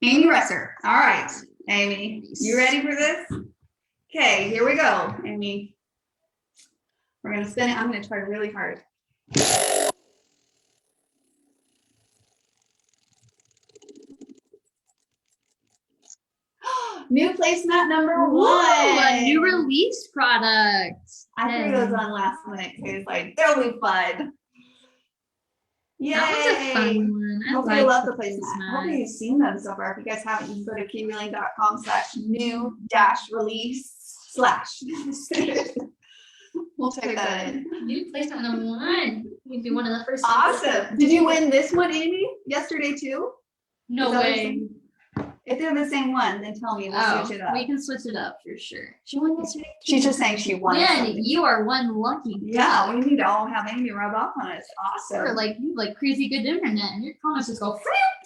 Amy Resser. All right, Amy, you ready for this? Okay, here we go, Amy. We're gonna spin it. I'm gonna try really hard. New placemat number 1. A new release product. I threw those on last minute because like they'll be fun. Yay! That was a fun one. I Hopefully you like love the placemat. placemat. Hopefully you've seen them so far. If you guys haven't, you can go to kiwilane.com/new-release/ We'll type that in. New placemat number 1. You'd be one of the first. Awesome. Did you win this one, Amy? Yesterday too? No Is that way. If they're the same one, then tell me. We'll switch it up. We can switch it up for sure. She won yesterday. She's just saying she won. Yeah, something. you are one lucky. Yeah, we need to all have Amy rub off on us. Awesome. Or like you like crazy good internet, and your comments just go.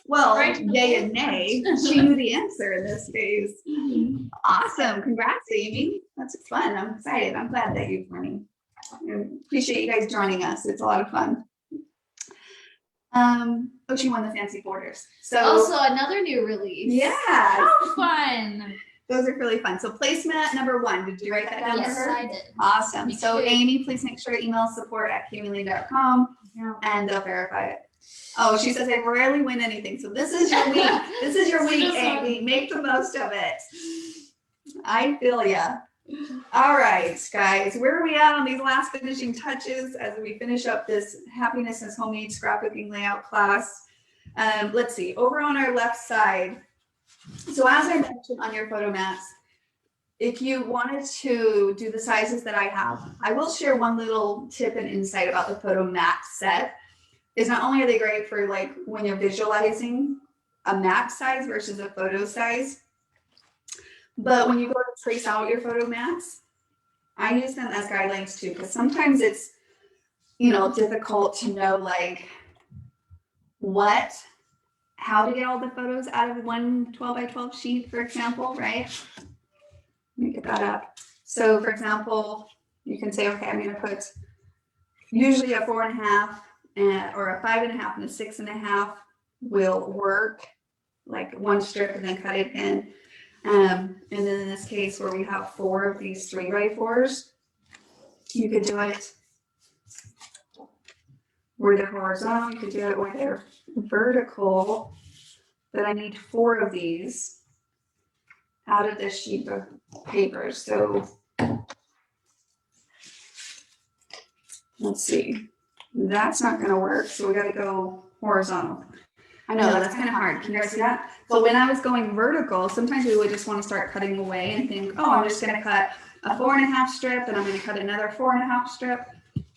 Well, right to the yay wall. and nay. She knew the answer in this case. Awesome. Congrats, Amy. That's fun. I'm excited. I'm glad that you've running. I appreciate you guys joining us. It's a lot of fun. Oh, she won the fancy borders. So Also, another new release. yeah, How fun. those are really fun. So placemat number 1. Did you write that down for Yes, her? I did. Awesome. Make So sure- Amy, please make sure to email support@kiwilane.com Yeah. and they'll verify it. Oh, she says I rarely win anything. So this is your week. This is your week, Amy. Make the most of it. I feel ya. All right, guys, where are we at on these last finishing touches as we finish up this Happiness as Homemade Scrapbooking Layout class? Let's see, over on our left side. So as I mentioned on your photo mats, if you wanted to do the sizes that I have, I will share one little tip and insight about the photo mat set. Is not only are they great for like when you're visualizing a map size versus a photo size, but when you go to trace out your photo mats, I use them as guidelines too, because sometimes it's, difficult to know like how to get all the photos out of one 12 by 12 sheet, for example, right? Let me get that up. So for example, you can say, okay, I'm going to put usually a 4.5 or a 5.5 and a 6.5 will work, like one strip and then cut it in. And then in this case where we have 4 of these 3x4s, you could do it where they're horizontal, you could do it where they're vertical, but I need 4 of these out of this sheet of paper. So let's see, that's not going to work. So we got to go horizontal. I know that's kind of hard. Can you guys see that? So when I was going vertical, sometimes we would just want to start cutting away and think, oh, I'm just going to cut a 4.5 strip and I'm going to cut another 4.5 strip.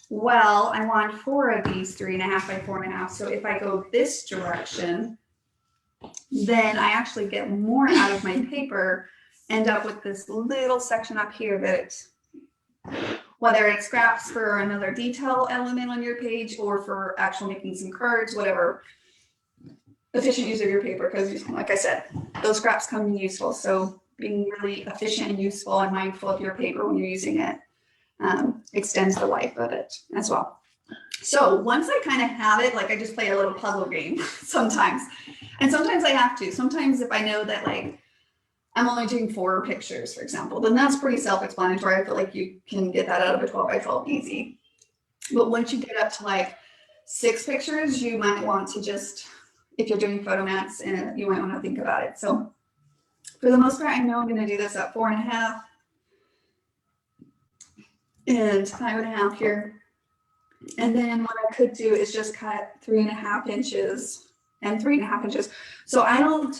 Well, I want 4 of these 3.5 by 4.5. So if I go this direction, then I actually get more out of my paper, end up with this little section up here that, whether it scraps for another detail element on your page or for actual making some cards, whatever, efficient use of your paper, because like I said, those scraps come in useful. So being really efficient and useful and mindful of your paper when you're using it extends the life of it as well. So once I kind of have it, like I just play a little puzzle game sometimes. And sometimes I have to. Sometimes if I know that like I'm only doing 4 pictures, for example, then that's pretty self-explanatory. I feel like you can get that out of a 12 by 12 easy. But once you get up to like 6 pictures, you might want to just, if you're doing photo mats, and you might want to think about it. So for the most part, I know I'm going to do this at 4.5 and 5.5 here. And then what I could do is just cut 3.5 inches and 3.5 inches. So I don't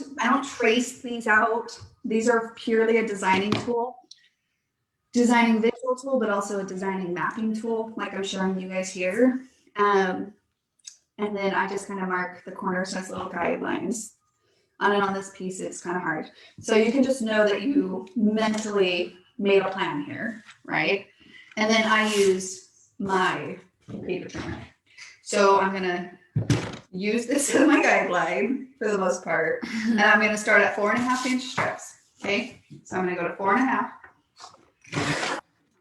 trace these out. These are purely a designing tool, designing visual tool, but also a designing mapping tool, like I'm showing you guys here. And then I just kind of mark the corners as little guidelines. And on this piece, it's kind of hard. So you can just know that you mentally made a plan here, right? And then I use my paper trimmer. So I'm gonna use this as my guideline for the most part. And I'm gonna start at 4.5 inch strips, okay? So I'm gonna go to 4.5. I'm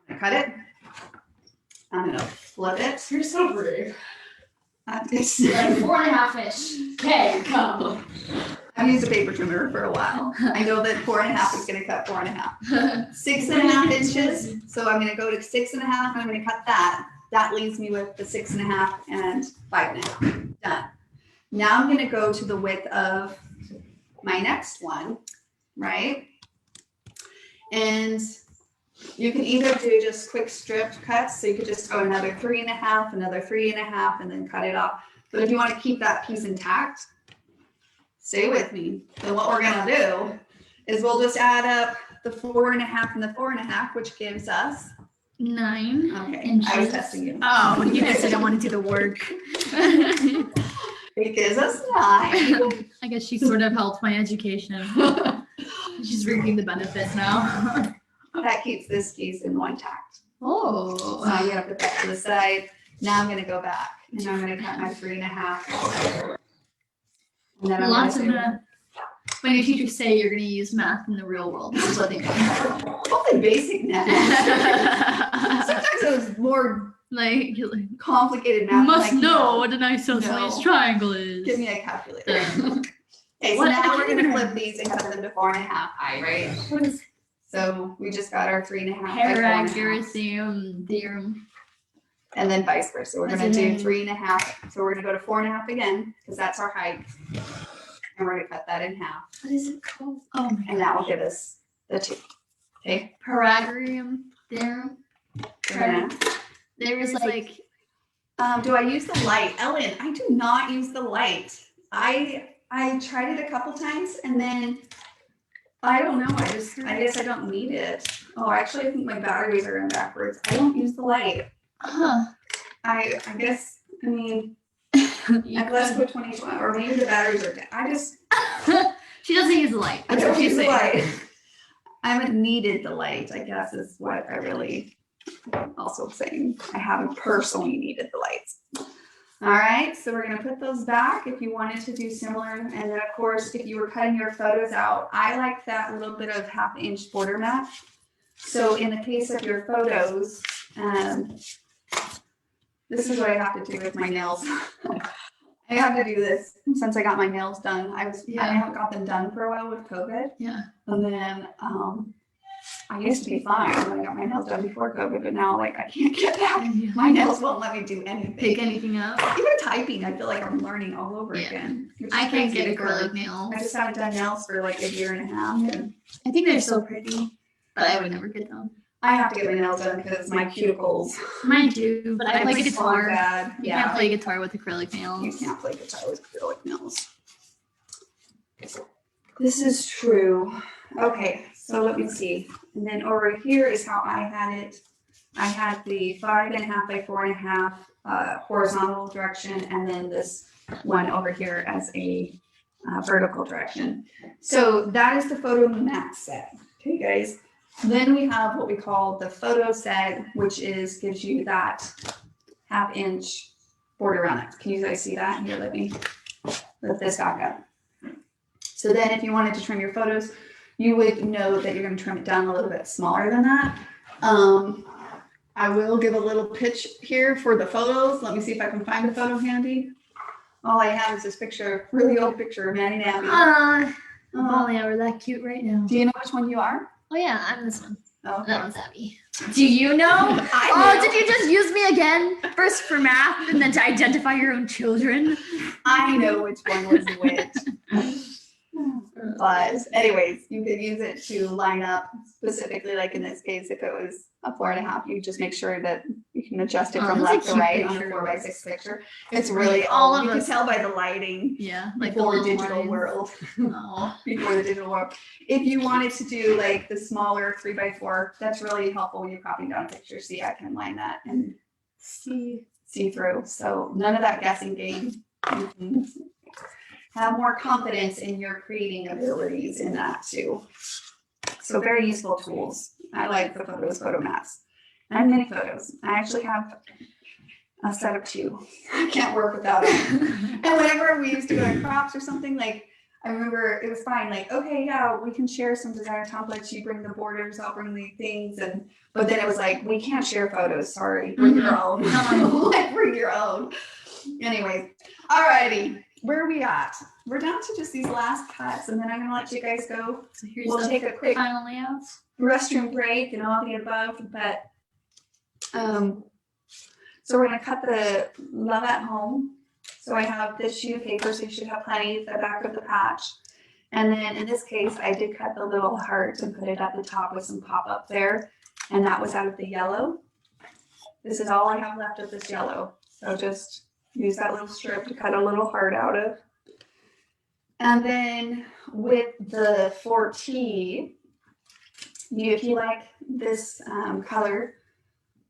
gonna cut it. I'm gonna flip it. You're so brave. It's, 4.5 inch. Okay, come. I've used a paper trimmer for a while. I know that 4.5 is gonna cut 4.5. 6.5 inches. So I'm gonna go to 6.5 and I'm gonna cut that. That leaves me with the 6.5 and 5.5. Done. Now I'm gonna go to the width of my next one, right? And you can either do just quick strip cuts, so you could just go another 3.5, another 3.5, and then cut it off. But if you want to keep that piece intact, stay with me. Then what we're gonna do is we'll just add up the 4.5 and the 4.5, which gives us 9 okay. inches. I was testing you. Oh, you guys didn't want to do the work. It gives us 9. I guess she sort of helped my education. She's reaping the benefits now. That keeps this piece in one tact. Oh. So I'm gonna put that to the side. Now I'm gonna go back and I'm gonna cut my 3.5. And then I'm Lots of gonna math. When your teachers say you're going to use math in the real world, this is what they mean. only basic math. Sometimes it was more like complicated you math. must like, know no, what an isosceles No. triangle is. Give me a calculator. Yeah. Okay, so What? now we're gonna flip these and cut them to 4.5 high, right? What is So we just got our 3.5 by 4.5. Pythagorean theorem? And then vice versa. We're That's gonna do amazing. 3.5. So we're gonna go to 4.5 again, because that's our height. And we're gonna cut that in half. What is it called? Oh my And that will give us the 2. Okay. Pythagorean theorem. We're gonna, There was like do I use the light? Ellen, I do not use the light. I tried it a couple times and then I don't know. I guess I don't need it. Oh, actually I think my batteries are in backwards. I don't use the light. I guess, I mean, I've left with 2020, or maybe the batteries are dead. she doesn't use the light. I That's don't what she's use the saying. light. I haven't needed the light, I guess is what I really also saying. I haven't personally needed the lights. All right, so we're gonna put those back if you wanted to do similar. And then of course, if you were cutting your photos out, I like that little bit of 1/2 inch border mat. So in the case of your photos, this is what I have to do with my nails. I have to do this since I got my nails done. I haven't got them done for a while with COVID. Yeah. And then I used to be fine when I got my nails done before COVID, but now like I can't get back. My nails won't let me do anything. Pick anything up. Even typing, I feel like I'm learning all over Yeah. again. which is I can't crazy get for- acrylic nails. I just haven't done nails for like 1.5 years. And I think they're so pretty, but I would never get them. I have to get my nails done because my cuticles. Mine too, but I play It's so guitar. bad. You can't play guitar with acrylic You nails. can't play guitar with acrylic nails. This is true. Okay, so let me see. And then over here is how I had it. I had the 5.5 by 4.5 horizontal direction, and then this one over here as a vertical direction. So that is the photo mat set. Okay, guys. Then we have what we call the photo set, which gives you that 1/2 inch border around it. Can you guys see that? Here, let me lift this back up. So then if you wanted to trim your photos, you would know that you're going to trim it down a little bit smaller than that. I will give a little pitch here for the photos. Let me see if I can find the photo handy. All I have is this picture, really old picture of Manny Nabby. If only I were that cute right now. Do you know which one you are? Oh yeah, I'm this one. Oh, okay. That one's Abby. Do you know? I Did you just use me again? First for math and then to identify your own children? I know which one was which. But anyways, you could use it to line up specifically, like in this case, if it was a 4.5, you just make sure that you can adjust it Oh, from that's a left to cute right on a picture. 4x6 picture. It's really All old. of You can us- tell by the lighting Yeah, like the before little digital lines. world. Oh. Before the digital world. If you wanted to do like the smaller 3x4, that's really helpful when you're copying down pictures. See, I can line that and see through. So none of that guessing game. You can have more confidence in your creating abilities in that too. So very useful tools. I like the photos, photo mats, and mini photos. I actually have a set of 2. I can't work without them. And whenever we used to go to crops or something, like I remember it was fine. Like, okay, yeah, we can share some designer templates. You bring the borders, I'll bring the things, but then it was like, we can't share photos. Sorry, bring your own. Like, bring your own. Anyway, alrighty, where are we at? We're down to just these last cuts, and then I'm gonna let you guys go. So here's We'll the take a quick final layouts. restroom break and all the above, but so we're gonna cut the Love at Home. So I have this sheet of paper, so you should have plenty at the back of the patch. And then in this case, I did cut the little heart and put it at the top with some pop-up there, and that was out of the yellow. This is all I have left of this yellow, so just use that little strip to cut a little heart out of. And then with the 4T, if you like this color,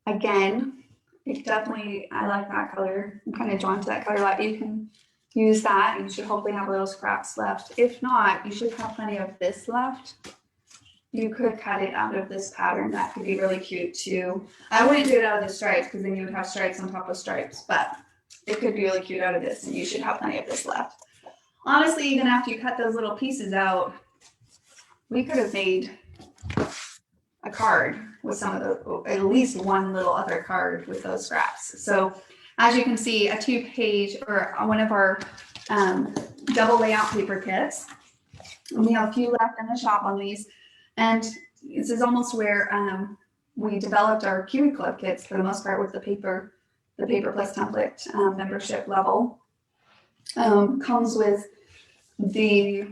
again, I like that color. I'm kind of drawn to that color a lot. You can use that, and you should hopefully have little scraps left. If not, you should have plenty of this left. You could cut it out of this pattern. That could be really cute too. I wouldn't do it out of the stripes because then you would have stripes on top of stripes, but it could be really cute out of this, and you should have plenty of this left. Honestly, even after you cut those little pieces out, we could have made a card with some of the, at least one little other card with those scraps. So as you can see, a 2-page or one of our double layout paper kits. And we have a few left in the shop on these. And this is almost where we developed our Kiwi Club kits for the most part with the paper plus template membership level. Comes with the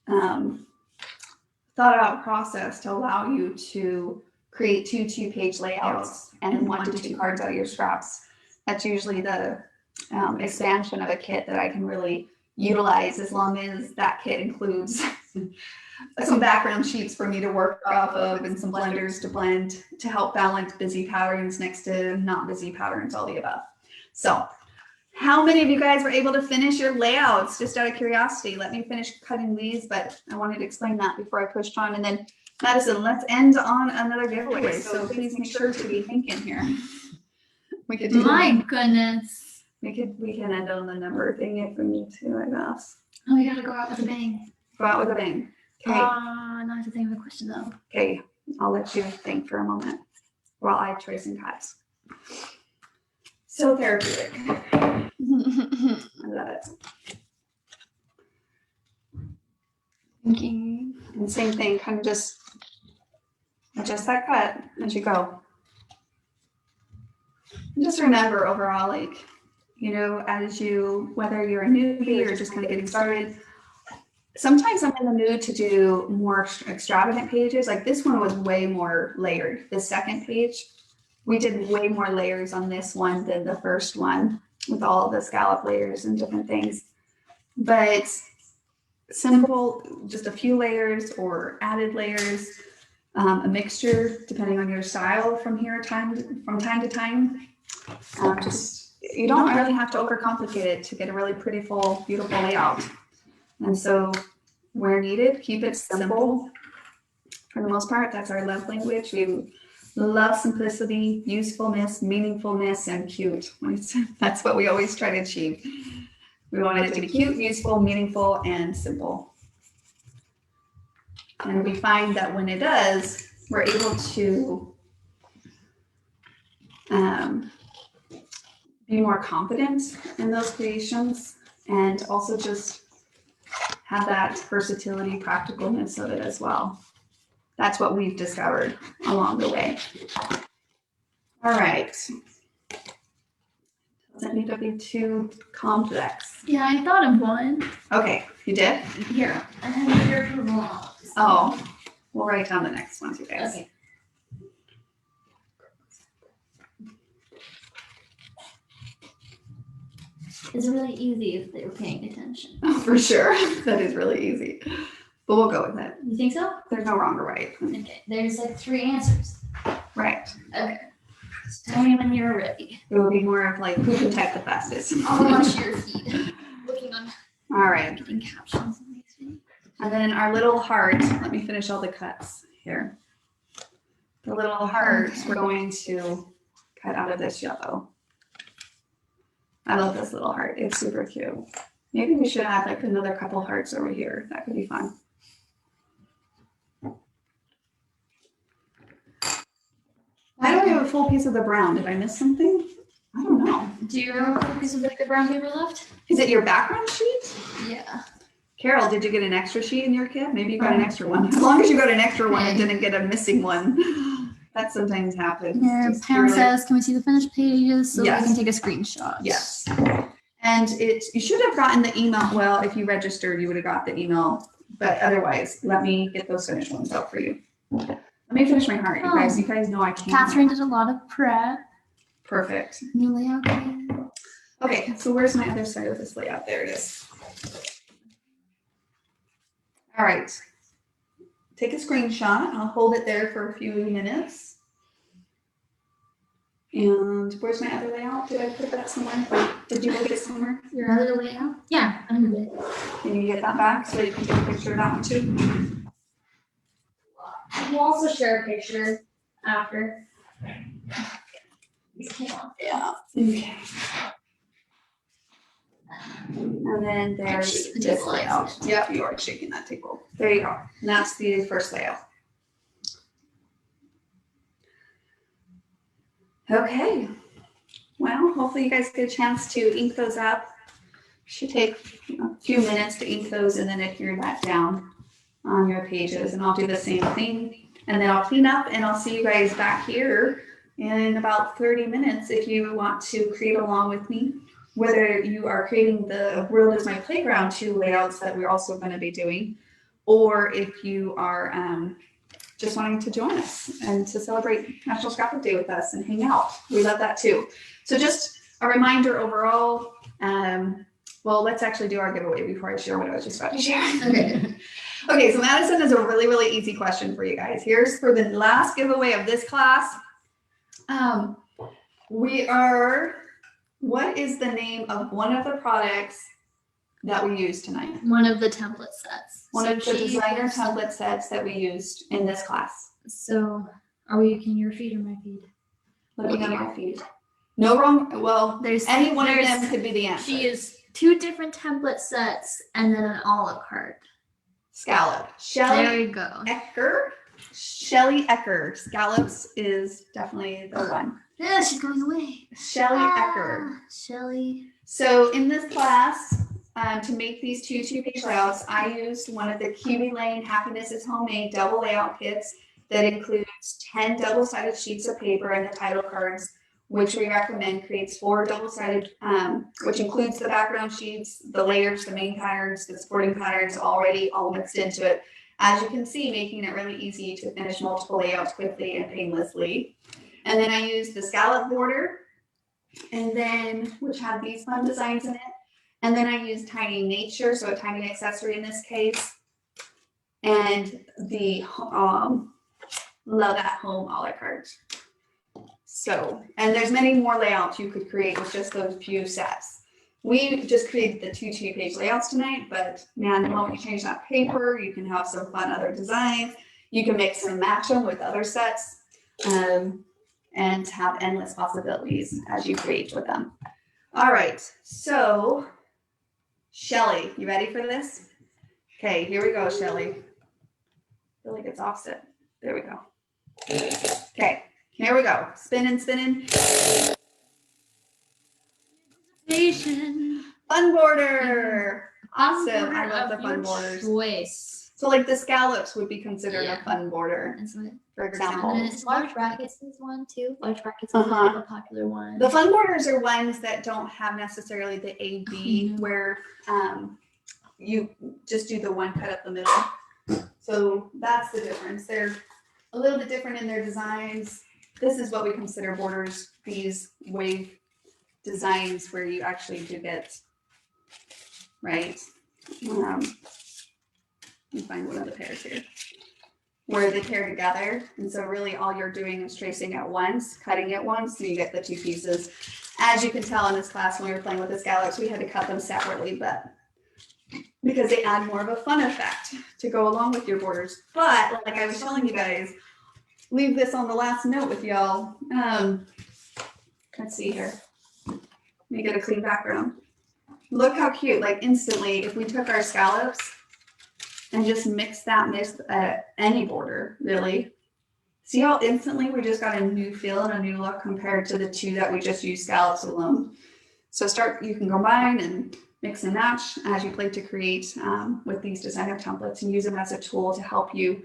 thought out process to allow you to create 2 2-page layouts and 1 to 2 cards out of your scraps. That's usually the expansion of a kit that I can really utilize, as long as that kit includes some background sheets for me to work off of and some blenders to blend to help balance busy patterns next to not busy patterns, all the above. So how many of you guys were able to finish your layouts? Just out of curiosity, let me finish cutting these, but I wanted to explain that before I pushed on. And then Madison, let's end on another giveaway. So please make sure to be thinking here. We could do My goodness. we can end on the number thing if we need to, I guess. Oh, we gotta go out with a bang. Go out with a bang. Okay. Now I have to think of a question though. Okay, I'll let you think for a moment while I trace and cut. So therapeutic. I love it. Thinking. And same thing, kind of just adjust that cut as you go. And just remember overall, like, you know, as you, whether you're a newbie or just kind of getting started, sometimes I'm in the mood to do more extravagant pages. Like this one was way more layered. The second page, we did way more layers on this one than the first one with all the scallop layers and different things. But simple, just a few layers or added layers, a mixture depending on your style from time to time. Just you don't really have to overcomplicate it to get a really pretty, full, beautiful layout. And so where needed, keep it simple. For the most part, that's our love language. We love simplicity, usefulness, meaningfulness, and cute. That's what we always try to achieve. We want it to be cute, useful, meaningful, and simple. And we find that when it does, we're able to be more confident in those creations, and also just have that versatility, practicalness of it as well. That's what we've discovered along the way. All right. Doesn't need to be too complex. Yeah, I thought of one. Okay, You did? Here, I have your approval. Oh, we'll write down the next ones, you guys. Okay. It's really easy if they were paying attention. Oh, for sure. That is really easy. But we'll go with it. You think so? There's no wrong or right. Okay, there's like 3 answers. Right. Okay. Just tell me when you're ready. It will be more of like who can type the fastest. I'll watch your feed. Looking on All right. getting captions in these videos. And then our little heart, let me finish all the cuts here. The little hearts we're going to cut out of this yellow. I love this little heart. It's super cute. Maybe we should add like another couple hearts over here. That could be fun. Why do I have a full piece of the brown? Did I miss something? I don't know. Do you remember what piece of like the brown paper left? Is it your background sheet? Yeah. Carol, did you get an extra sheet in your kit? Maybe you got an extra one. As long as you got an extra one and didn't get a missing one. That sometimes happens. Here, Just Pam really- says, can we see the finished pages so Yes. we can take a screenshot? Yes. And you should have gotten the email. Well, if you registered, you would have got the email. But otherwise, let me get those finished ones out for you. Let me finish my heart, you guys. You guys know I can't. Catherine did a lot of prep. Perfect. New layout. Kit. Okay, so where's my other side of this layout? There it is. All right. Take a screenshot. I'll hold it there for a few minutes. And where's my other layout? Did I put that somewhere? Did you look at it somewhere? Your other layout? Yeah, I'm good. Can you get that back so you can get a picture of that one too? We'll also share a picture after. Yeah. Okay. And then there's Shake the this table, layout. isn't Yep, you are shaking that table. There you go. And that's the first layout. Okay. Well, hopefully you guys get a chance to ink those up. Should take a few minutes to ink those and then adhere that down on your pages. And I'll do the same thing. And then I'll clean up and I'll see you guys back here in about 30 minutes if you want to create along with me. Whether you are creating the World is My Playground 2 layouts that we're also going to be doing, or if you are just wanting to join us and to celebrate National Scrapbook Day with us and hang out. We love that too. So just a reminder overall, well, let's actually do our giveaway before I share what I was just about to share. Okay. Okay, so Madison is a really, really easy question for you guys. Here's for the last giveaway of this class. What is the name of one of the products that we used tonight? One of the template sets. One So of the she- designer template sets that we used in this class. So are we looking your feed or my feed? Looking at my feed. No wrong, well, There's any one of there's- them could be the answer. She used 2 different template sets and then an a la carte. Scallop. There Shelly you go. Ecker. Shelly Ecker. Scallops is definitely the one. Yeah, she's going away. Shelly Ecker. Shelly. So in this class, to make these 2 2-page layouts, I used one of the Kiwi Lane Happiness is Homemade double layout kits that includes 10 double-sided sheets of paper and the title cards, which we recommend creates 4 double-sided, which includes the background sheets, the layers, the main patterns, the supporting patterns already all mixed into it. As you can see, making it really easy to finish multiple layouts quickly and painlessly. And then I used the scallop border, and then which had these fun designs in it. And then I used Tiny Nature, so a tiny accessory in this case, and the Love at Home a la carte. So, and there's many more layouts you could create with just those few sets. We just created the 2 2-page layouts tonight, but man, the moment you change that paper, you can have some fun other designs. You can mix and match them with other sets. And have endless possibilities as you create with them. All right, so Shelly, you ready for this? Okay, here we go, Shelly. I feel like it's offset. There we go. Okay, here we go. Spinning, spinning. Fun border. Awesome. I love the fun borders. Choice. So like the scallops would be considered Yeah. a fun border, That's what. for example. And it's large brackets is one too. Large brackets is Uh-huh. a popular one. The fun borders are ones that don't have necessarily the AB Oh, no. where you just do the one cut up the middle. So that's the difference. They're a little bit different in their designs. This is what we consider borders, these wave designs where you actually do get, right? Let me find one of the pairs here. Where they pair together. And so really all you're doing is tracing at once, cutting it once, so you get the two pieces. As you can tell in this class when we were playing with the scallops, we had to cut them separately, but because they add more of a fun effect to go along with your borders. But like I was telling you guys, leave this on the last note with y'all. Let's see here. Let me get a clean background. Look how cute, like instantly, if we took our scallops and just mix that with any border, really. See how instantly we just got a new feel and a new look compared to the two that we just used scallops alone. So you can combine and mix and match as you play to create with these designer templates and use them as a tool to help you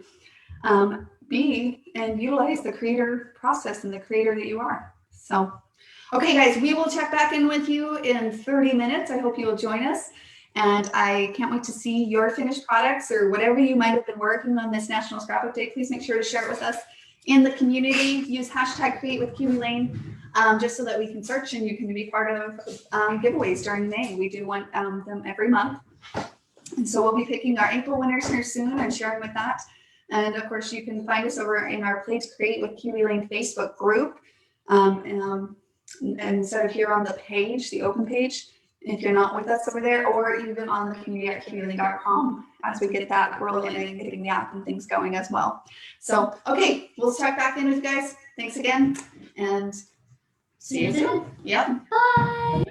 be and utilize the creator process and the creator that you are. So, okay guys, we will check back in with you in 30 minutes. I hope you will join us. And I can't wait to see your finished products or whatever you might have been working on this National Scrapbook Day. Please make sure to share it with us in the community. Use hashtag Create with Kiwi Lane just so that we can search and you can be part of giveaways during May. We do want them every month. And so we'll be picking our April winners here soon and sharing with that. And of course, you can find us over in our Play to Create with Kiwi Lane Facebook group. And instead of here on the page, the open page, if you're not with us over there, or even on the community at kiwilane.com as we get that rolling and getting the app and things going as well. So, okay, we'll check back in with you guys. Thanks again, and see you soon. Yep. Bye.